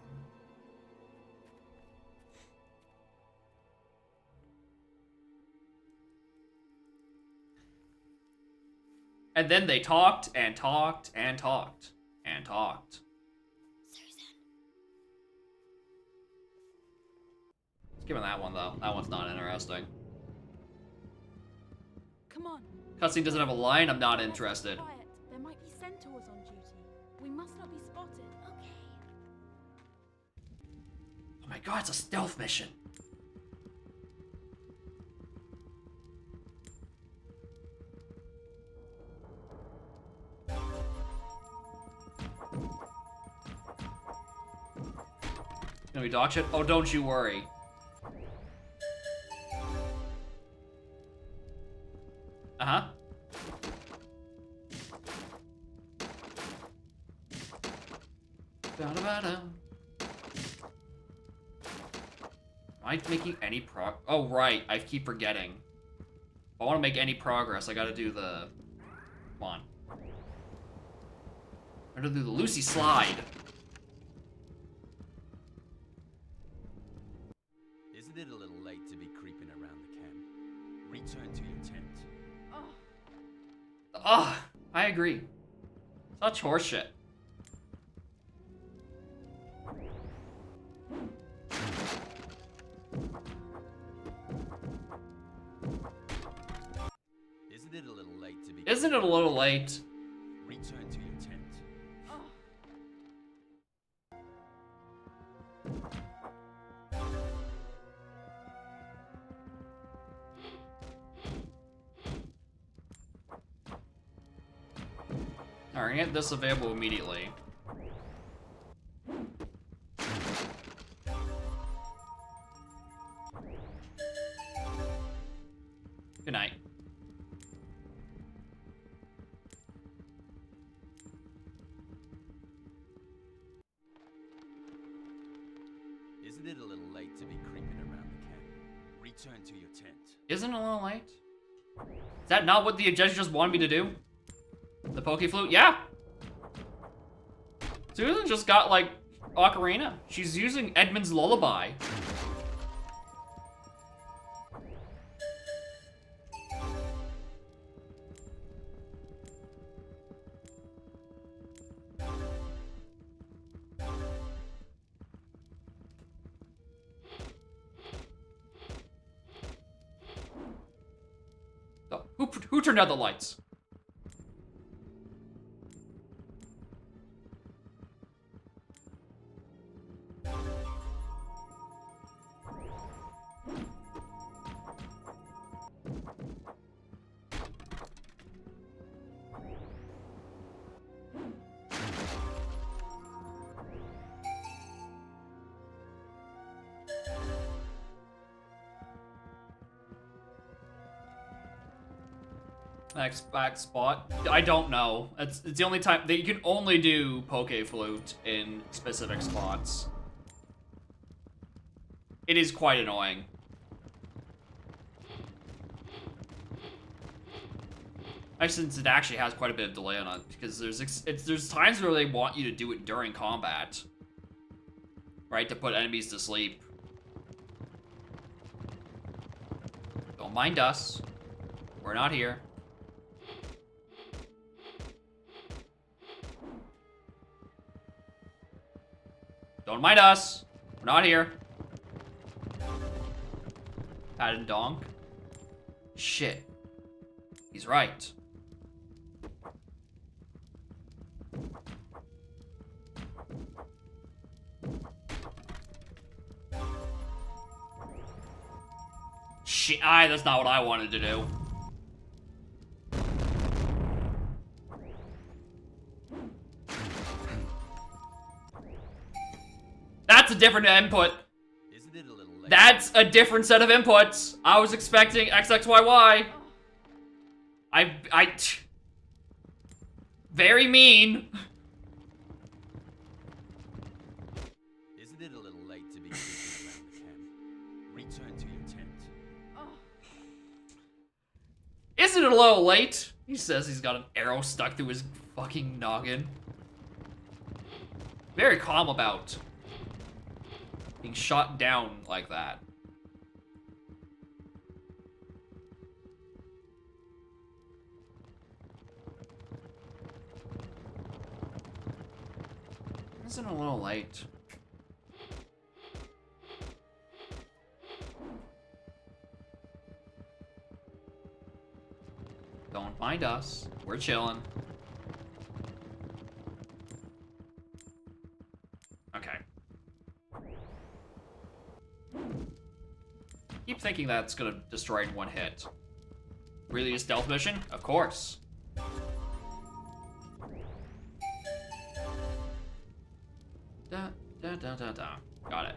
And then they talked and talked and talked and talked. Let's give him that one, though. That one's not interesting. Come on. Cutscene doesn't have a line, I'm not interested. Quiet. There might be centaurs on duty. We must not be spotted. Okay. Oh my god, it's a stealth mission. Gonna be dog shit? Oh, don't you worry. Uh-huh. Am I making any Oh, right. I keep forgetting. If I want to make any progress, I gotta do the... Come on. I gotta do the Lucy slide. Isn't it a little late to be creeping around the camp? Return to your tent. Ugh, I agree. Such horseshit. Isn't it a little late to be... Isn't it a little late? Return to your tent. Alright, get this available immediately. Good night. Isn't it a little late to be creeping around the camp? Return to your tent. Isn't it a little late? Is that not what the judge just wanted me to do? The Poke Flute? Yeah! Susan just got, like, Ocarina. She's using Edmund's Lullaby. Oh, who turned out the lights? Next back spot? I don't know. It's the only time that you can only do Poke Flute in specific spots. It is quite annoying. Since it actually has quite a bit of delay on it, because there's times where they want you to do it during combat, right, to put enemies to sleep. Don't mind us. We're not here. Don't mind us. We're not here. Pat and donk. Shit. He's right. Shit, that's not what I wanted to do. That's a different input. Isn't it a little late? That's a different set of inputs. I was expecting XXYY. Very mean. Isn't it a little late to be creeping around the camp? Return to your tent. Isn't it a little late? He says he's got an arrow stuck through his fucking noggin. Very calm about being shot down like that. Isn't it a little late? Don't mind us. We're chilling. Okay. Keep thinking that's gonna destroy in one hit. Really a stealth mission? Of course. Da, da, da, da, da. Got it.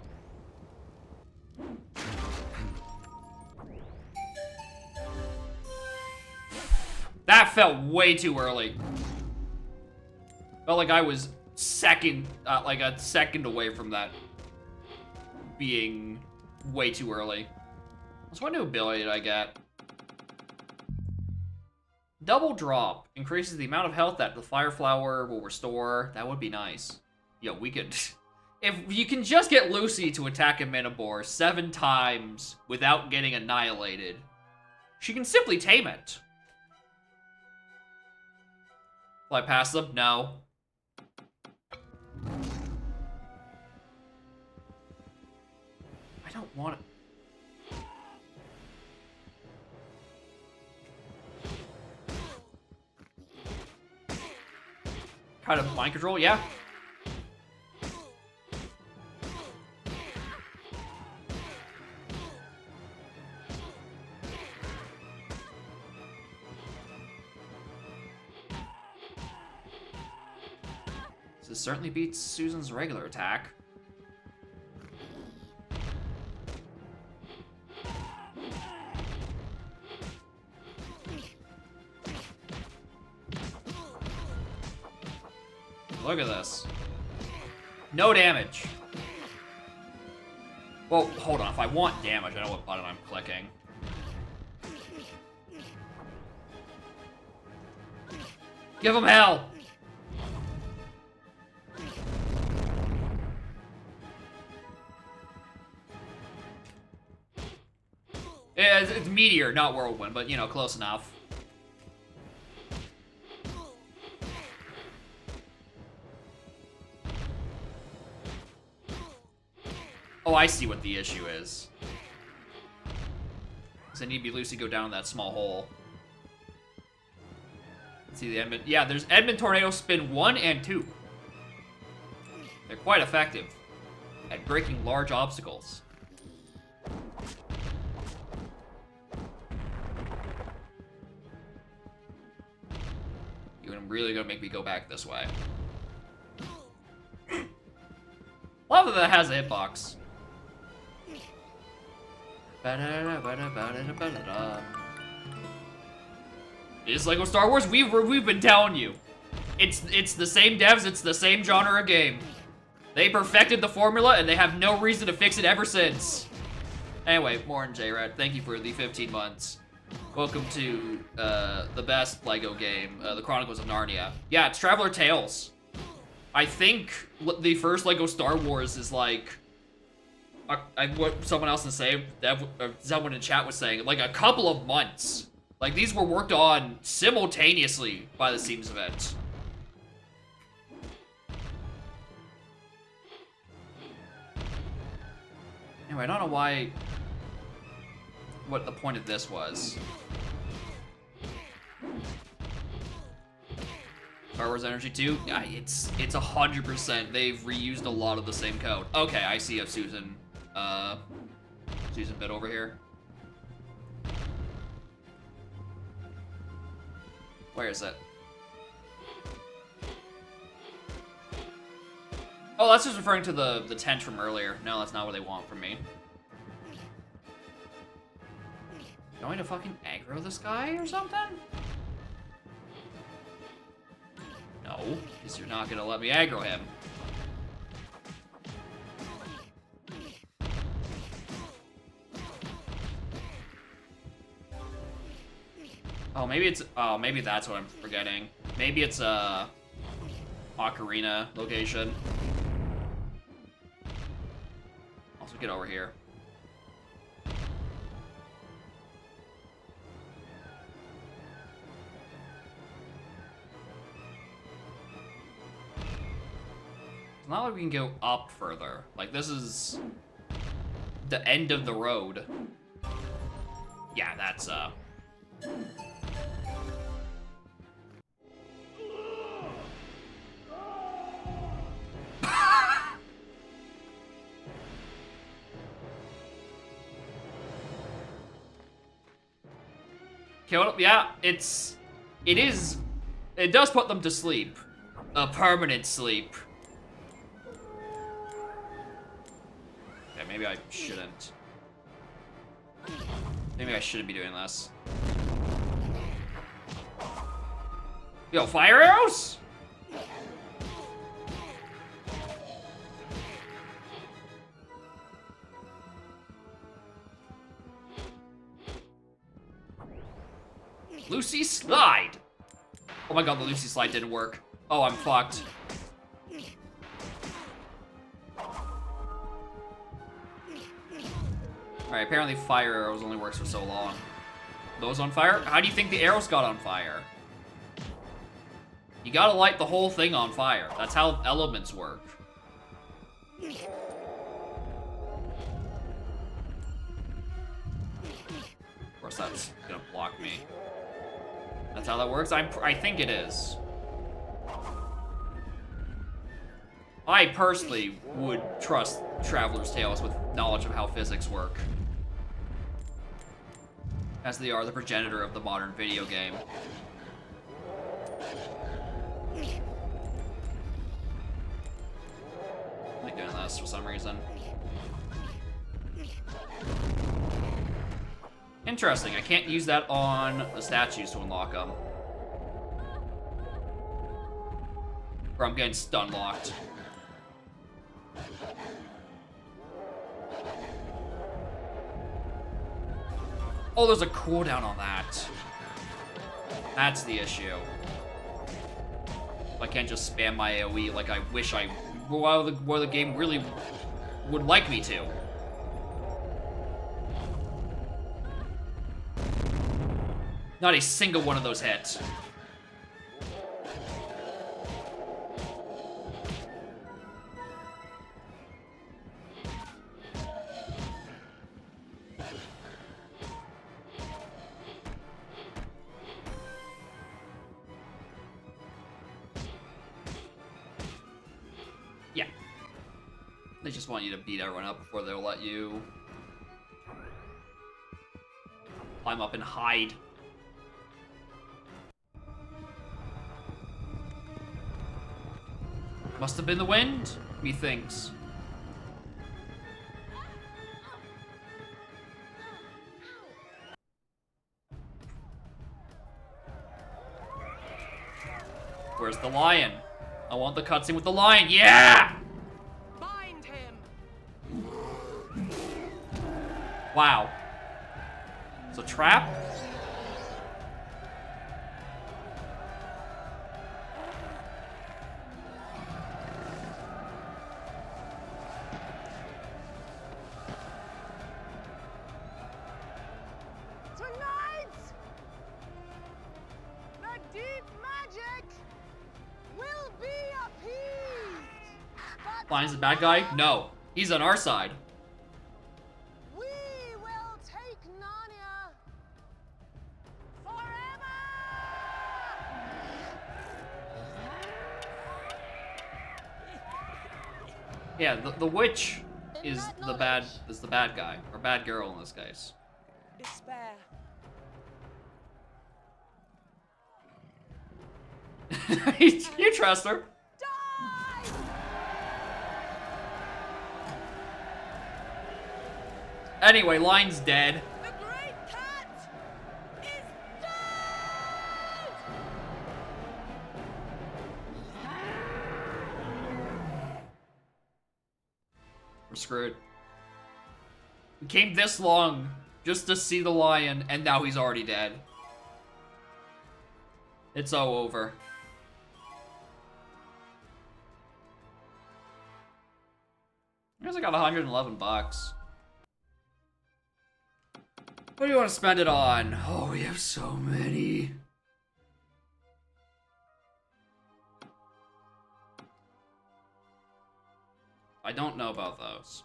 That felt way too early. Felt like I was like a second away from that being way too early. So what new ability did I get? Double drop increases the amount of health that the fire flower will restore. That would be nice. Yo, we could... If you can just get Lucy to attack a Minibor 7 times without getting annihilated, she can simply tame it. Will I pass them? No. I don't want it. Kind of mind control, yeah. This certainly beats Susan's regular attack. Look at this. No damage. Well, hold on. If I want damage, I know what button I'm clicking. Give him hell! It's Meteor, not Whirlwind, but, you know, close enough. Oh, I see what the issue is. Because I need to be Lucy go down that small hole. Let's see the Edmund. Yeah, there's Edmund Tornado Spin 1 and 2. They're quite effective at breaking large obstacles. You're really gonna make me go back this way. Love that has a hitbox. It's Lego Star Wars. We've been telling you, it's the same devs. It's the same genre of game. They perfected the formula, and they have no reason to fix it ever since. Anyway, Morin J-Rat, thank you for the 15 months. Welcome to the best Lego game, The Chronicles of Narnia. Yeah, it's Traveler Tales. I think the first Lego Star Wars is like, what someone else someone in chat was saying, like a couple of months. Like these were worked on simultaneously by the seams of it. Anyway, I don't know what the point of this was. Star Wars Energy 2? Yeah, it's 100%. They've reused a lot of the same code. Okay, I see a Susan bit over here. Where is it? Oh, that's just referring to the tent from earlier. No, that's not what they want from me. Going to fucking aggro this guy or something? No, because you're not gonna let me aggro him. Oh, maybe that's what I'm forgetting. Maybe it's a Ocarina location. Also, get over here. Not like we can go up further. Like, this is the end of the road. Yeah, that's, yeah, it does put them to sleep. A permanent sleep. Okay, maybe I shouldn't. Maybe I shouldn't be doing this. Yo, fire arrows? Lucy slide! Oh my god, the Lucy slide didn't work. Oh, I'm fucked. Alright, apparently fire arrows only works for so long. Those on fire? How do you think the arrows got on fire? You gotta light the whole thing on fire. That's how elements work. Of course, that's gonna block me. That's how that works? I think it is. I personally would trust Traveler's Tales with knowledge of how physics work, as they are the progenitor of the modern video game. I like doing this for some reason. Interesting, I can't use that on the statues to unlock them. Or I'm getting stun locked. Oh, there's a cooldown on that. That's the issue. I can't just spam my AoE like I wish I... Well, the game really would like me to. Not a single one of those hits. Yeah. They just want you to beat everyone up before they'll let you climb up and hide. Must have been the wind, methinks. Where's the lion? I want the cutscene with the lion. Yeah! Bind him. Wow. It's a trap? Tonight, the deep magic will be appeased. But Lion's the bad guy? No. He's on our side. we will take Narnia forever. Yeah, the witch is the bad guy. Or bad girl in this case. Despair. You trust her. Die! Anyway, Lion's dead. The great cat is dead! We're screwed. We came this long just to see the lion, and now he's already dead. It's all over. I guess I got 111 bucks. What do you want to spend it on? Oh, we have so many. I don't know about those.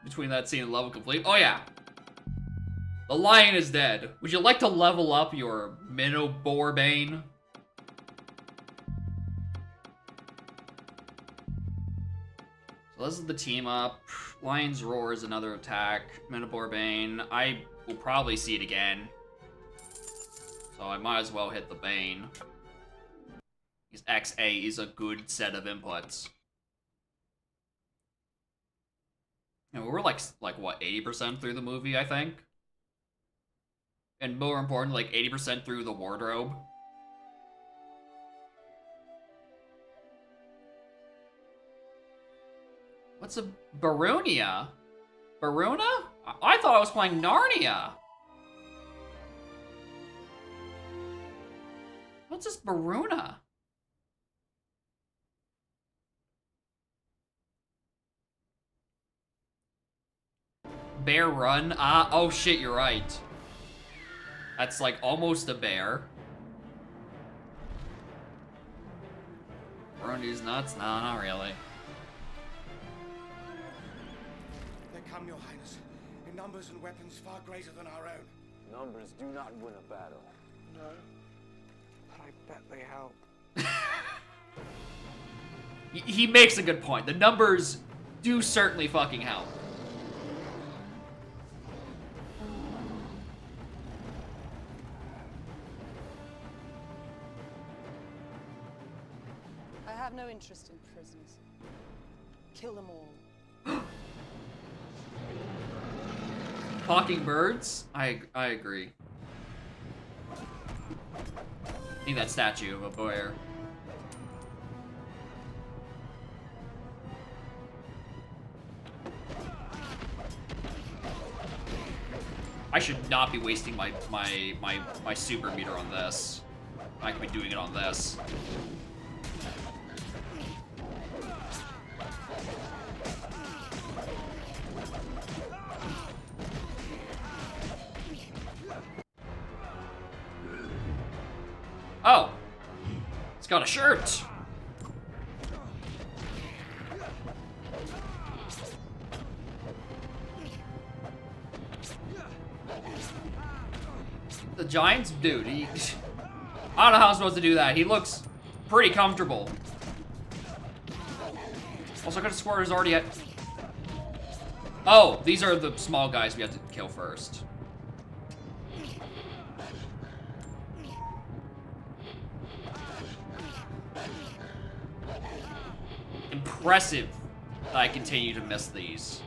Between that scene and level complete. Oh yeah. The lion is dead. Would you like to level up your Minoborbane? So this is the team up. Lion's Roar is another attack. Minoborbane. I will probably see it again. So I might as well hit the Bane. Because XA is a good set of inputs. And we're like what, 80% through the movie, I think? And more important, like 80% through the wardrobe. What's a Barunia? Baruna? I thought I was playing Narnia. What's this Baruna? Bear Run? Oh shit, you're right. That's like almost a bear. Brundy's nuts? No, not really. They come, Your Highness, in numbers and weapons far greater than our own. Numbers do not win a battle. No, but I bet they help. He makes a good point. The numbers do certainly fucking help. I have no interest in prisoners. Kill them all. Talking birds? I agree. I think that statue of a bear. I should not be wasting my super meter on this. I could be doing it on this. Oh! It's got a shirt! The Giants? Dude, he... I don't know how I'm supposed to do that. He looks pretty comfortable. Also, I could have sworn he's already at... Oh, these are the small guys we have to kill first. Impressive that I continue to miss these.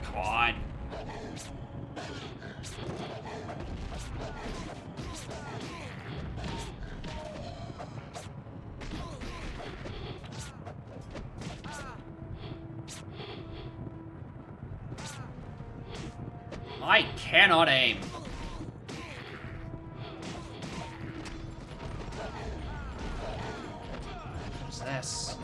Come on. I cannot aim. What's this?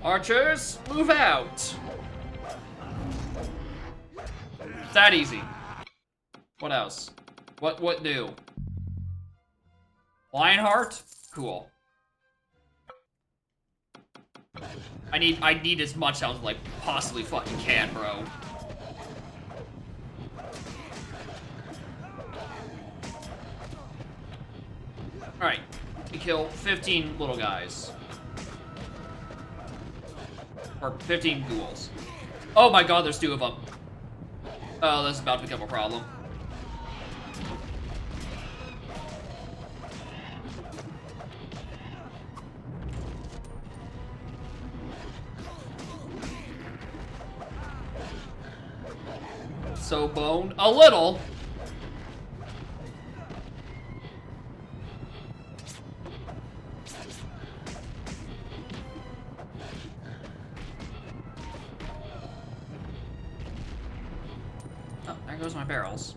Archers, move out. It's that easy. What else? What new? Lionheart? Cool. I need as much health as I possibly fucking can, bro. Alright. We kill 15 little guys. Or 15 ghouls. Oh my god, there's 2 of them. Oh, this is about to become a problem. So boned a little. There goes my barrels.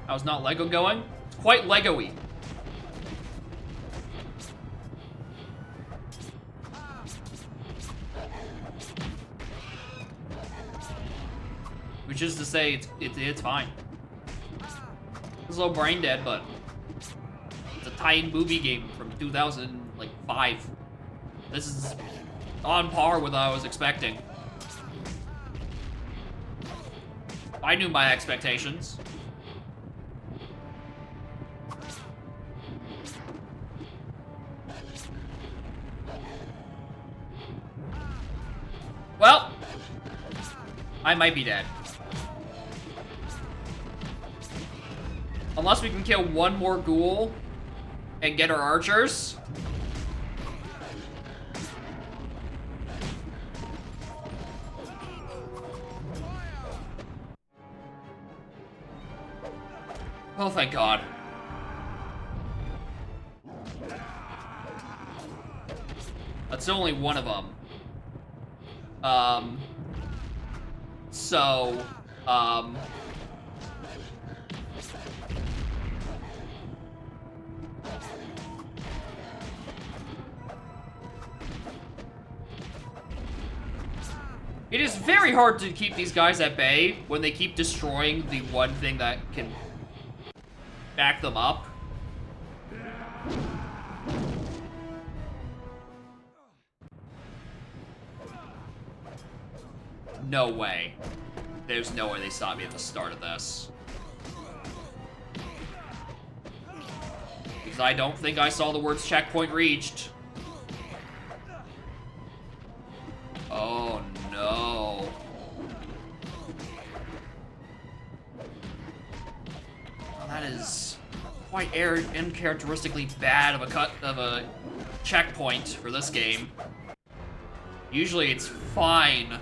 I was not Lego going. It's quite Lego-y. Which is to say, it's fine. It's a little brain dead, but it's a tie-in movie game from 2005. This is on par with what I was expecting. I knew my expectations. Well, I might be dead. Unless we can kill one more ghoul and get our archers. Oh, thank God. That's only one of them. It is very hard to keep these guys at bay when they keep destroying the one thing that can back them up. No way. There's no way they saw me at the start of this. Because I don't think I saw the words checkpoint reached. Oh no. Well, that is quite uncharacteristically bad of a checkpoint for this game. Usually it's fine.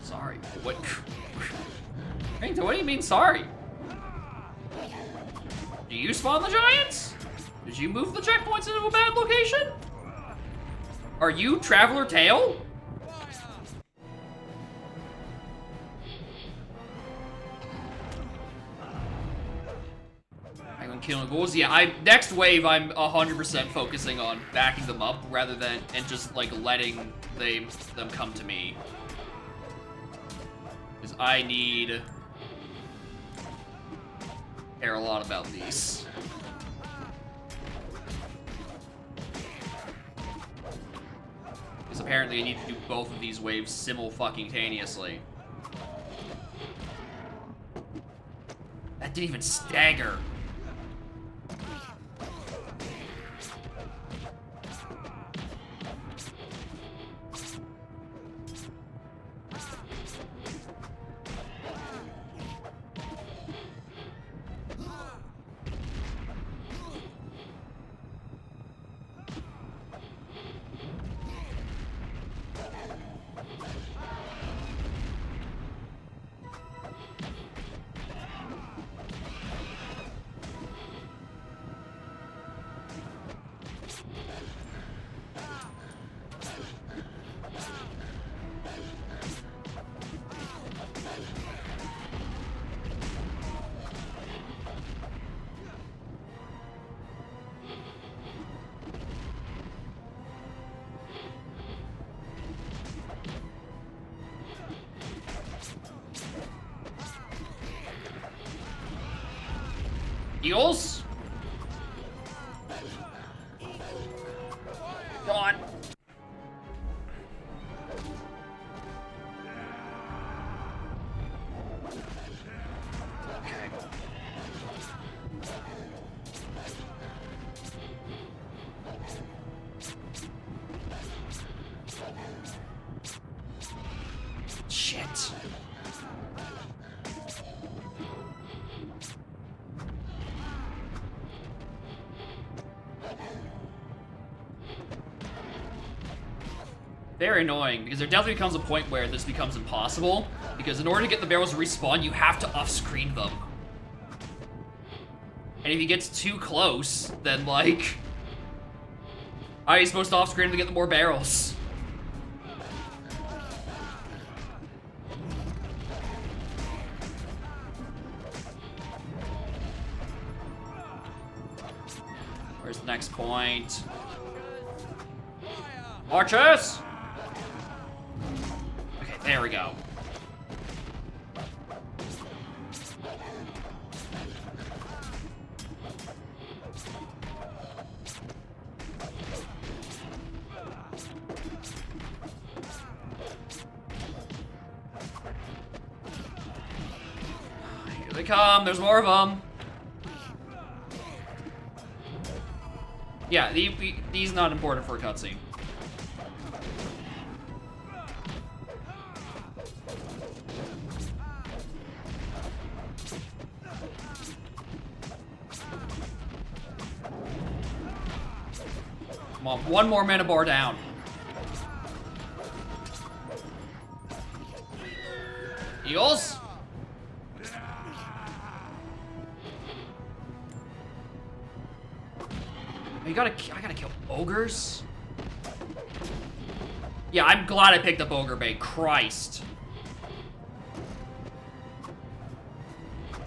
Sorry. What? Hey, what do you mean sorry? Do you spawn the giants? Did you move the checkpoints into a bad location? Are you Traveler Tail? Killing ghouls. Yeah, next wave I'm 100% focusing on backing them up rather than and just like letting them come to me. Because I care a lot about these. Because apparently I need to do both of these waves simultaneously. That didn't even stagger. Eagles? Go on. Okay. Shit. very annoying, because there definitely comes a point where this becomes impossible, because in order to get the barrels to respawn, you have to off-screen them. And if he gets too close, then, like... how are you supposed to off-screen to get the more barrels? Where's the next point? Archers! Okay, there we go. Here they come, there's more of them. Yeah, these not important for a cutscene. Come on, one more mana bar down. Eagles? I gotta kill ogres? Yeah, I'm glad I picked up Ogre Bait. Christ.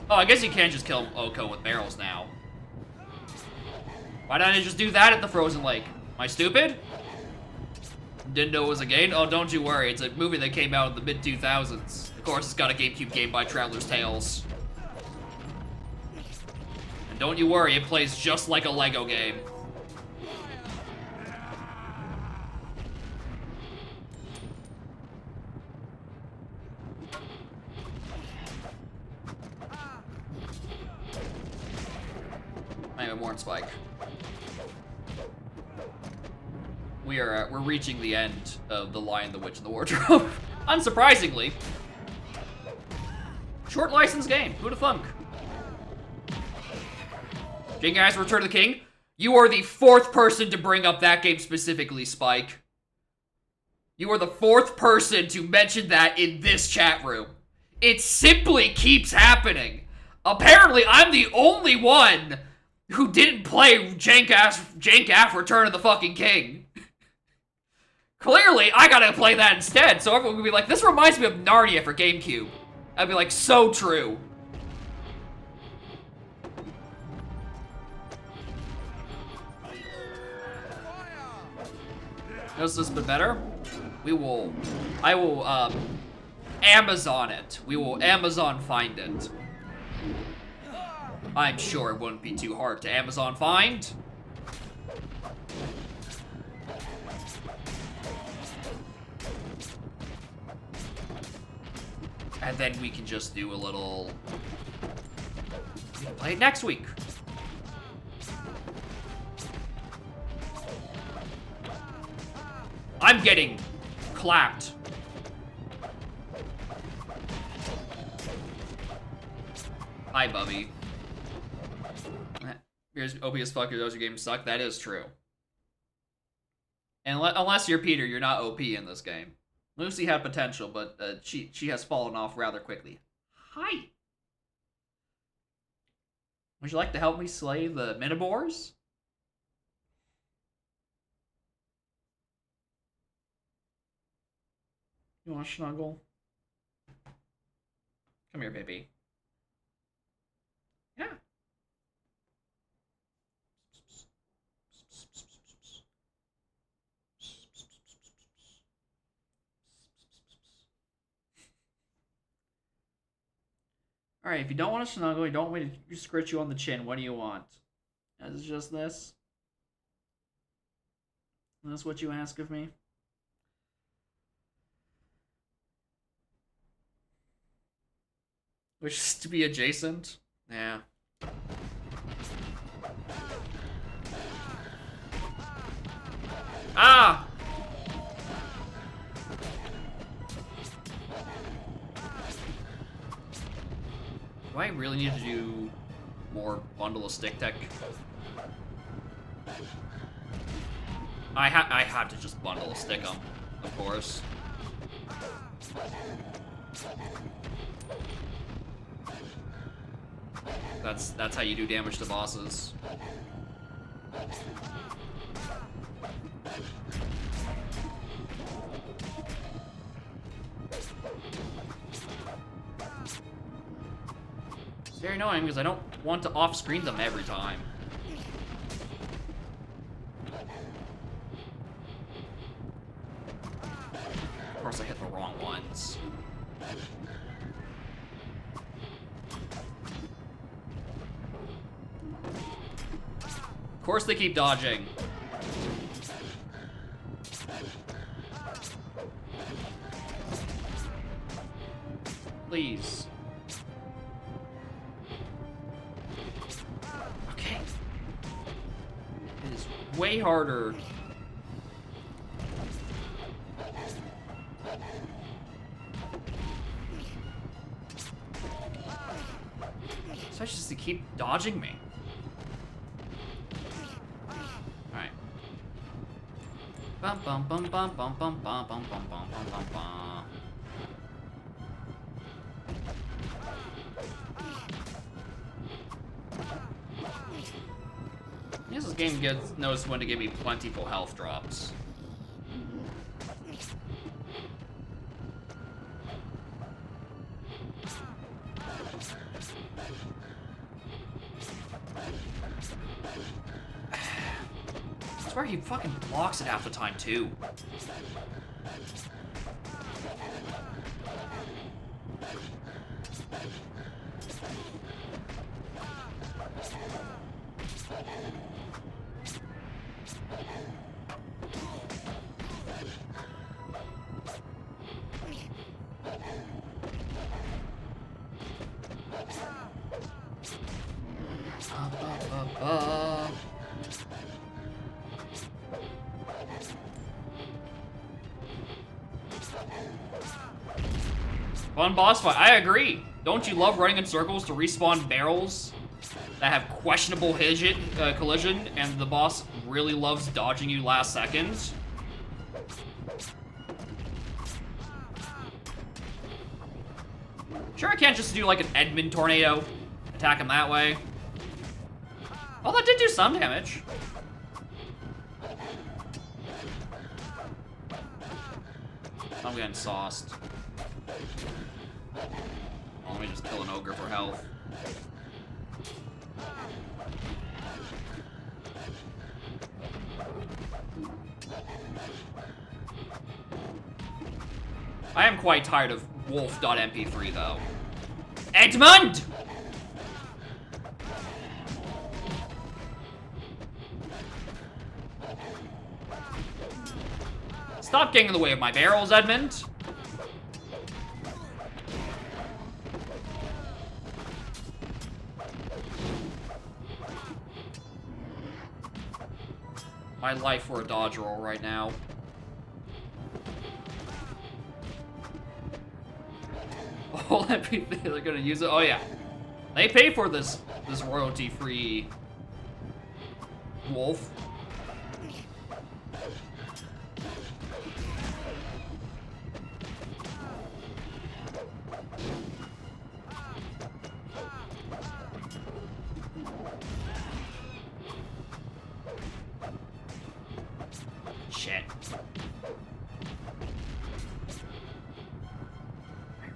Oh, I guess you can't just kill Oko with barrels now. Why didn't I just do that at the Frozen Lake? Am I stupid? Didn't know it was a game? Oh, don't you worry. It's a movie that came out in the mid-2000s. Of course, it's got a GameCube game by Traveler's Tales. And don't you worry, it plays just like a Lego game. I have a Morn Spike. We're reaching the end of The Lion, the Witch, and the Wardrobe. Unsurprisingly. Short license game. Who'da thunk? Guys, Return of the King. You are the 4th person to bring up that game specifically, Spike. You are the 4th person to mention that in this chat room. It simply keeps happening. Apparently, I'm the only one who didn't play jank-ass Return of the fucking King. Clearly, I gotta play that instead, so everyone would be like, this reminds me of Narnia for GameCube. I'd be like, so true. Has this been better? I will, Amazon it. We will Amazon find it. I'm sure it wouldn't be too hard to Amazon find. And then we can just do a little... we can play it next week. I'm getting clapped. Hi, Bubby. Here's OP as fuck, those your games suck. That is true. And unless you're Peter, you're not OP in this game. Lucy had potential, but she has fallen off rather quickly. Hi. Would you like to help me slay the Minotaurs? You want to snuggle? Come here, baby. Yeah. Alright, if you don't want to snuggle, you don't want me to scratch you on the chin, what do you want? Is it just this? And that's what you ask of me? Which is to be adjacent? Yeah. Ah! Do I really need to do more bundle of stick tech? I have to just bundle a stick them. of course. That's how you do damage to bosses. It's very annoying because I don't want to off-screen them every time. Of course I hit the wrong ones. Of course they keep dodging. Please. Okay. It is way harder. Such as to keep dodging me. Alright. Bum bum bum bum bum bum bum bum bum bum bum bum. I guess this game knows when to give me plentiful health drops. I swear he fucking blocks it half the time too. Fun boss fight. I agree. Don't you love running in circles to respawn barrels that have questionable collision, and the boss really loves dodging you last second? Sure, I can't just do like an Edmund tornado, attack him that way. Oh, that did do some damage. I'm getting sauced. Oh, let me just kill an ogre for health. I am quite tired of wolf.mp3 though. Edmund! Stop getting in the way of my barrels, Edmund. My life for a dodge roll right now. Oh, they're gonna use it. Oh yeah, they pay for this royalty-free wolf. Shit.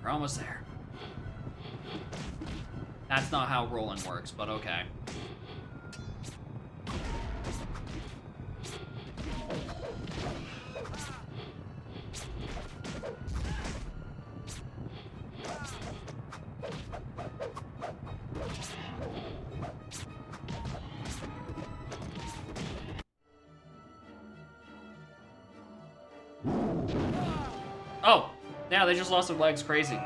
We're almost there. That's not how rolling works, but okay. Oh, yeah, they just lost their legs. Crazy.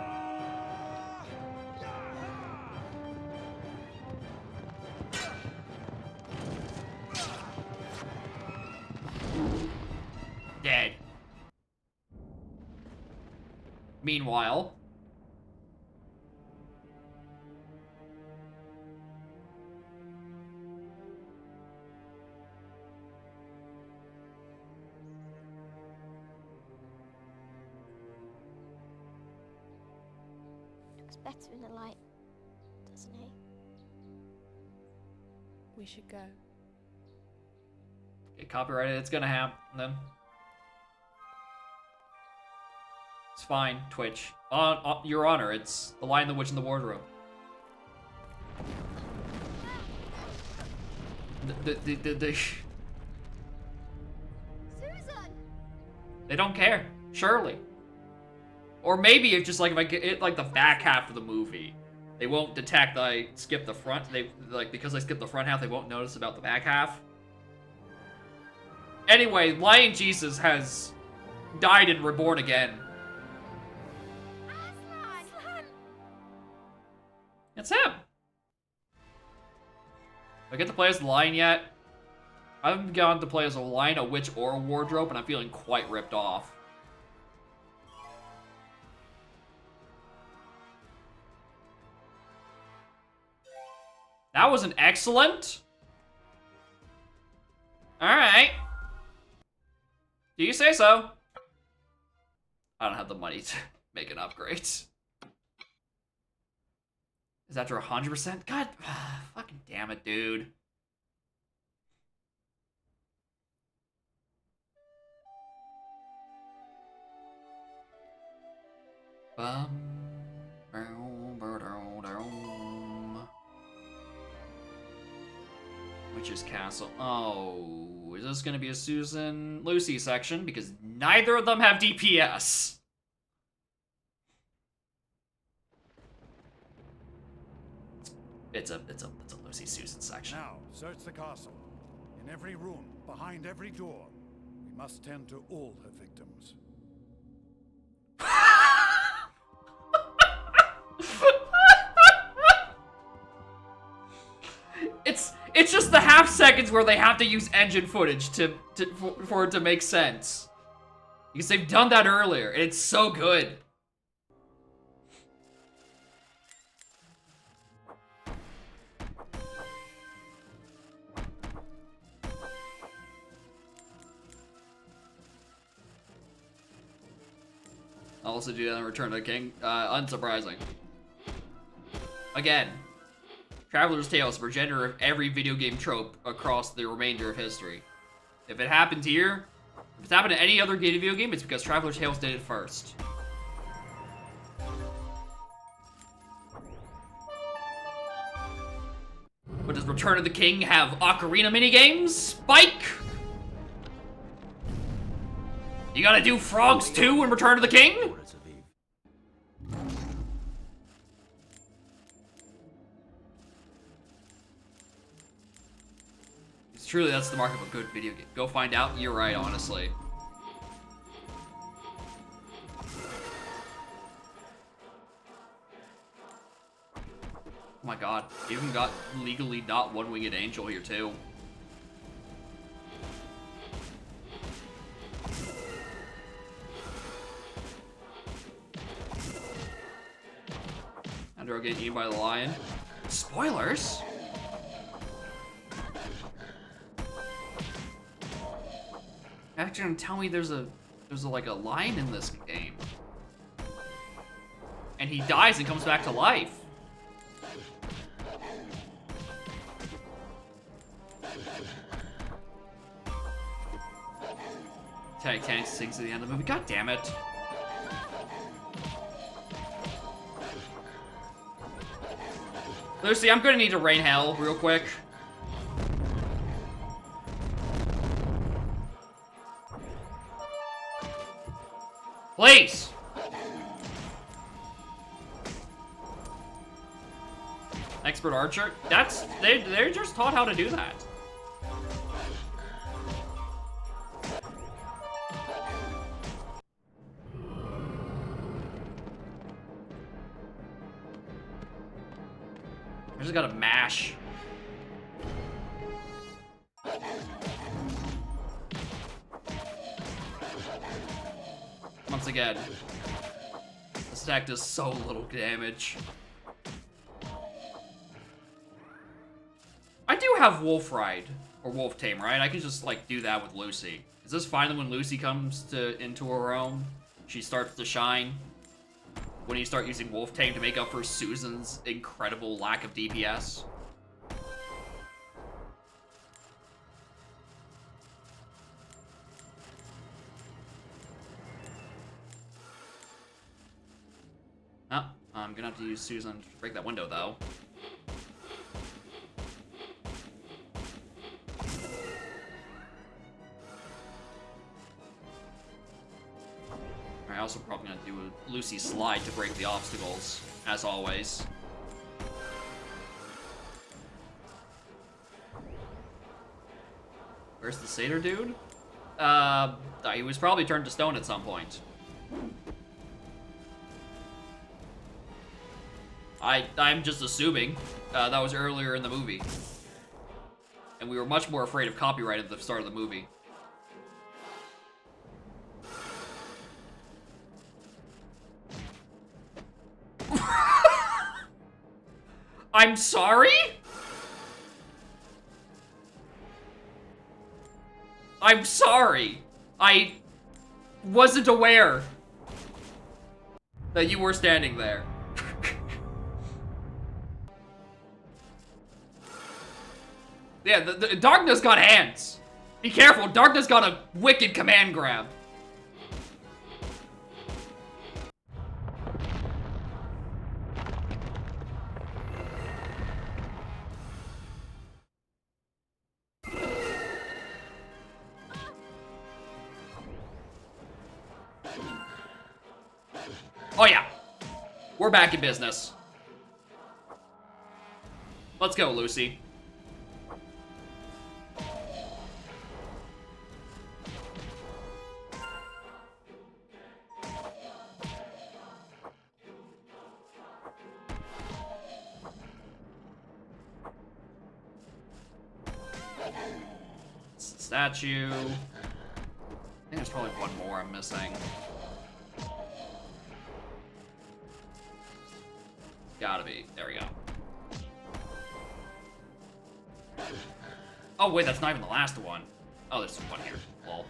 Dead. Meanwhile, better in the light, doesn't he? We should go. Get copyrighted, it's gonna happen then. It's fine, Twitch. On Your Honor, it's The Lion, the Witch, and the Wardrobe. Susan! They don't care, surely. Or maybe it's just like if I get it like the back half of the movie, they won't detect that I skipped the front. They like because I skipped the front half, they won't notice about the back half. Anyway, Lion Jesus has died and reborn again. It's him. I get to play as the lion yet? I haven't gotten to play as a lion, a witch, or a wardrobe, and I'm feeling quite ripped off. That was an excellent. Alright. Do you say so? I don't have the money to make an upgrade. Is that for 100%? God, fucking damn it, dude. Witch's Castle. Oh, is this gonna be a Susan Lucy section? Because neither of them have DPS. It's a Lucy Susan section. Now, search the castle. In every room, behind every door. We must tend to all her victims. It's just the half seconds where they have to use engine footage for it to make sense. Because they've done that earlier, and it's so good. I'll also do that in Return to the King. Unsurprising. Again, Traveler's Tales, progenitor of every video game trope across the remainder of history. If it happened here, if it's happened to any other video game, it's because Traveler's Tales did it first. But does Return of the King have Ocarina minigames? Spike! You gotta do frogs too in Return of the King? Truly, that's the mark of a good video game. Go find out. You're right, honestly. Oh my god. You even got legally not one-winged angel here, too. Andrew getting eaten by the lion. Spoilers? Actually, gonna tell me there's like a lion in this game, and he dies and comes back to life. Titanic sinks at the end of the movie. God damn it! Lucy, I'm gonna need to rain hell real quick. Please! Expert archer? They're just taught how to do that. I just gotta mash. Once again, this attack does so little damage. I do have Wolf Ride, or Wolf Tame, right? I can just, like, do that with Lucy. Is this finally when Lucy comes into her own? She starts to shine? when you start using Wolf Tame to make up for Susan's incredible lack of DPS. Oh, I'm gonna have to use Susan to break that window, though. I'm also probably gonna do a Lucy slide to break the obstacles, as always. Where's the satyr dude? He was probably turned to stone at some point. I'm just assuming that was earlier in the movie. And we were much more afraid of copyright at the start of the movie. I'm sorry? I'm sorry. I wasn't aware that you were standing there. Yeah, the Darkness got hands. Be careful, Darkness got a wicked command grab. Oh yeah, we're back in business. Let's go, Lucy. Statue. I think there's probably one more I'm missing. Gotta be. There we go. Oh, wait, that's not even the last one. Oh, there's one here. Lol.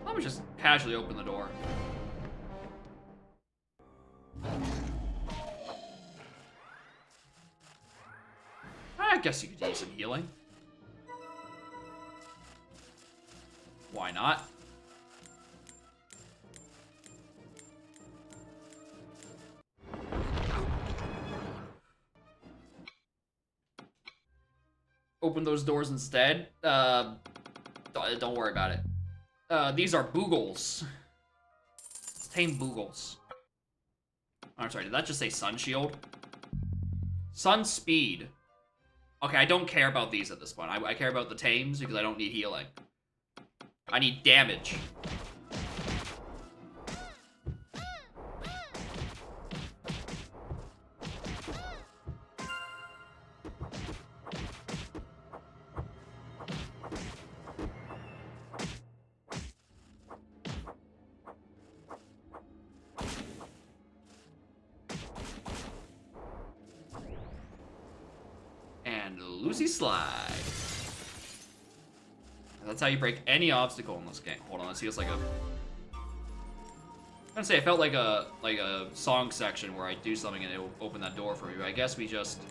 Let me just casually open the door. I guess you could use some healing. Why not? Open those doors instead. Don't worry about it. These are boogles. Tame boogles. Oh, I'm sorry, did that just say sun shield? Sun speed. Okay, I don't care about these at this point. I care about the tames because I don't need healing. I need damage. Lucy slide. That's how you break any obstacle in this game. Hold on, let's see. It's like a. I'm gonna say it felt like a song section where I do something and it will open that door for me. But I guess we just.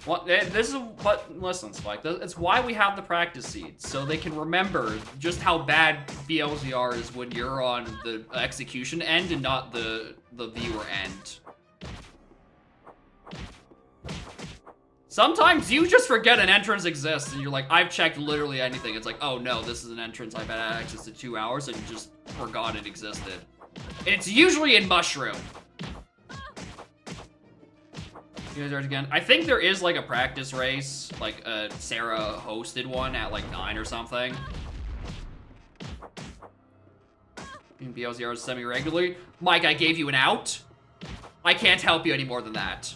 What? This is what. Listen, Spike. It's why we have the practice seeds, so they can remember just how bad BLZR is when you're on the execution end and not the viewer end. Sometimes you just forget an entrance exists and you're like, I've checked literally anything. It's like, oh no, this is an entrance I've had access to 2 hours and you just forgot it existed. And it's usually in Mushroom. You guys are again. I think there is like a practice race, like Sarah hosted one at like 9 or something. In BLZRs semi-regularly. Mike, I gave you an out. I can't help you any more than that.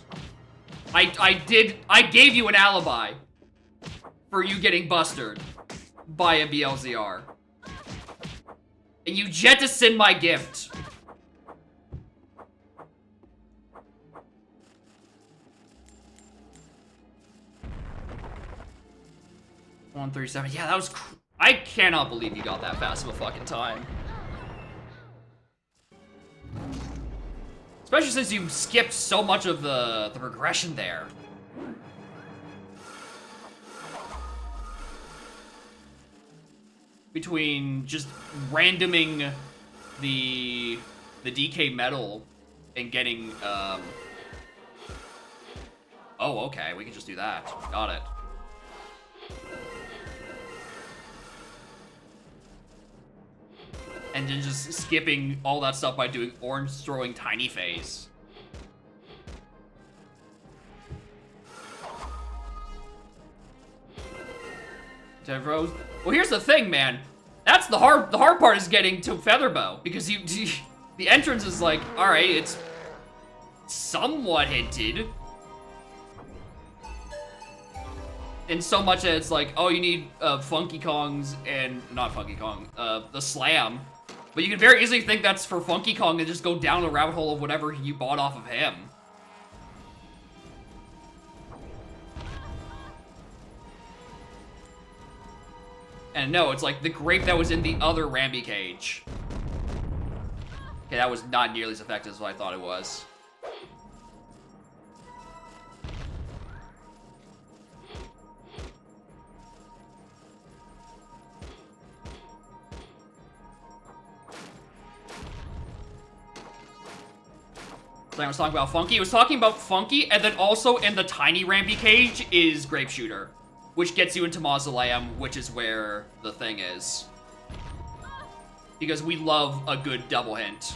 I gave you an alibi for you getting busted by a BLZR. And you jettison my gift. One 37. Yeah, that was. I cannot believe you got that fast of a fucking time. Especially since you skipped so much of the progression there. Between just randoming the DK medal and getting oh, okay, we can just do that. Got it. And then just skipping all that stuff by doing orange throwing tiny phase. Well, here's the thing, man. That's the hard part is getting to Featherbow because the entrance is like, all right, it's somewhat hinted. And so much that it's like, oh, you need Funky Kong's and not Funky Kong, the Slam. But you can very easily think that's for Funky Kong and just go down the rabbit hole of whatever you bought off of him. And no, it's like the grape that was in the other Ramby cage. Okay, that was not nearly as effective as what I thought it was. I was talking about Funky. He was talking about Funky, and then also in the tiny Ramby cage is Grape Shooter, which gets you into Mausoleum, which is where the thing is. Because we love a good double hint.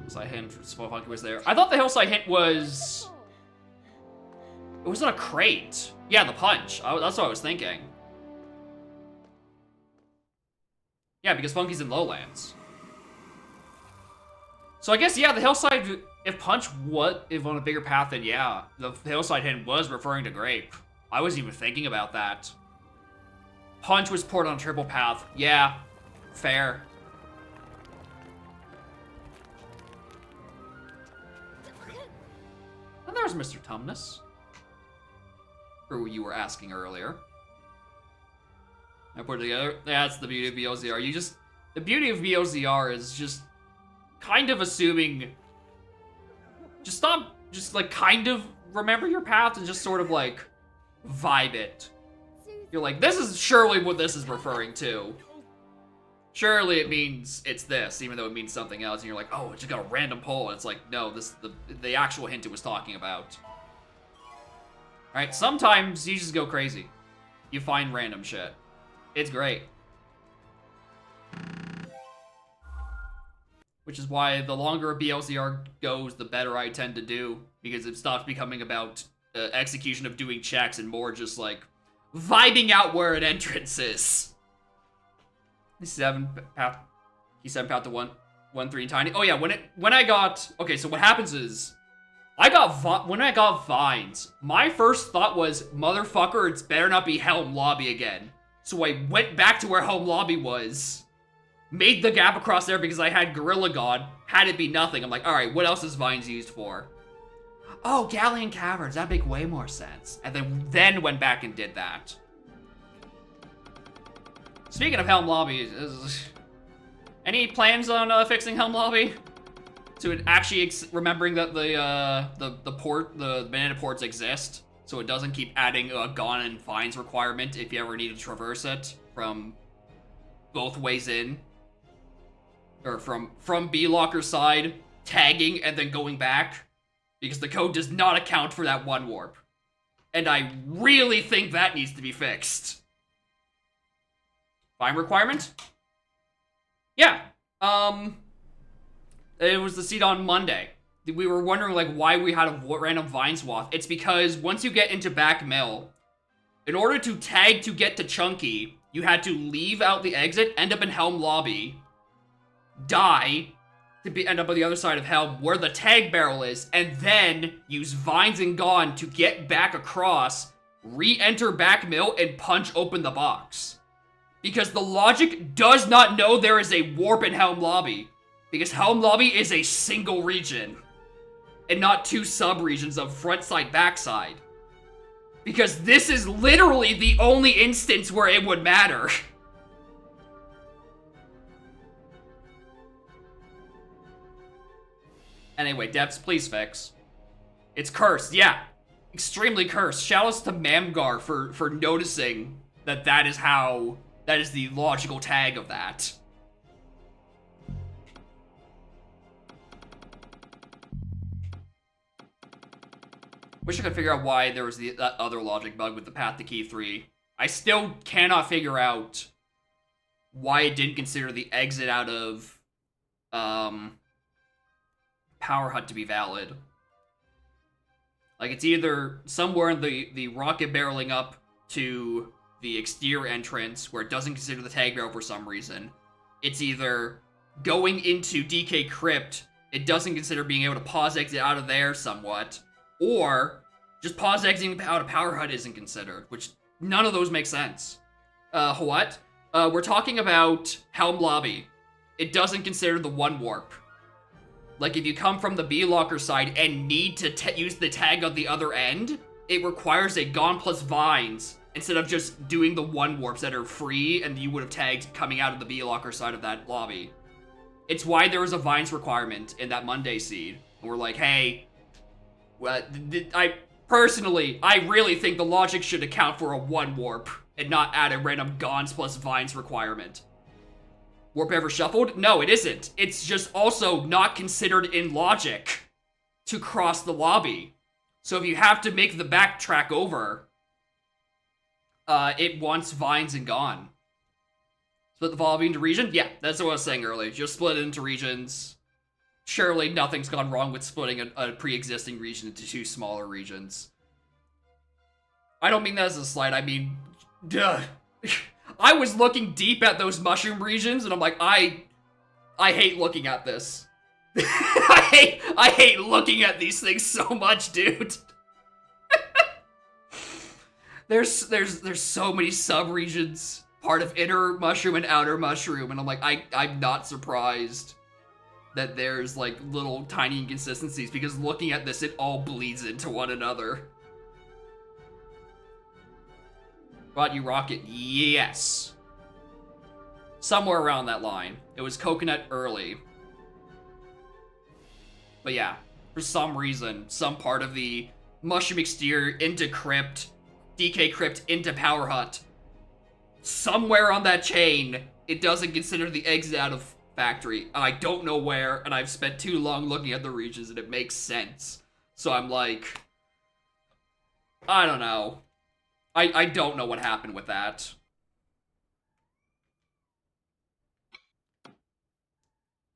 Hillside hint, Small Funky was there. I thought the Hillside hint was... It wasn't a crate. Yeah, the punch. That's what I was thinking. Yeah, because Funky's in Lowlands. So I guess, yeah, the Hillside... If punch if on a bigger path, then yeah, the Hillside hint was referring to Grape. I wasn't even thinking about that. Punch was poured on a triple path. Yeah, fair. And there's Mr. Tumnus. Who you were asking earlier. I put it together. That's the beauty of BOZR. The beauty of BOZR is just kind of assuming, just like kind of remember your path and just sort of like vibe it. You're like, this is surely what this is referring to. Surely it means it's this, even though it means something else. And you're like, oh, it just got a random pull. And it's like, no, this the actual hint it was talking about. Alright, sometimes you just go crazy. You find random shit. It's great. Which is why the longer a BLZR goes, the better I tend to do. Because it stops becoming about execution of doing checks and more just like vibing out where an entrance is. 7 path. He 7 path to 1 3 and tiny. Oh yeah, when I got okay, so what happens is when I got vines, my first thought was, motherfucker, it's better not be Helm Lobby again. So I went back to where Helm Lobby was, made the gap across there because I had Gorilla God, had it be nothing. I'm like, alright, what else is vines used for? Oh, Galleon Caverns, that make way more sense. And then went back and did that. Speaking of Helm Lobby, any plans on fixing Helm Lobby? to it actually remembering that the banana ports exist, so it doesn't keep adding a gone and fines requirement if you ever need to traverse it from both ways in, or from B locker side, tagging and then going back, because the code does not account for that one warp, and I really think that needs to be fixed. Fine requirement? Yeah. It was the seed on Monday. We were wondering, like, why we had a random vine swath. It's because once you get into back mill, in order to tag to get to Chunky, you had to leave out the exit, end up in Helm lobby, die, to end up on the other side of Helm, where the tag barrel is, and then use Vines and Gone to get back across, re-enter back mill, and punch open the box. Because the logic does not know there is a warp in Helm lobby. Because Helm lobby is a single region, and not two sub-regions of front side, back side. Because this is literally the only instance where it would matter. Anyway, devs, please fix. It's cursed, yeah. Extremely cursed. Shoutouts to Mamgar for noticing that is the logical tag of that. Wish I could figure out why there was that other logic bug with the path to key 3. I still cannot figure out why it didn't consider the exit out of Power Hut to be valid. Like, it's either somewhere in the rocket barreling up to the exterior entrance where it doesn't consider the tag barrel for some reason. It's either going into DK Crypt, it doesn't consider being able to pause exit out of there somewhat, or just pause exiting out of Power Hut isn't considered, which none of those make sense. What? We're talking about Helm Lobby. It doesn't consider the one warp. Like, if you come from the B locker side and need to use the tag on the other end, it requires a Gone plus Vines instead of just doing the one warps that are free and you would have tagged coming out of the B locker side of that lobby. It's why there was a Vines requirement in that Monday seed. And we're like, hey, well, I really think the logic should account for a one warp and not add a random Gons plus Vines requirement. Warp ever shuffled? No, it isn't. It's just also not considered in logic to cross the lobby. So if you have to make the backtrack over, it wants Vines and Gone. Split the lobby into region? Yeah, that's what I was saying earlier. Just split it into regions. Surely nothing's gone wrong with splitting a pre-existing region into two smaller regions. I don't mean that as a slight, I mean, duh. I was looking deep at those mushroom regions, and I'm like, I hate looking at this. I hate looking at these things so much, dude. There's so many sub-regions, part of inner mushroom and outer mushroom, and I'm like, I'm not surprised that there's like little tiny inconsistencies, because looking at this, it all bleeds into one another. Brought you rocket? Yes. Somewhere around that line. It was coconut early. But yeah, for some reason, some part of the mushroom exterior into crypt, DK crypt into Power Hut, somewhere on that chain, it doesn't consider the exit out of factory. I don't know where, and I've spent too long looking at the regions, and it makes sense. So I'm like, I don't know. I don't know what happened with that.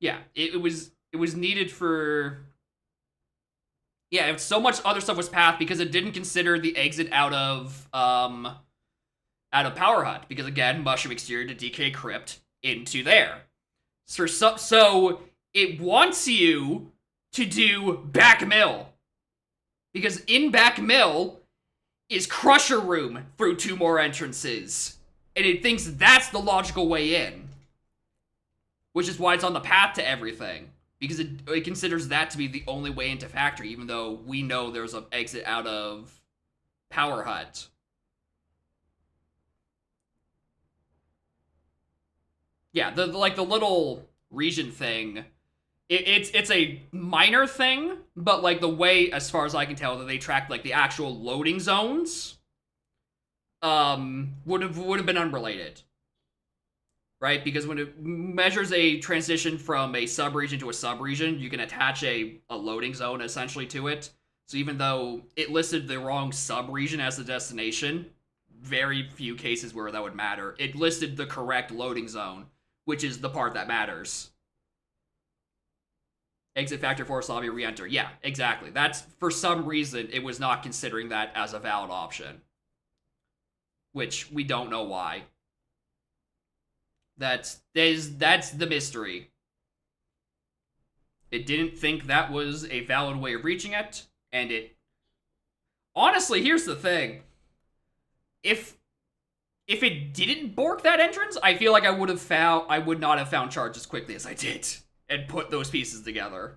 Yeah, it was needed for... Yeah, so much other stuff was pathed because it didn't consider the exit out of Power Hut. Because again, mushroom exterior to DK crypt into there. So it wants you to do back mill. Because in back mill is Crusher Room through two more entrances. And it thinks that's the logical way in. Which is why it's on the path to everything. Because it considers that to be the only way into factory, even though we know there's an exit out of Power Hut. Yeah, the little region thing It's a minor thing, but like the way, as far as I can tell, that they track like the actual loading zones, would have been unrelated, right? Because when it measures a transition from a subregion to a subregion, you can attach a loading zone essentially to it. So even though it listed the wrong subregion as the destination, very few cases where that would matter. It listed the correct loading zone, which is the part that matters. Exit Factor Force Lobby, re-enter. Yeah, exactly. That's, for some reason, it was not considering that as a valid option. Which, we don't know why. That's the mystery. It didn't think that was a valid way of reaching it, and it... Honestly, here's the thing. If it didn't bork that entrance, I feel like I would not have found charge as quickly as I did. And put those pieces together.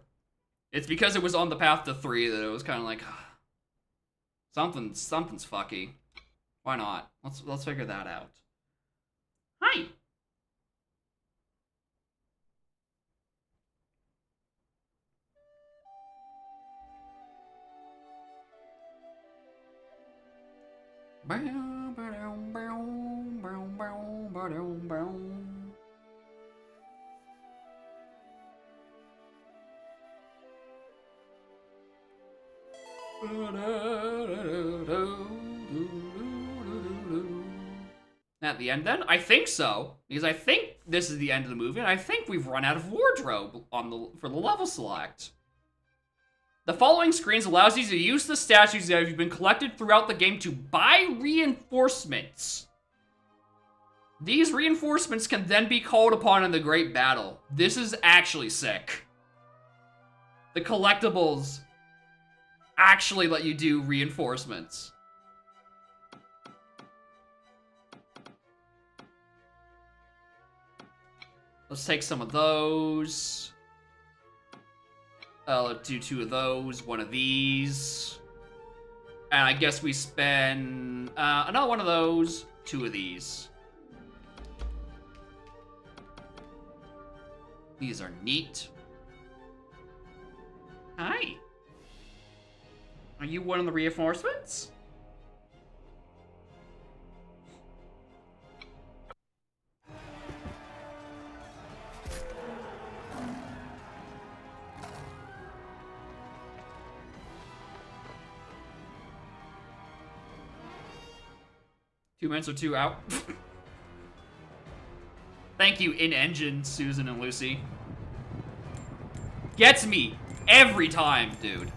It's because it was on the path to 3 that it was kind of like, something's fucky. Why not? Let's figure that out. Hi. At the end then? I think so. Because I think this is the end of the movie, and I think we've run out of wardrobe for the level select. The following screens allows you to use the statues that have been collected throughout the game to buy reinforcements. These reinforcements can then be called upon in the Great Battle. This is actually sick. The collectibles actually let you do reinforcements. Let's take some of those. Let's do 2 of those, 1 of these. And I guess we spend another 1 of those, 2 of these. These are neat. Hi. Are you one of the reinforcements? Two minutes or 2 out. Thank you, in-engine, Susan and Lucy. Gets me every time, dude.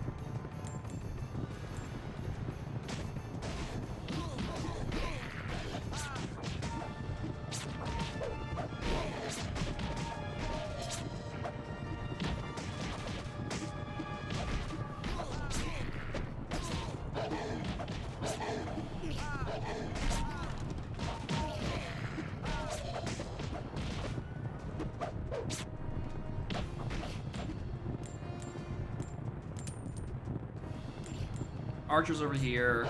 Archers over here,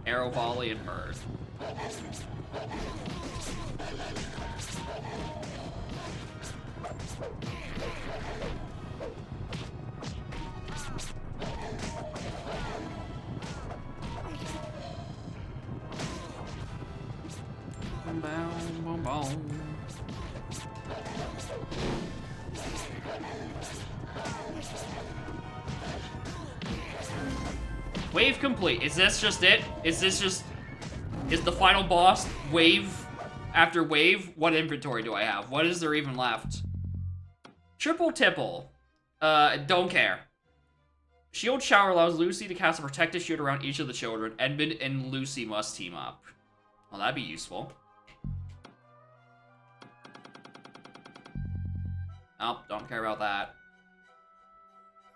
arrow volley, and bird. Boom, boom, boom. Wave complete. Is this just it? Is the final boss wave after wave? What inventory do I have? What is there even left? Triple tipple. Don't care. Shield shower allows Lucy to cast a protective shield around each of the children. Edmund and Lucy must team up. Well, that'd be useful. Oh, don't care about that.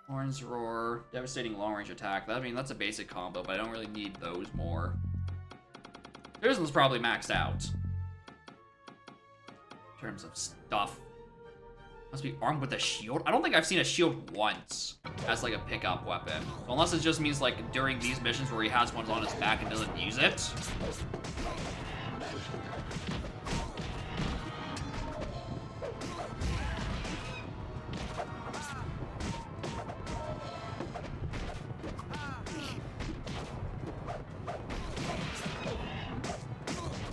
Horns Roar, devastating long-range attack. I mean, that's a basic combo, but I don't really need those more. This one's probably maxed out. In terms of stuff. Must be armed with a shield? I don't think I've seen a shield once as, like, a pickup weapon. So unless it just means, like, during these missions where he has one on his back and doesn't use it.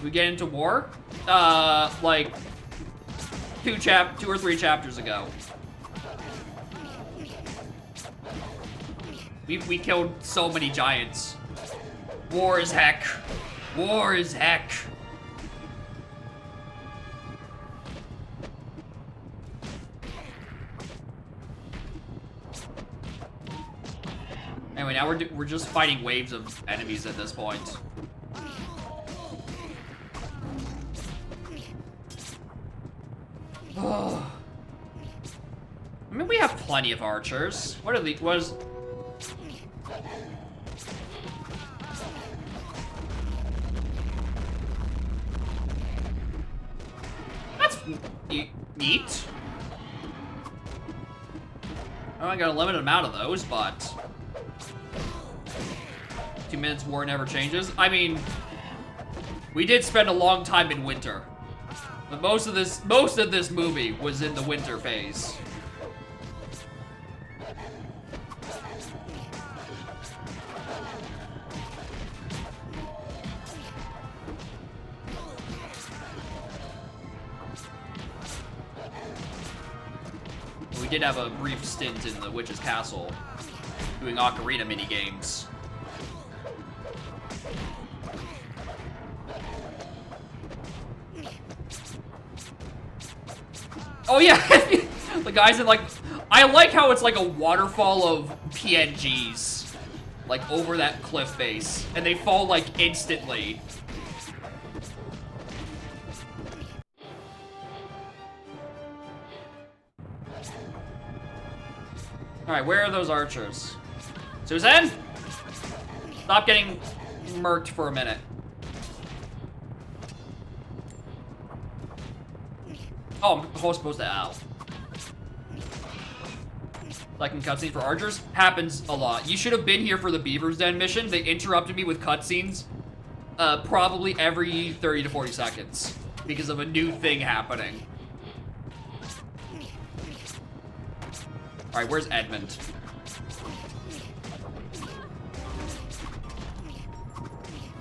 we get into war? Like 2 or 3 chapters ago. We killed so many giants. War is heck. War is heck. Anyway, now we're just fighting waves of enemies at this point. Oh. I mean, we have plenty of archers. What are the That's neat. I only got a limited amount of those, but 2 minutes war never changes. I mean, we did spend a long time in winter. But most of this movie was in the winter phase. We did have a brief stint in the Witch's Castle doing Ocarina minigames. Oh yeah, the guys in like, I like how it's like a waterfall of PNGs, like over that cliff face, and they fall like instantly. All right, where are those archers? Susan? Stop getting murked for a minute. Oh, I'm supposed to ow. Second cutscene for archers? Happens a lot. You should have been here for the Beaver's Den mission. They interrupted me with cutscenes probably every 30 to 40 seconds because of a new thing happening. All right, where's Edmund?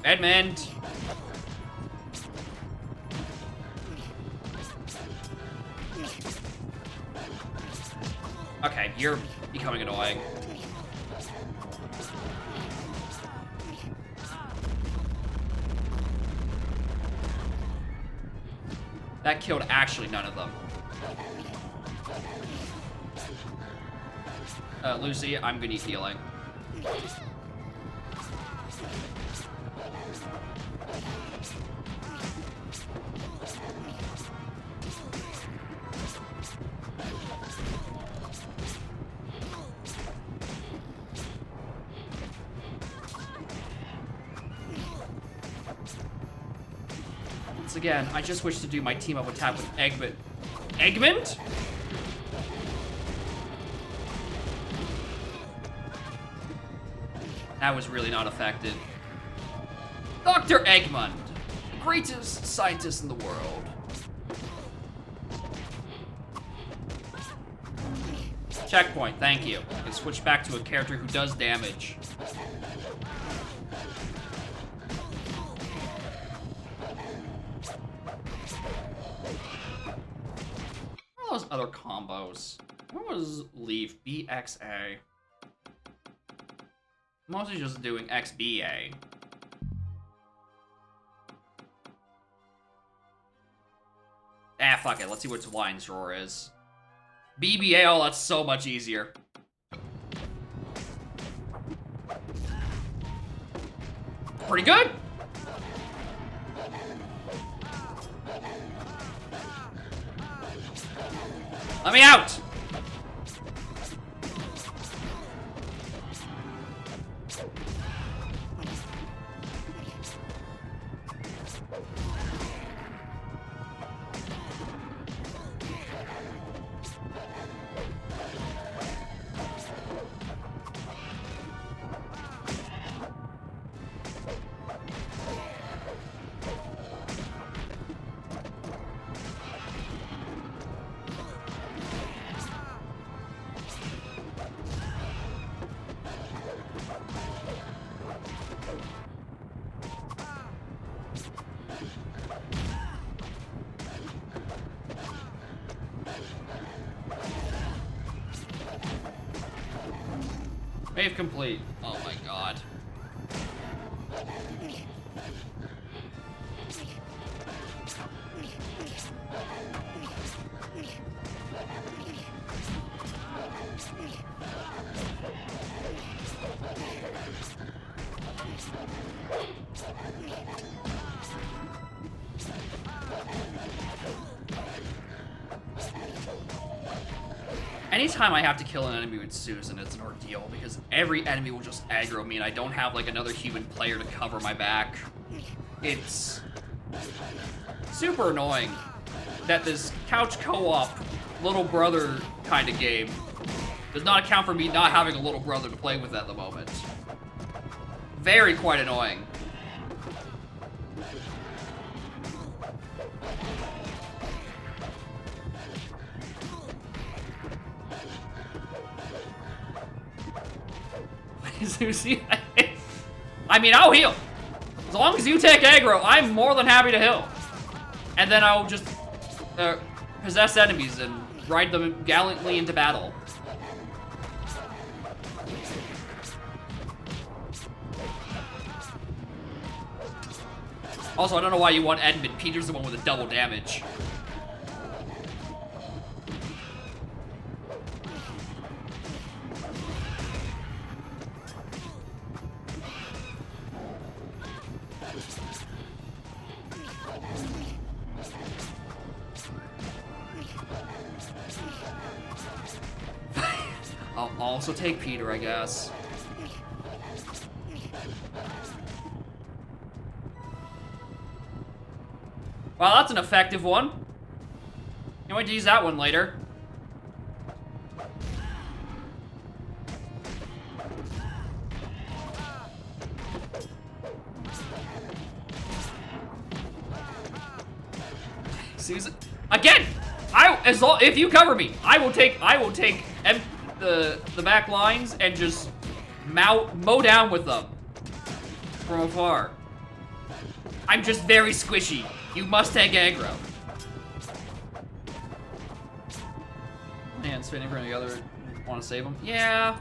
Edmund! Okay, you're becoming annoying. That killed actually none of them. Lucy, I'm gonna need healing. Once again, I just wish to do my team up attack with Eggman. Eggman? That was really not effective. Dr. Eggman, greatest scientist in the world. Checkpoint, thank you. I can switch back to a character who does damage. What are those other combos? What was leave? BXA. Mostly just doing XBA. Ah, fuck it. Let's see what Lion's Roar is. BBA, oh, that's so much easier. Pretty good. Let me out. Wave complete. Oh my god. Anytime I have to kill an enemy with Susan, it's an ordeal because every enemy will just aggro me and I don't have like another human player to cover my back. It's super annoying that this couch co-op little brother kind of game does not account for me not having a little brother to play with at the moment. Very quite annoying. I mean, I'll heal. As long as you take aggro, I'm more than happy to heal. And then I'll just possess enemies and ride them gallantly into battle. Also, I don't know why you want Edmund. Peter's the one with the double damage. I'll also take Peter, I guess. Wow, that's an effective one. Can't wait to use that one later. Susan, again. If you cover me, I will take the back lines and just mow down with them from afar. I'm just very squishy. You must take aggro. And spinning for any other. Want to save him? Yeah.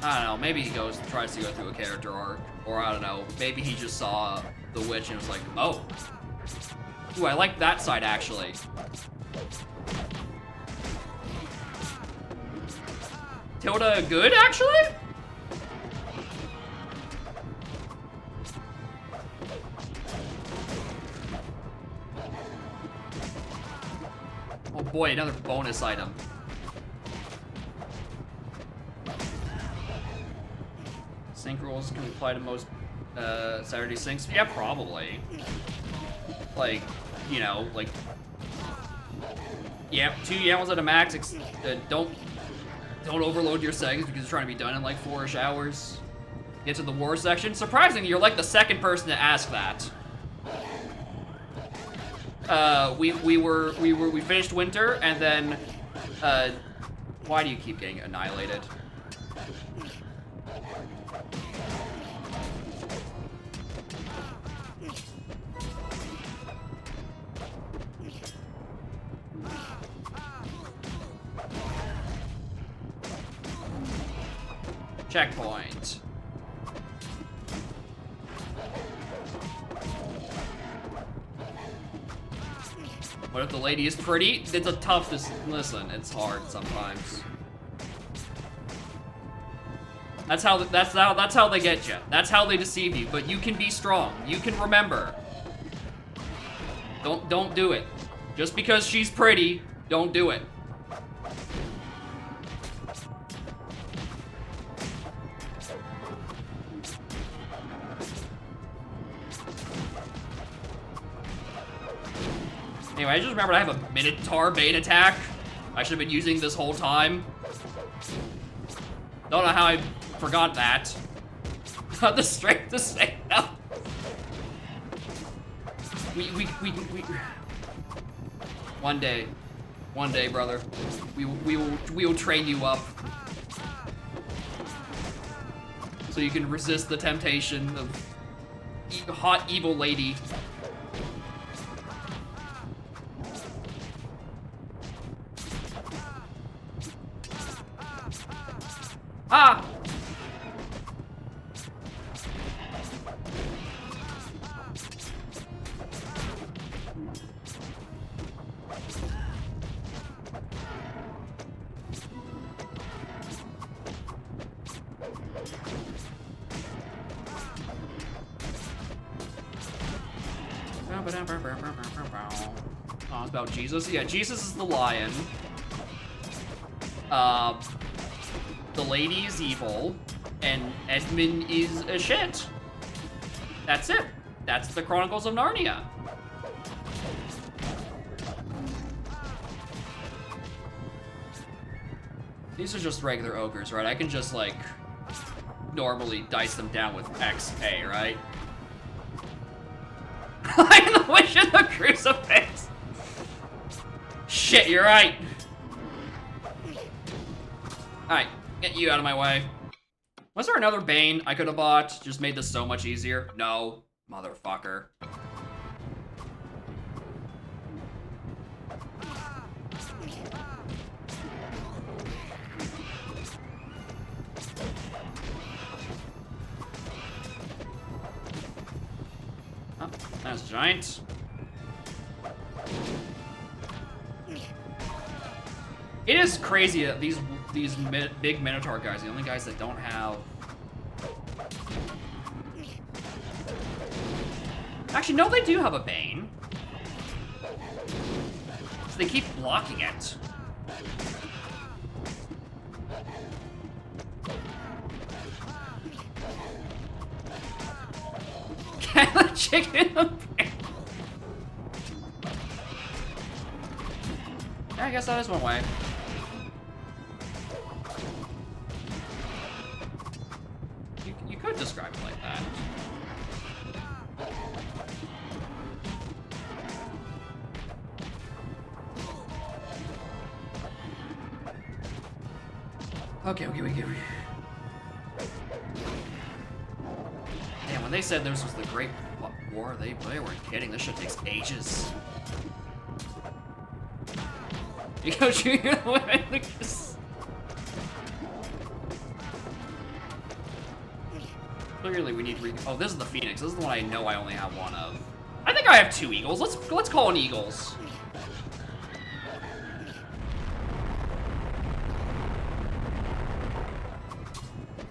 I don't know. Maybe he tries to go through a character arc, or I don't know. Maybe he just saw the witch and was like, oh. Ooh, I like that side actually. Tilda good actually? Oh boy, another bonus item. Sync rules can apply to most Saturday syncs? Yeah, probably. Like, you know, like... Yeah, 2 YAMLs at a max. Don't overload your settings because it's trying to be done in like 4-ish hours. Get to the war section. Surprisingly, you're like the second person to ask that. We finished winter and then why do you keep getting annihilated? Checkpoint. What if the lady is pretty? It's a tough listen, it's hard sometimes. That's how they get you. That's how they deceive you, but you can be strong. You can remember. Don't do it. Just because she's pretty, don't do it. Anyway, I just remembered I have a Minotaur bait attack. I should have been using this whole time. Don't know how I forgot that. Not the strength to say no. We one day, brother, we will train you up so you can resist the temptation of hot evil lady. Ha! Oh, it's about Jesus? Yeah, Jesus is the lion. The lady is evil, and Edmund is a shit. That's it. That's the Chronicles of Narnia. These are just regular ogres, right? I can just, like, normally dice them down with XA, right? Like the Witch of the Crucifix! Shit, you're right! Alright, get you out of my way. Was there another Bane I could have bought? Just made this so much easier? No, motherfucker. Oh, that's giant. It is crazy that these big Minotaur guys, the only guys that don't have... Actually, no, they do have a Bane. So they keep blocking it. Can the chicken a Bane? Yeah, I guess that is one way. You could describe it like that. Okay. Damn, when they said this was the Great War, they weren't kidding. This shit takes ages. You go shoot your women. Clearly, we need to oh, this is the Phoenix. This is the one I know I only have one of. I think I have 2 eagles. Let's call in eagles.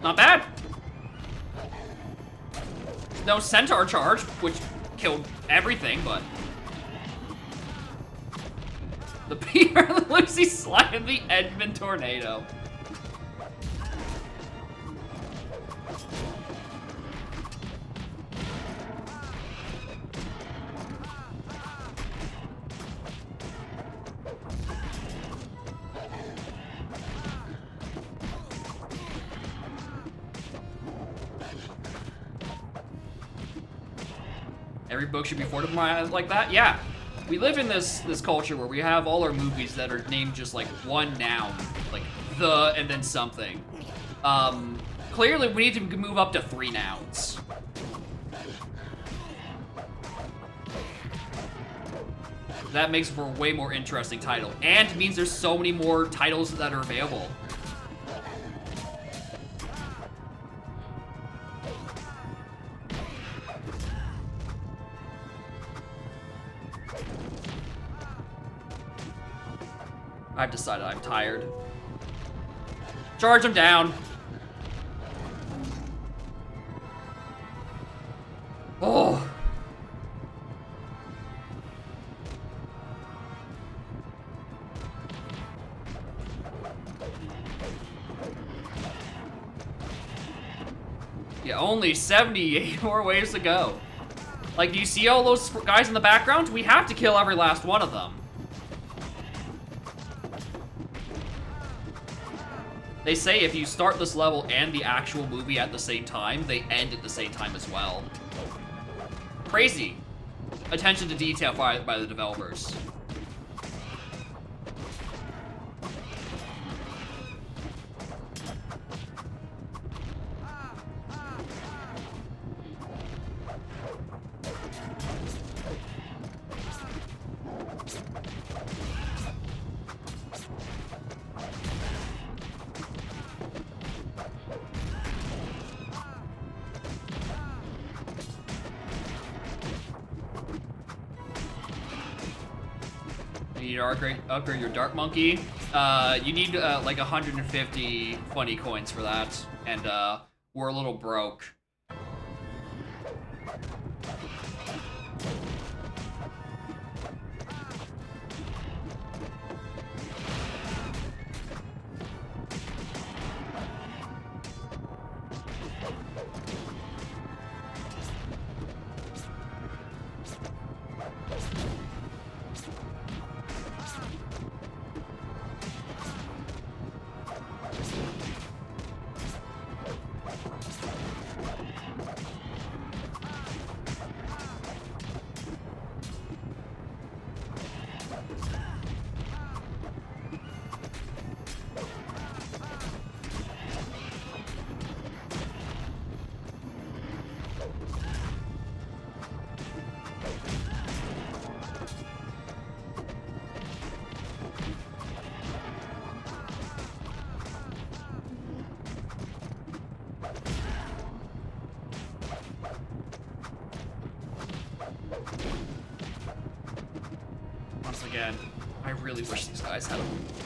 Not bad. No centaur charge, which killed everything, but the Peter and Lucy slide in the Edmund tornado. Every book should be fortified like that? Yeah. We live in this culture where we have all our movies that are named just like one noun, like the and then something. Clearly we need to move up to 3 nouns. That makes for a way more interesting title, and means there's so many more titles that are available. I've decided I'm tired. Charge him down. Oh. Yeah, only 78 more ways to go. Like, do you see all those guys in the background? We have to kill every last one of them. They say if you start this level and the actual movie at the same time, they end at the same time as well. Crazy. Attention to detail by the developers. You need to upgrade your Dart Monkey. You need like 150 funny coins for that, and we're a little broke. Once again, I really wish these guys had a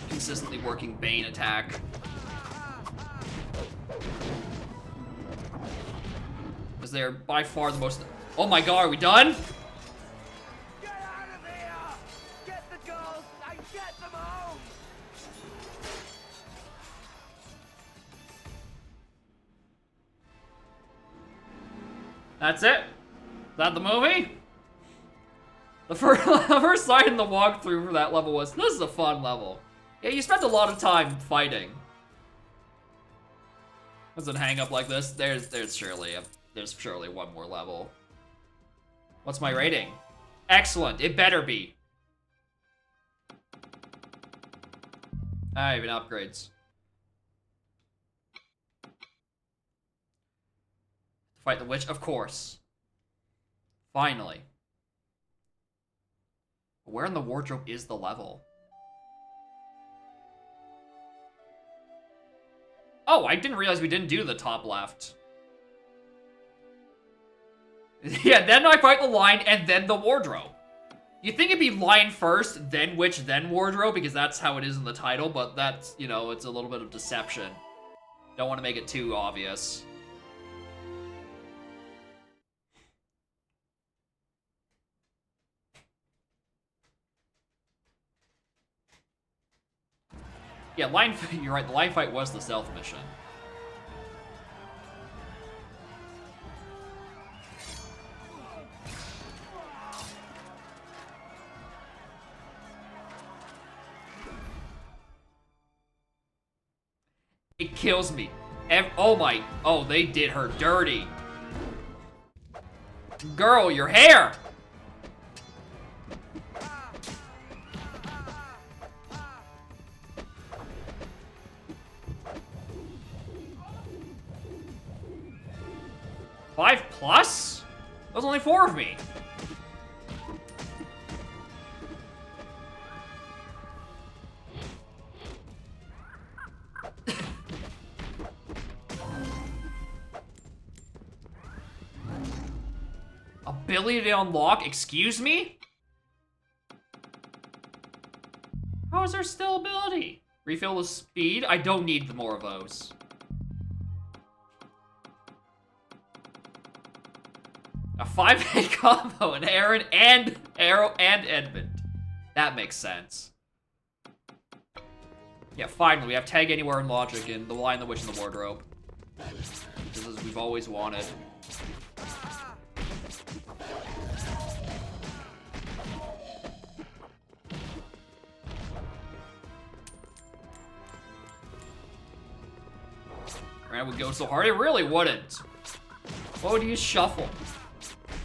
consistently working Bane attack. Because they're by far the most... Oh my god, are we done? Get out of here! Get the girls and get them home! That's it? Is that the movie? The first sign in the walkthrough for that level was, this is a fun level. Yeah, you spent a lot of time fighting. Does it hang up like this? There's surely one more level. What's my rating? Excellent, it better be. Even upgrades. Fight the witch, of course. Finally. Where in the wardrobe is the level? Oh, I didn't realize we didn't do the top left. Yeah, then I fight the line, and then the wardrobe. You'd think it'd be line first, then witch, then wardrobe, because that's how it is in the title, but that's, you know, it's a little bit of deception. Don't want to make it too obvious. Yeah, you're right, the line fight was the stealth mission. It kills me. Oh, they did her dirty. Girl, your hair! Five plus? There's only 4 of me. Ability to unlock? Excuse me? How is there still ability? Refill the speed? I don't need more of those. A 5-hit combo, an Aaron and Arrow and Edmund. That makes sense. Yeah, finally, we have Tag Anywhere and Logic in The Lion, the Witch, and the Wardrobe. This is we've always wanted. That would go so hard. It really wouldn't. What would you shuffle?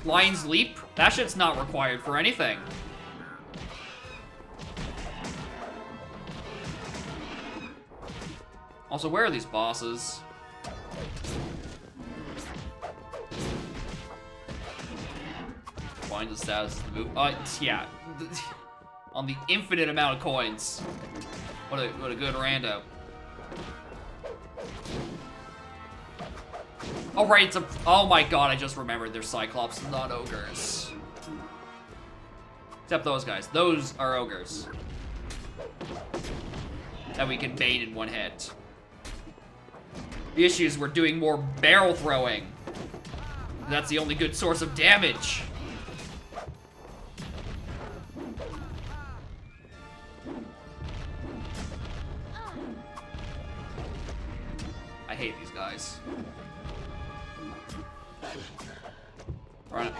Lion's Leap? That shit's not required for anything. Also, where are these bosses? Find the status of the move. Yeah. On the infinite amount of coins. What a good rando. Oh, right, oh my god, I just remembered they're Cyclops, not ogres. Except those guys. Those are ogres. That we can bait in one hit. The issue is we're doing more barrel throwing. That's the only good source of damage. I hate these guys. Aren't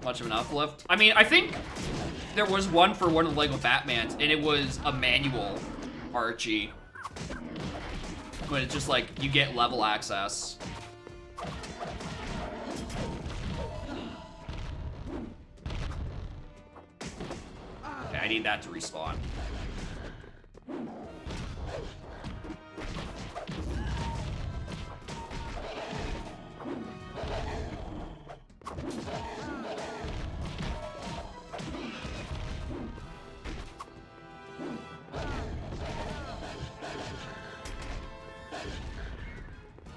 much of an uplift. I mean, I think there was one for one of the Lego Batmans, and it was a manual Archie. But it's just like, you get level access. Okay, I need that to respawn.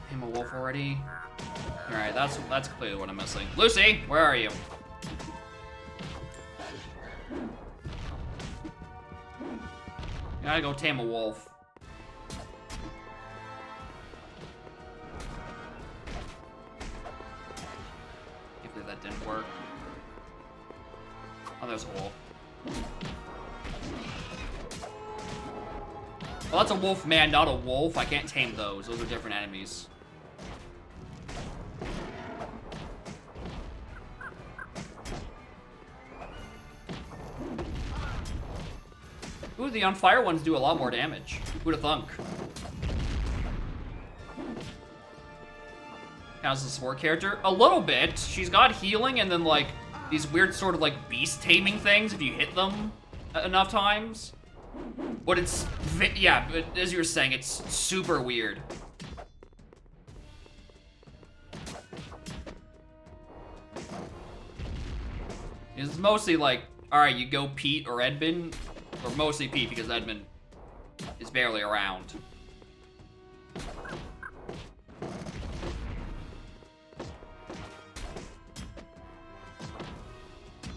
I'm a wolf already. Alright, that's clearly what I'm missing. Lucy, where are you? Gotta go tame a wolf. Hopefully that didn't work. Oh, there's a wolf. Well, that's a wolf man, not a wolf. I can't tame those. Those are different enemies. Ooh, the on fire ones do a lot more damage. Who'd have thunk? How's the support character? A little bit. She's got healing and then like these weird sort of like beast taming things if you hit them enough times. But it's, yeah, but as you were saying, it's super weird. It's mostly like, alright, you go Pete or Edmund, or mostly Pete because Edmund is barely around.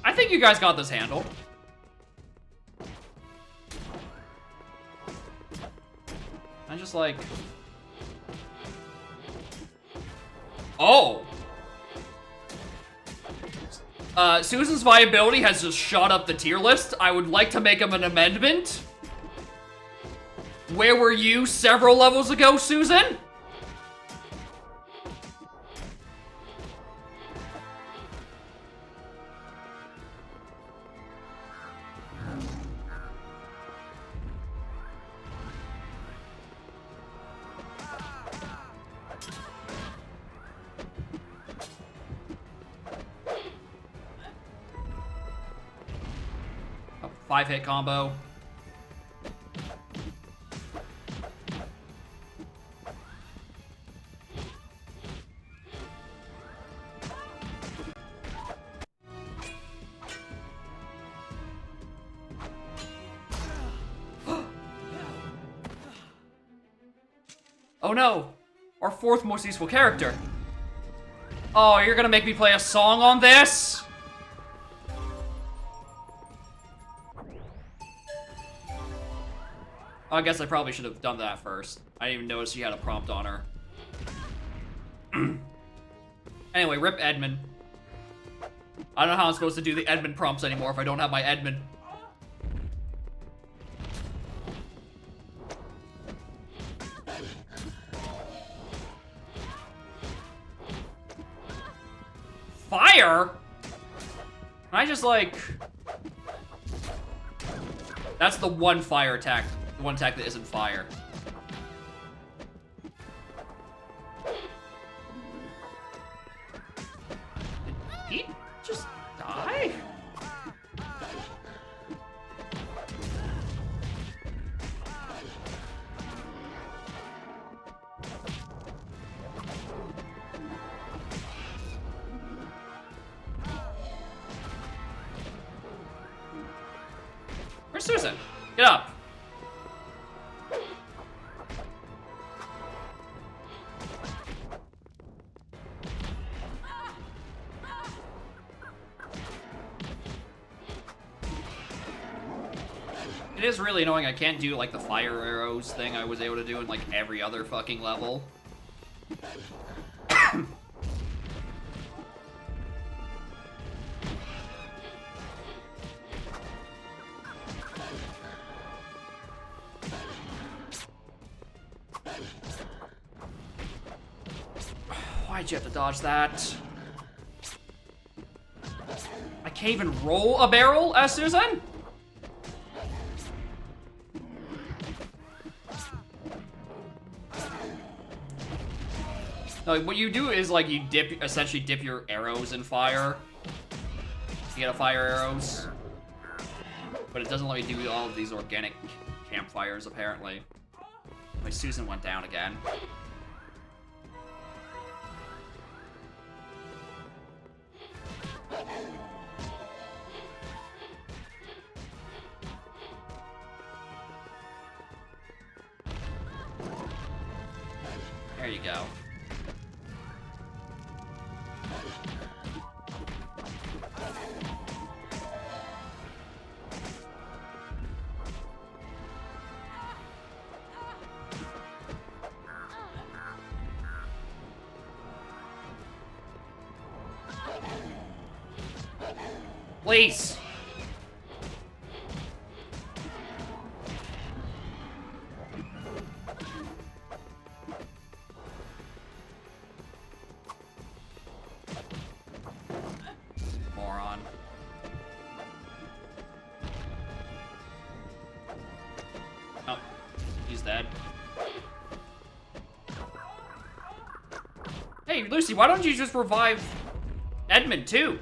I think you guys got this handle. I'm just like... Oh! Susan's viability has just shot up the tier list. I would like to make him an amendment. Where were you several levels ago, Susan? A 5-hit combo. Oh no! Our fourth most useful character. Oh, you're gonna make me play a song on this? I guess I probably should have done that first. I didn't even notice she had a prompt on her. Anyway, rip Edmund. I don't know how I'm supposed to do the Edmund prompts anymore if I don't have my Edmund. Fire? Can I just like... That's the one fire attack. The one attack that isn't fire. Did he just die? Where's Susan? Get up. It is really annoying. I can't do, like, the fire arrows thing I was able to do in, like, every other fucking level. Why'd you have to dodge that? I can't even roll a barrel as Susan? Like, what you do is, like, you essentially dip your arrows in fire. You get a fire arrows. But it doesn't let me do all of these organic campfires, apparently. My Susan went down again. There you go. Please. Moron. Oh, he's dead. Hey, Lucy, why don't you just revive Edmund, too?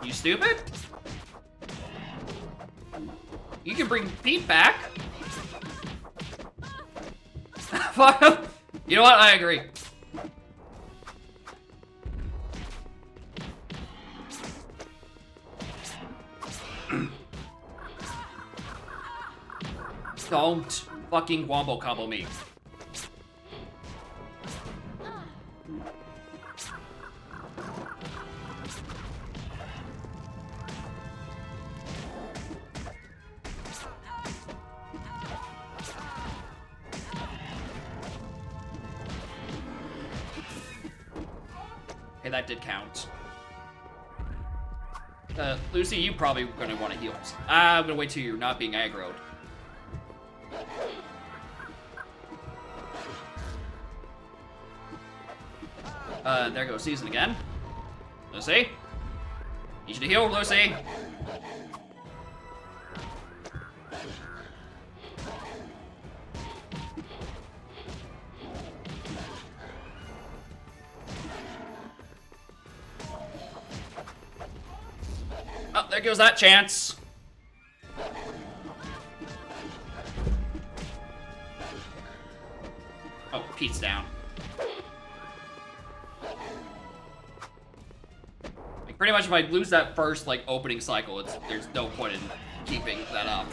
You stupid? You can bring Pete back. You know what? I agree. Don't fucking wombo combo me. Okay, that did count. Lucy, you probably gonna want to heal. I'm gonna wait till you're not being aggroed. There goes Season again. Lucy? Need you to heal, Lucy! Oh, there goes that chance. Oh, Pete's down. Like, pretty much if I lose that first, like, opening cycle, there's no point in keeping that up.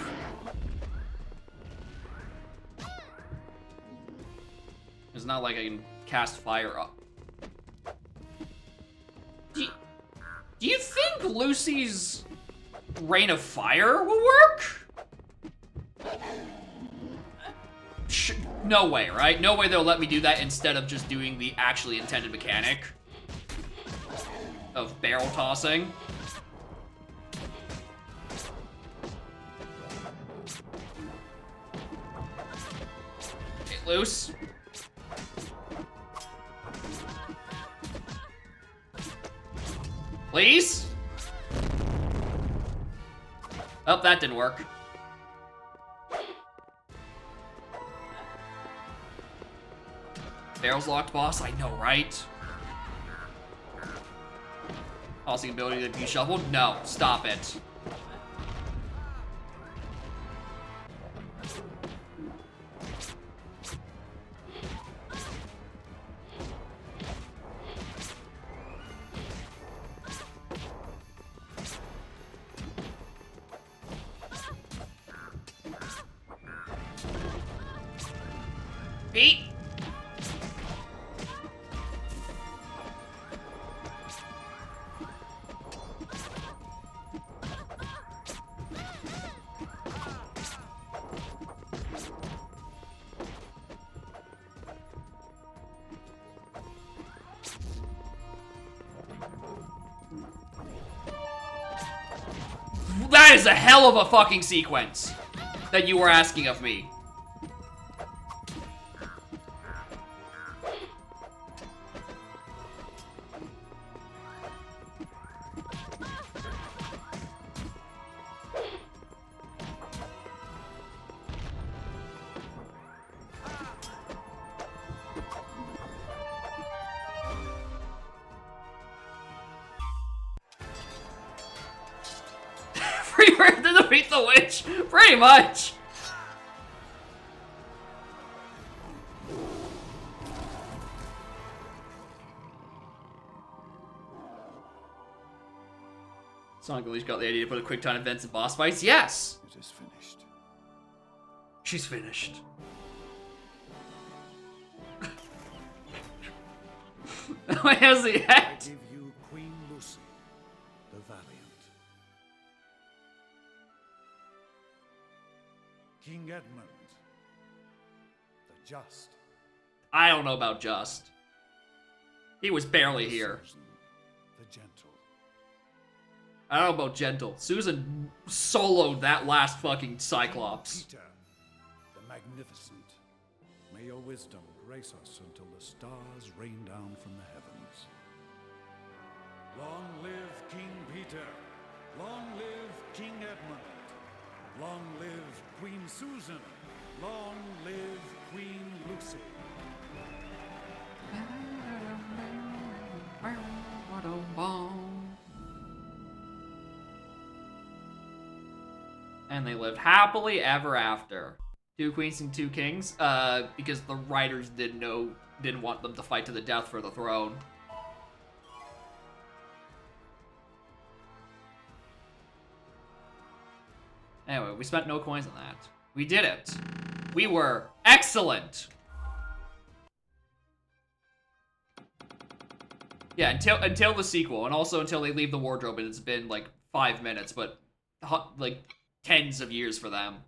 It's not like I can cast fire up. Do you think Lucy's Rain of Fire will work? No way, right? No way they'll let me do that instead of just doing the actually intended mechanic of barrel tossing. Get loose. Please? Oh, that didn't work. Barrel's locked, boss? I know, right? Tossing ability to be shuffled? No, stop it. Pete? That is a hell of a fucking sequence that you were asking of me. Free bird to defeat the witch, pretty much. Sonic Unleashed got the idea to put a quick time events and boss fights. Yes. It is finished. She's finished. Why has the hat? I give you Queen Lucy, the Valiant. King Edmund, the Just. I don't know about Just. He was barely here. Susan, the Gentle. I don't know about Gentle. Susan soloed that last fucking Cyclops. Peter, the Magnificent. May your wisdom grace us until the stars rain down from the heavens. Long live King Peter. Long live King Edmund. Long live Queen Susan. Long live Queen Lucy. And they lived happily ever after. 2 queens and 2 kings, because the writers didn't want them to fight to the death for the throne. Anyway, we spent no coins on that. We did it. We were excellent. Yeah, until the sequel, and also until they leave the wardrobe, and it's been like 5 minutes, but like tens of years for them.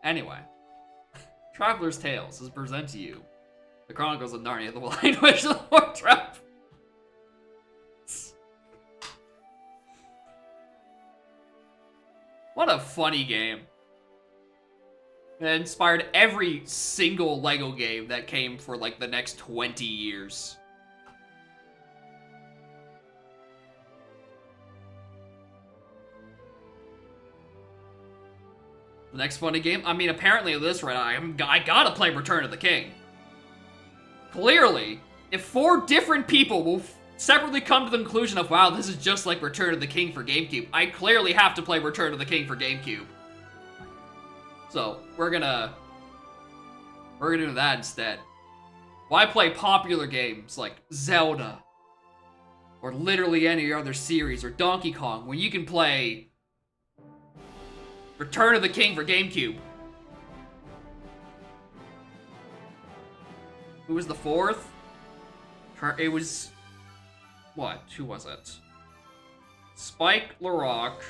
Anyway, Traveler's Tales is present to you the Chronicles of Narnia, the Blind Witch of the Wardrobe. What a funny game. It inspired every single LEGO game that came for like the next 20 years. The next funny game? I mean, apparently at this rate, I gotta play Return of the King. Clearly, if 4 different people will separately come to the conclusion of, wow, this is just like Return of the King for GameCube, I clearly have to play Return of the King for GameCube. So, we're gonna do that instead. Why play popular games like Zelda, or literally any other series, or Donkey Kong, when you can play Return of the King for GameCube? Who was the 4th? It was... what? Who was it? Spike LaRock.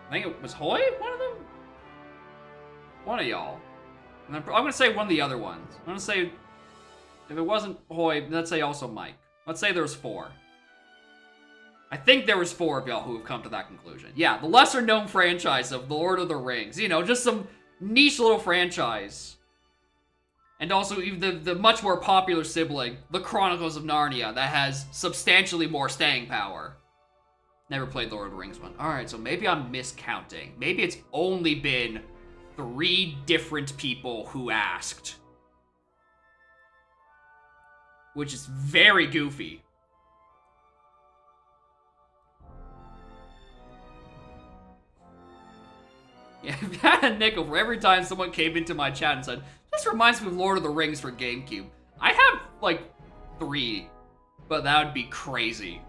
I think it was Hoy, one of them? One of y'all. And I'm gonna say one of the other ones. I'm gonna say, if it wasn't Hoy, let's say also Mike. Let's say there's 4. I think there was 4 of y'all who have come to that conclusion. Yeah, the lesser known franchise of The Lord of the Rings. You know, just some niche little franchise. And also even the much more popular sibling, The Chronicles of Narnia, that has substantially more staying power. Never played the Lord of the Rings one. Alright, so maybe I'm miscounting. Maybe it's only been 3 different people who asked. Which is very goofy. Yeah, if you had a nickel for every time someone came into my chat and said, this reminds me of Lord of the Rings for GameCube. I have, like, 3, but that would be crazy.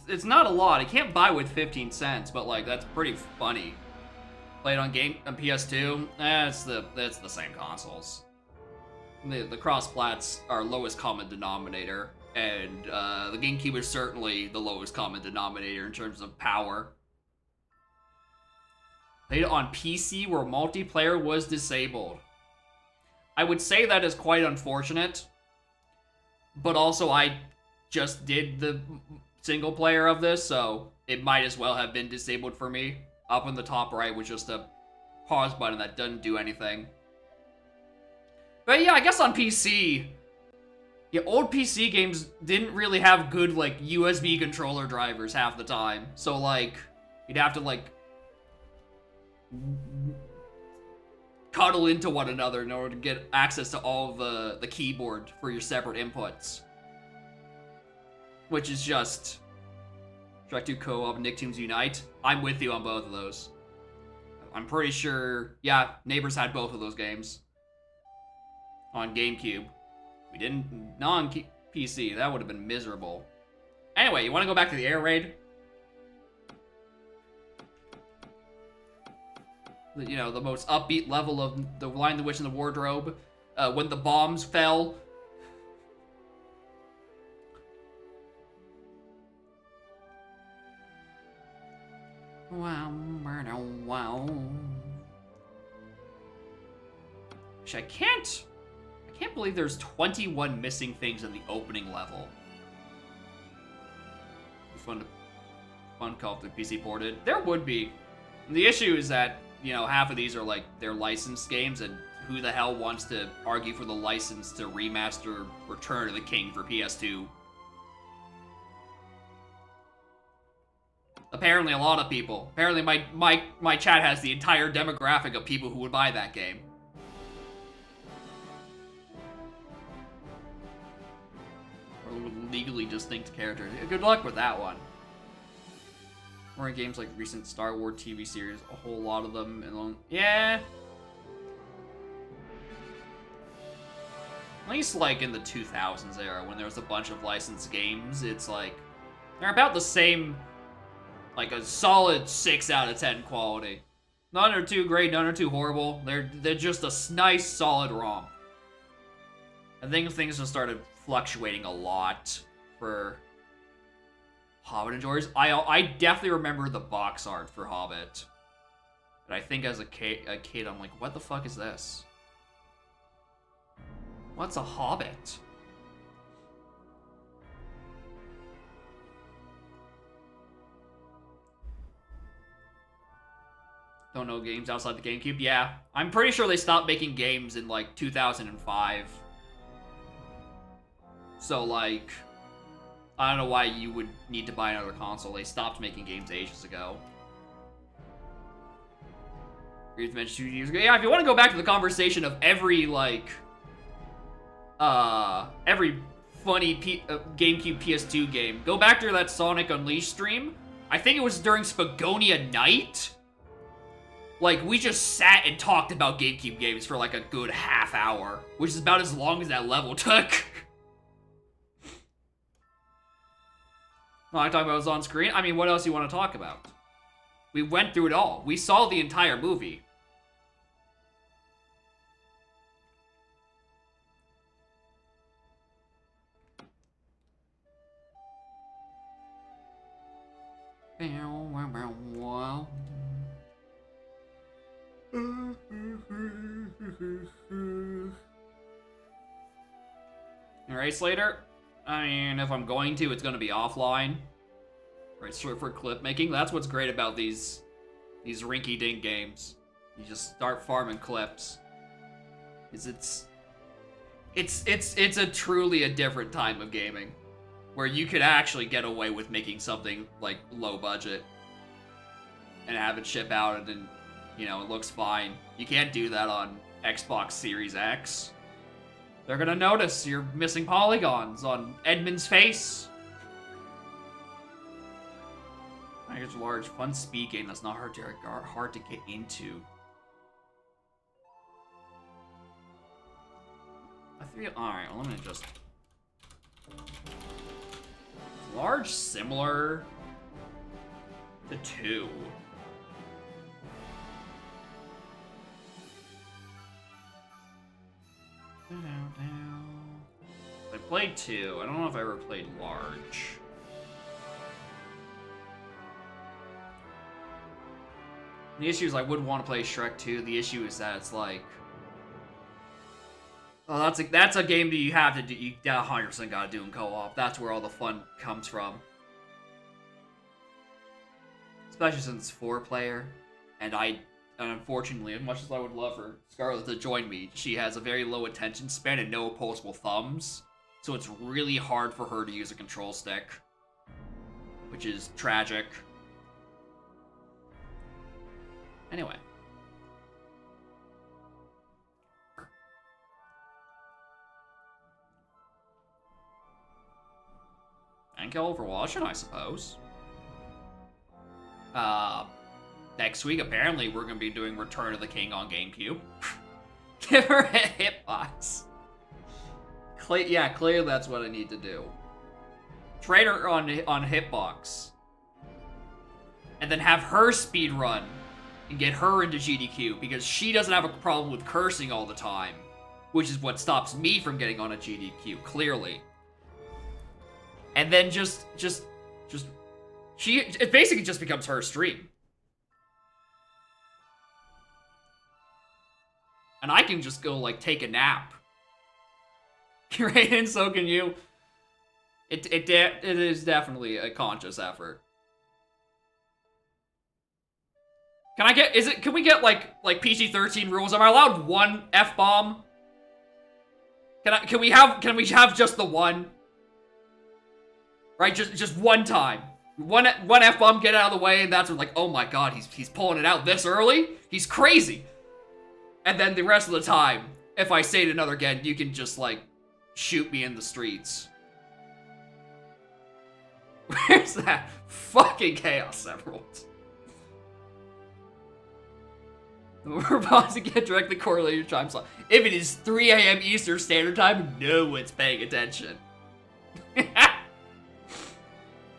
It's not a lot. I can't buy with 15 cents, but, like, that's pretty funny. Played on PS2? It's the same consoles. The cross-plats are lowest common denominator, and the GameCube is certainly the lowest common denominator in terms of power. Played it on PC where multiplayer was disabled. I would say that is quite unfortunate. But also, I just did the single player of this, so it might as well have been disabled for me. Up in the top right was just a pause button that doesn't do anything. But yeah, I guess on PC, yeah, old PC games didn't really have good, like, USB controller drivers half the time. So, like, you'd have to, like, cuddle into one another in order to get access to all of the keyboard for your separate inputs. Which is just... Shrek 2 Co-op, Nicktoons Unite. I'm with you on both of those. I'm pretty sure, yeah, Neighbors had both of those games. On GameCube. We didn't, not on PC. That would have been miserable. Anyway, you want to go back to the air raid? You know, the most upbeat level of The Lion, the Witch, and the Wardrobe. When the bombs fell. Wow, wow. Actually, I can't believe there's 21 missing things in the opening level. Fun Call of Duty PC ported. There would be. The issue is that, you know, half of these are like they're licensed games, and who the hell wants to argue for the license to remaster Return of the King for PS2? Apparently a lot of people. Apparently my chat has the entire demographic of people who would buy that game. Or legally distinct characters. Good luck with that one. Or in games like recent Star Wars TV series, a whole lot of them. And yeah. At least like in the 2000s era, when there was a bunch of licensed games, it's like they're about the same, like a solid 6 out of 10 quality. None are too great, none are too horrible. They're just a nice, solid ROM. I think things just started fluctuating a lot for Hobbit enjoyers. I definitely remember the box art for Hobbit. And I think as a kid, I'm like, what the fuck is this? What's a Hobbit? Don't know games outside the GameCube? Yeah. I'm pretty sure they stopped making games in, like, 2005. So, like, I don't know why you would need to buy another console. They stopped making games ages ago. You've mentioned 2 years ago. Yeah, if you want to go back to the conversation of every, like, every funny GameCube PS2 game, go back to that Sonic Unleashed stream. I think it was during Spagonia Night. Like, we just sat and talked about GameCube games for like a good half hour, which is about as long as that level took. Well, I talk about what's on screen. I mean, what else do you want to talk about? We went through it all. We saw the entire movie. Alright, Slater. I mean, if I'm going to, it's going to be offline. Right, short for clip making. That's what's great about these rinky-dink games. You just start farming clips. It's a truly a different time of gaming, where you could actually get away with making something like low budget and have it ship out and then, you know, it looks fine. You can't do that on Xbox Series X. They're gonna notice you're missing polygons on Edmund's face. I guess large, fun speed game that's not hard to get into. I think. All right, well, let me just. Large, similar to 2. I played 2. I don't know if I ever played large. The issue is I would want to play Shrek 2. The issue is that it's like, oh, that's a game that you have to do. You 100% gotta do in co-op. That's where all the fun comes from. Especially since it's 4-player, and unfortunately, as much as I would love for Scarlett to join me, she has a very low attention span and no opposable thumbs, so it's really hard for her to use a control stick, which is tragic. Anyway. And kill Overwatch, I suppose. Next week, apparently, we're gonna be doing Return of the King on GameCube. Give her a hitbox. Yeah, clearly that's what I need to do. Trade her on hitbox. And then have her speedrun and get her into GDQ, because she doesn't have a problem with cursing all the time, which is what stops me from getting on a GDQ, clearly. And then it basically just becomes her stream. And I can just go, like, take a nap. Right, and so can you. It is definitely a conscious effort. Can we get, like PG-13 rules? Am I allowed one F-bomb? Can we have just the one? Right, just one time. One F-bomb, get out of the way, and that's when, like, oh my god, he's pulling it out this early? He's crazy! And then the rest of the time, if I say it another again, you can just, like, shoot me in the streets. Where's that fucking Chaos Emerald? We're about to get directly correlated time slot. If it is 3 a.m. Eastern Standard Time, no one's paying attention.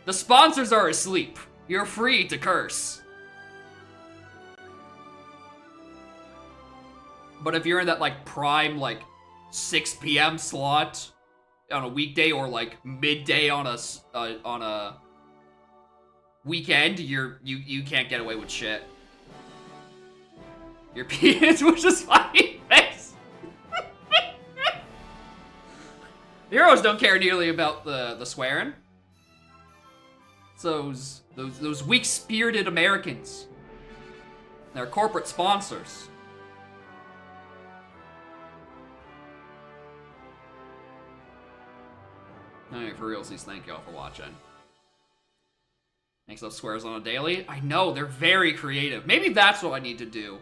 The sponsors are asleep. You're free to curse. But if you're in that, like, prime, like, 6 p.m. slot on a weekday or, like, midday on a weekend, you can't get away with shit. Your penis was just fucking face. Heroes don't care nearly about the swearing. It's those weak-spirited Americans. They're corporate sponsors. Alright, for realsies, thank y'all for watching. Makes up swears on a daily. I know, they're very creative. Maybe that's what I need to do.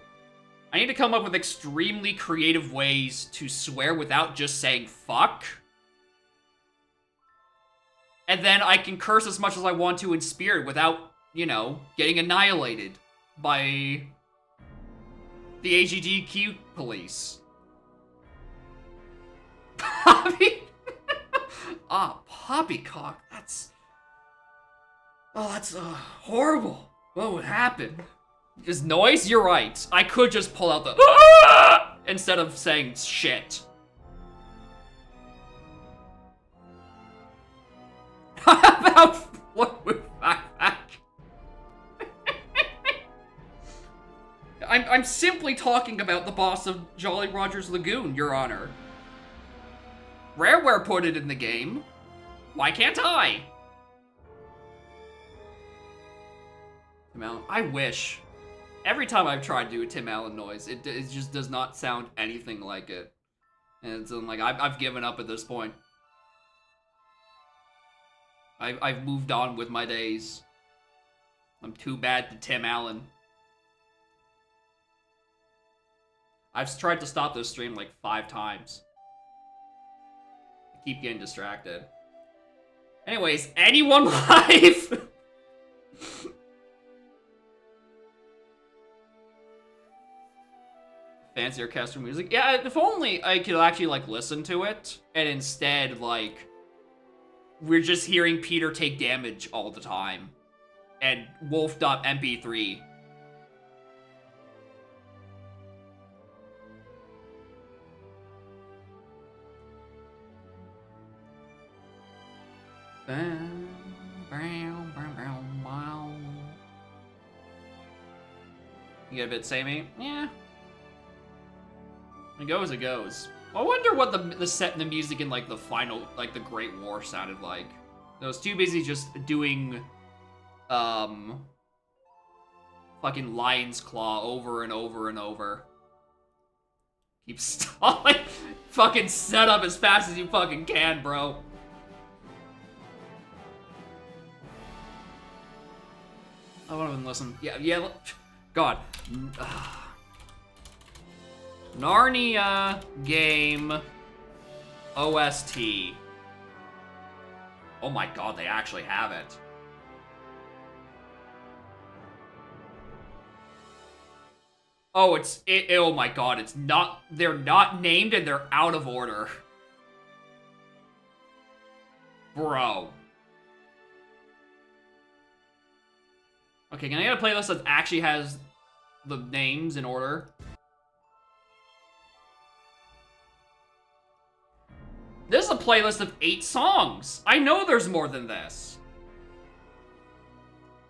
I need to come up with extremely creative ways to swear without just saying fuck. And then I can curse as much as I want to in spirit without, you know, getting annihilated by the AGDQ police. Poppy? Poppycock. That's horrible. What would happen? Is noise? You're right. I could just pull out the instead of saying shit. How about what with backpack? I'm simply talking about the boss of Jolly Roger's Lagoon, Your Honor. Rareware put it in the game. Why can't I? Tim Allen, I wish. Every time I've tried to do a Tim Allen noise, it just does not sound anything like it. And it's like, I've given up at this point. I've moved on with my days. I'm too bad to Tim Allen. I've tried to stop this stream like 5 times. I keep getting distracted. Anyways, anyone live? Fancy orchestral music? Yeah, if only I could actually, like, listen to it, and instead, like, we're just hearing Peter take damage all the time. And wolf.mp3. You get a bit samey? Yeah. It goes, it goes. I wonder what the set and the music in, like, the final, like, the Great War sounded like. I was too busy just doing, fucking Lion's Claw over and over and over. Keep stalling. Fucking set up as fast as you fucking can, bro. I won't even listen. Yeah, God. Narnia game OST. Oh my God, they actually have it. Oh, oh my God, it's not, they're not named and they're out of order. Bro. Okay, can I get a playlist that actually has the names in order? This is a playlist of 8 songs. I know there's more than this.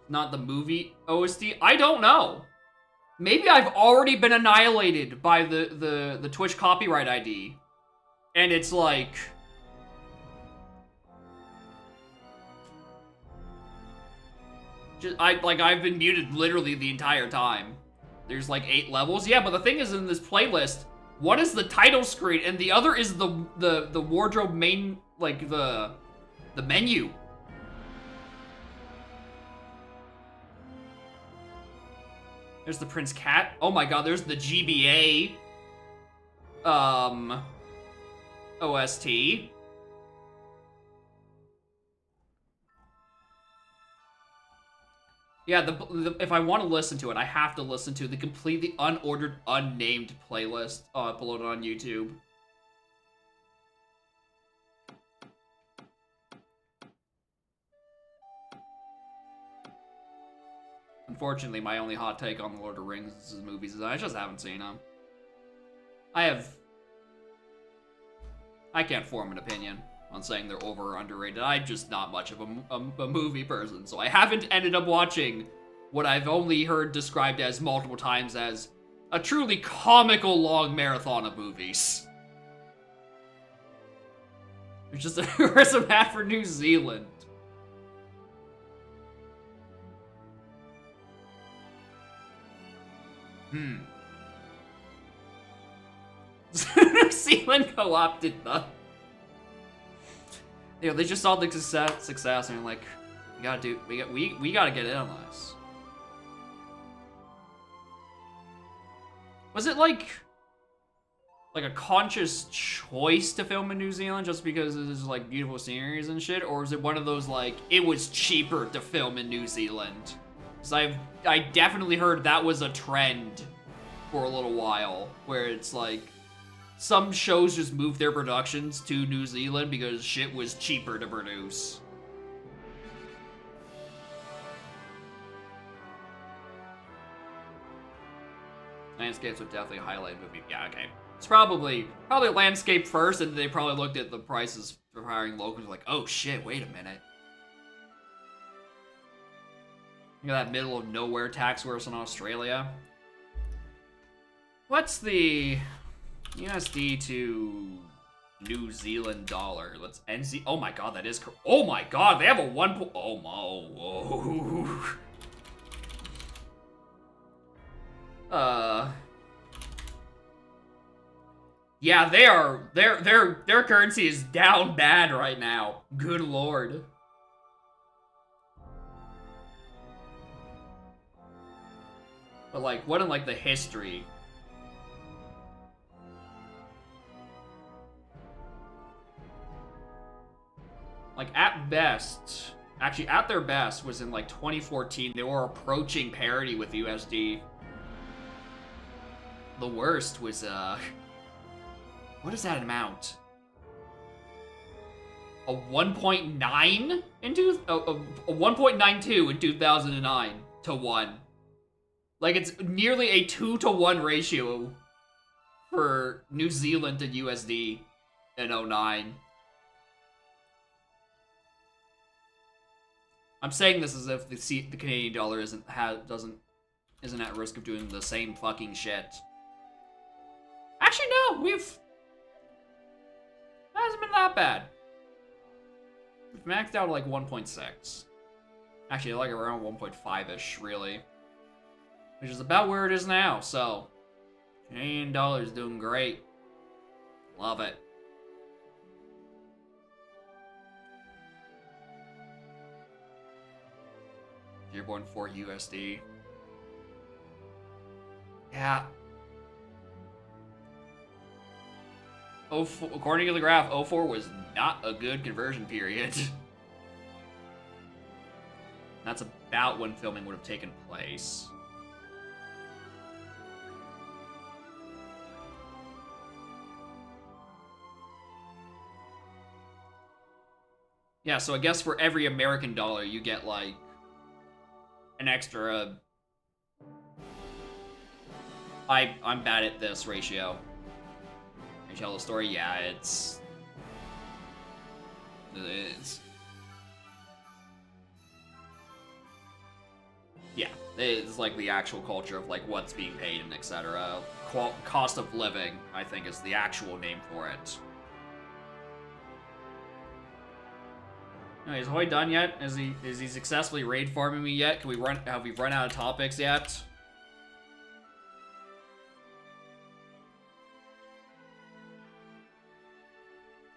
Not the movie OST? I don't know. Maybe I've already been annihilated by the Twitch copyright ID. And it's like... I've been muted literally the entire time. There's like 8 levels. Yeah, but the thing is, in this playlist, one is the title screen and the other is the wardrobe main, like the menu. There's the Prince Cat. Oh my God, there's the GBA OST. Yeah, if I want to listen to it, I have to listen to the completely unordered, unnamed playlist uploaded on YouTube. Unfortunately, my only hot take on the Lord of the Rings movies is I just haven't seen them. I can't form an opinion on saying they're over or underrated. I'm just not much of a movie person, so I haven't ended up watching what I've only heard described as multiple times as a truly comical long marathon of movies. It's just where's a map for New Zealand? New Zealand co-opted the... You know, they just saw the success and they're like, we gotta get in on this. Was it like a conscious choice to film in New Zealand just because there's like beautiful sceneries and shit, or is it one of those like it was cheaper to film in New Zealand? Because I definitely heard that was a trend for a little while, where it's like some shows just moved their productions to New Zealand because shit was cheaper to produce. Landscapes would definitely highlight movie. Yeah, okay. It's probably landscape first, and they probably looked at the prices for hiring locals like, oh shit, wait a minute. You know that middle of nowhere tax worse in Australia? What's the USD to New Zealand dollar? Let's NZ. Oh my God, that is. Oh my God, they have a 1. Oh my. Whoa. Yeah, they are. Their currency is down bad right now. Good lord. But like, what in like the history? Like at best, actually at their best was in like 2014. They were approaching parity with USD. The worst was what is that amount? A 1.9 a 1.92 in 2009 to 1. Like it's nearly a 2-to-1 ratio for New Zealand to USD in 09. I'm saying this as if the Canadian dollar doesn't isn't at risk of doing the same fucking shit. Actually, no, that hasn't been that bad. We've maxed out like 1.6. Actually, like around 1.5-ish, really. Which is about where it is now, so Canadian dollar's doing great. Love it. Dearborn 4 USD. Yeah. According to the graph, 04 was not a good conversion period. That's about when filming would have taken place. Yeah, so I guess for every American dollar, you get, like, an extra... I'm bad at this ratio. Can you tell the story? Yeah, it's... Yeah, it's like the actual culture of, like, what's being paid and etc. Cost of living, I think, is the actual name for it. Is Hoy done yet? Is he successfully raid farming me yet? Have we run out of topics yet?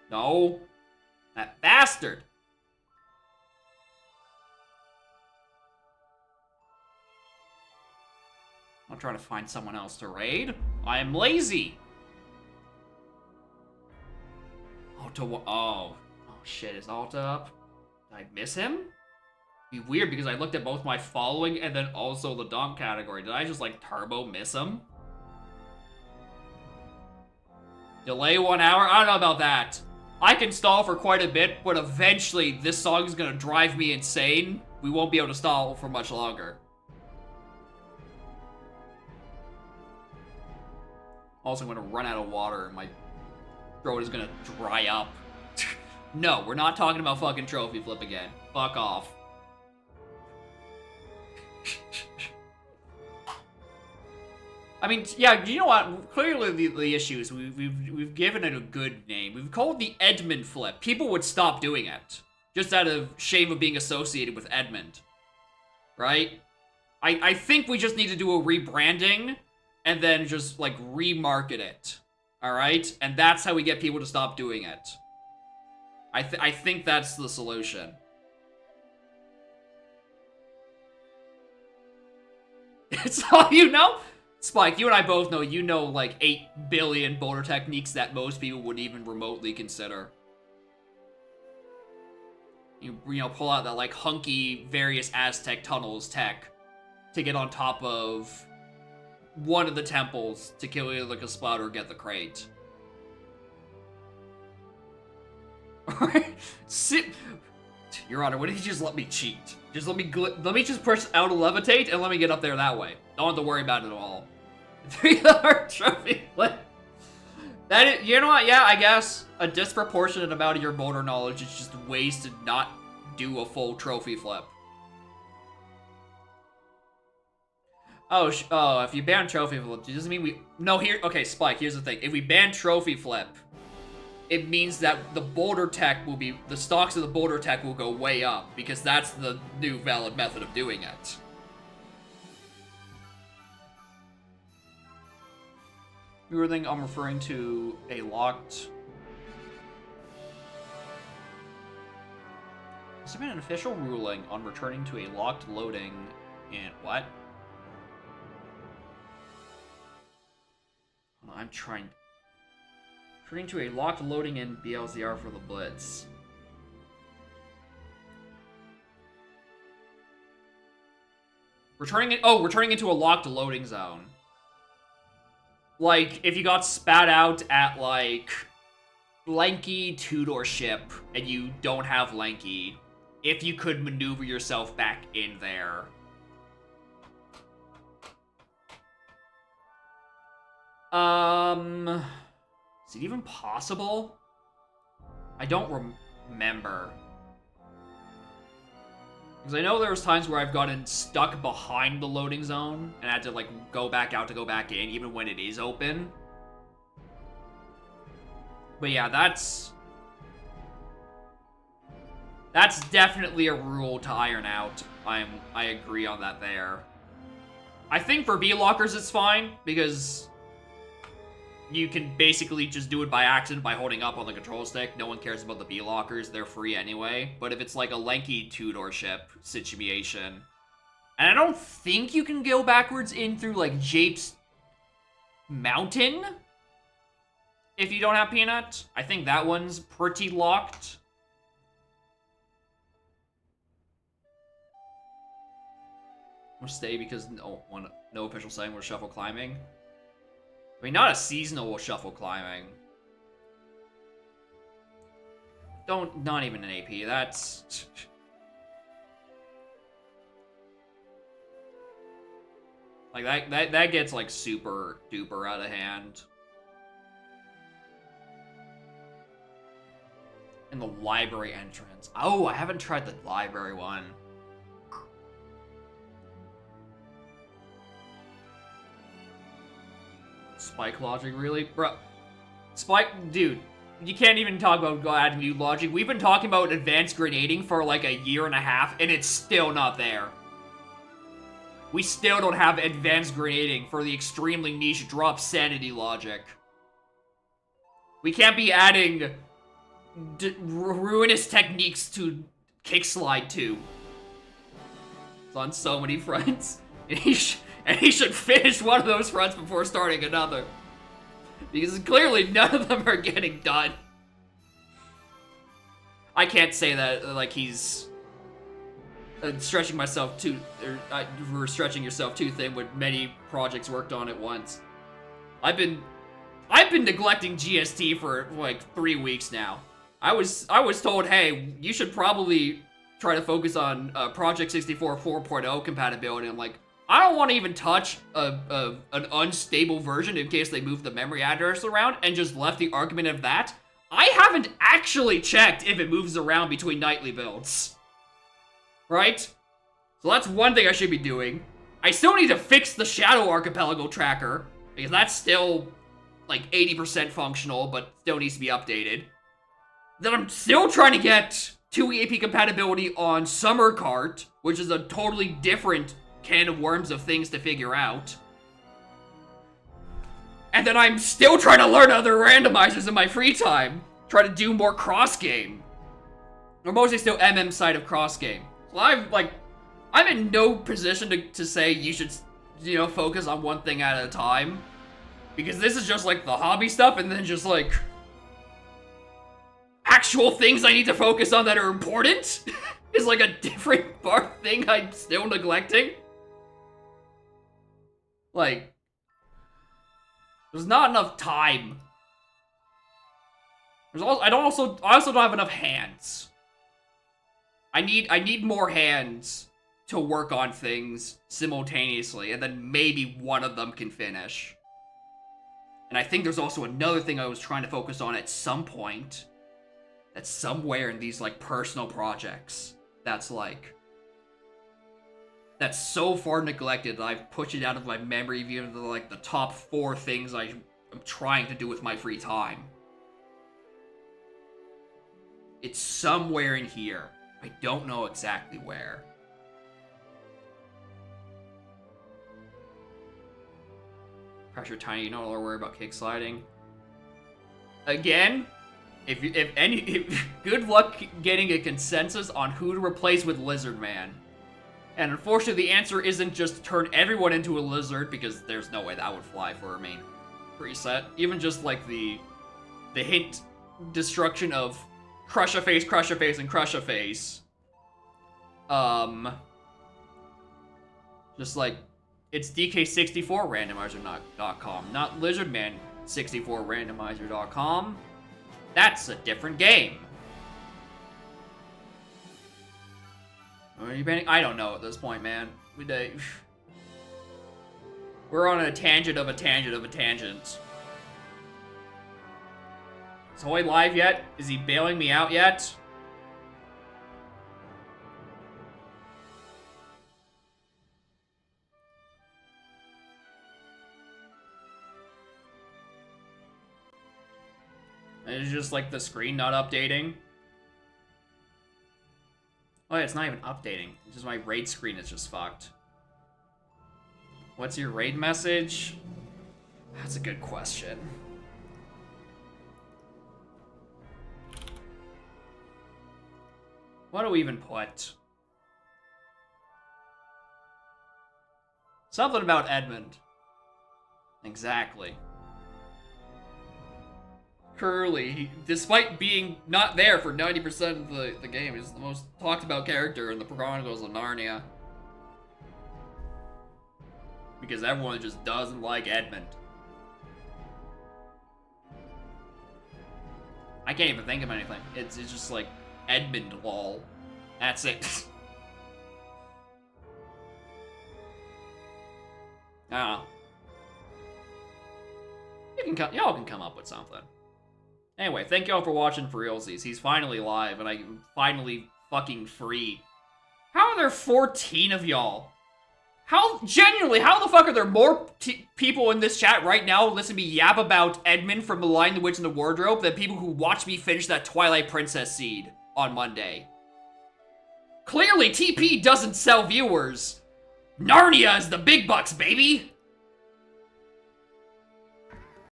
No. That bastard. I'm trying to find someone else to raid. I am lazy. Oh shit, is Alta up? Did I miss him? Be weird because I looked at both my following and then also the Dom category. Did I just like turbo miss him? Delay 1 hour? I don't know about that. I can stall for quite a bit, but eventually this song is gonna drive me insane. We won't be able to stall for much longer. Also, I'm gonna run out of water and my throat is gonna dry up. No, we're not talking about fucking trophy flip again. Fuck off. I mean, yeah, you know what? Clearly the issue is we've given it a good name. We've called it the Edmund flip. People would stop doing it. Just out of shame of being associated with Edmund. Right? I think we just need to do a rebranding and then just, like, remarket it. Alright? And that's how we get people to stop doing it. I think that's the solution. It's all you know? Spike, you and I both know you know like 8 billion boulder techniques that most people wouldn't even remotely consider. You know, pull out that like hunky various Aztec tunnels tech to get on top of one of the temples to kill either like a spot or get the crate. Sit, Your Honor. What if you just let me cheat? Just let me just push out a levitate and let me get up there that way. Don't have to worry about it at all. 3-star trophy flip. That is, you know what? Yeah, I guess a disproportionate amount of your boulder knowledge is just ways to not do a full trophy flip. Oh, if you ban trophy flip, does it mean we... No, here... Okay, Spike, here's the thing. If we ban trophy flip, it means that the boulder tech will be... The stocks of the boulder tech will go way up, because that's the new valid method of doing it. You think I'm referring to a locked... Has there been an official ruling on returning to a locked loading in... What? I'm trying... Returning to a locked loading in BLZR for the Blitz. Returning into a locked loading zone. Like, if you got spat out at, like, Lanky two-door ship, and you don't have Lanky, if you could maneuver yourself back in there. Is it even possible? I don't remember. Because I know there was times where I've gotten stuck behind the loading zone and had to, like, go back out to go back in, even when it is open. But yeah, that's definitely a rule to iron out. I agree on that there. I think for B-lockers it's fine, because you can basically just do it by accident by holding up on the control stick. No one cares about the B-lockers, they're free anyway. But if it's like a lanky two-door ship situation, and I don't think you can go backwards in through like Jape's Mountain if you don't have Peanut. I think that one's pretty locked. We'll stay because no official saying we're shuffle climbing. I mean, not a seasonal shuffle climbing. Not even an AP, that's... Like, that gets, like, super duper out of hand. And the library entrance. Oh, I haven't tried the library one. Spike logic, really? Bro. Spike, dude, you can't even talk about adding new logic. We've been talking about advanced grenading for like a year and a half, and it's still not there. We still don't have advanced grenading for the extremely niche drop sanity logic. We can't be adding ruinous techniques to Kickslide 2. It's on so many fronts. And he should finish one of those fronts before starting another. Because clearly none of them are getting done. I can't say that, like, he's stretching myself too, or stretching yourself too thin with many projects worked on at once. I've been neglecting GST for, like, 3 weeks now. I was told, hey, you should probably try to focus on Project 64 4.0 compatibility. I'm like, I don't want to even touch an unstable version in case they move the memory address around, and just left the argument of that. I haven't actually checked if it moves around between nightly builds. Right? So that's one thing I should be doing. I still need to fix the Shadow Archipelago tracker, because that's still, like, 80% functional, but still needs to be updated. Then I'm still trying to get 2 EAP compatibility on Summer Cart, which is a totally different can of worms of things to figure out. And then I'm still trying to learn other randomizers in my free time. Try to do more cross-game. Or mostly still MM side of cross-game. So I'm in no position to say you should, you know, focus on one thing at a time. Because this is just like the hobby stuff, and then just like actual things I need to focus on that are important is like a different thing I'm still neglecting. Like, there's not enough time. I also don't have enough hands. I need more hands to work on things simultaneously, and then maybe one of them can finish. And I think there's also another thing I was trying to focus on at some point. That's somewhere in these, like, personal projects. That's so far neglected that I've pushed it out of my memory via like the top 4 things I'm trying to do with my free time. It's somewhere in here. I don't know exactly where. Pressure tiny, you don't worry about kick sliding. Again, if good luck getting a consensus on who to replace with Lizard Man. And unfortunately, the answer isn't just turn everyone into a lizard, because there's no way that would fly for a main preset. Even just like the hint destruction of crush a face, and crush a face. Just like, it's DK64randomizer.com, not LizardMan64randomizer.com. That's a different game. Are you banning? I don't know at this point, man. We're on a tangent of a tangent of a tangent. Is Hoy live yet? Is he bailing me out yet? It's just like the screen not updating. Oh yeah, it's not even updating. It's just my raid screen is just fucked. What's your raid message? That's a good question. What do we even put? Something about Edmund. Exactly. Curly, despite being not there for 90% of the game, is the most talked about character in the Chronicles of Narnia. Because everyone just doesn't like Edmund. I can't even think of anything. It's just like Edmund lol. That's it. Ah. Y'all can come up with something. Anyway, thank y'all for watching for realsies. He's finally live, and I'm finally fucking free. How are there 14 of y'all? Genuinely, how the fuck are there more people in this chat right now listening to me yap about Edmund from The Lion, the Witch, and the Wardrobe than people who watched me finish that Twilight Princess seed on Monday? Clearly, TP doesn't sell viewers. Narnia is the big bucks, baby!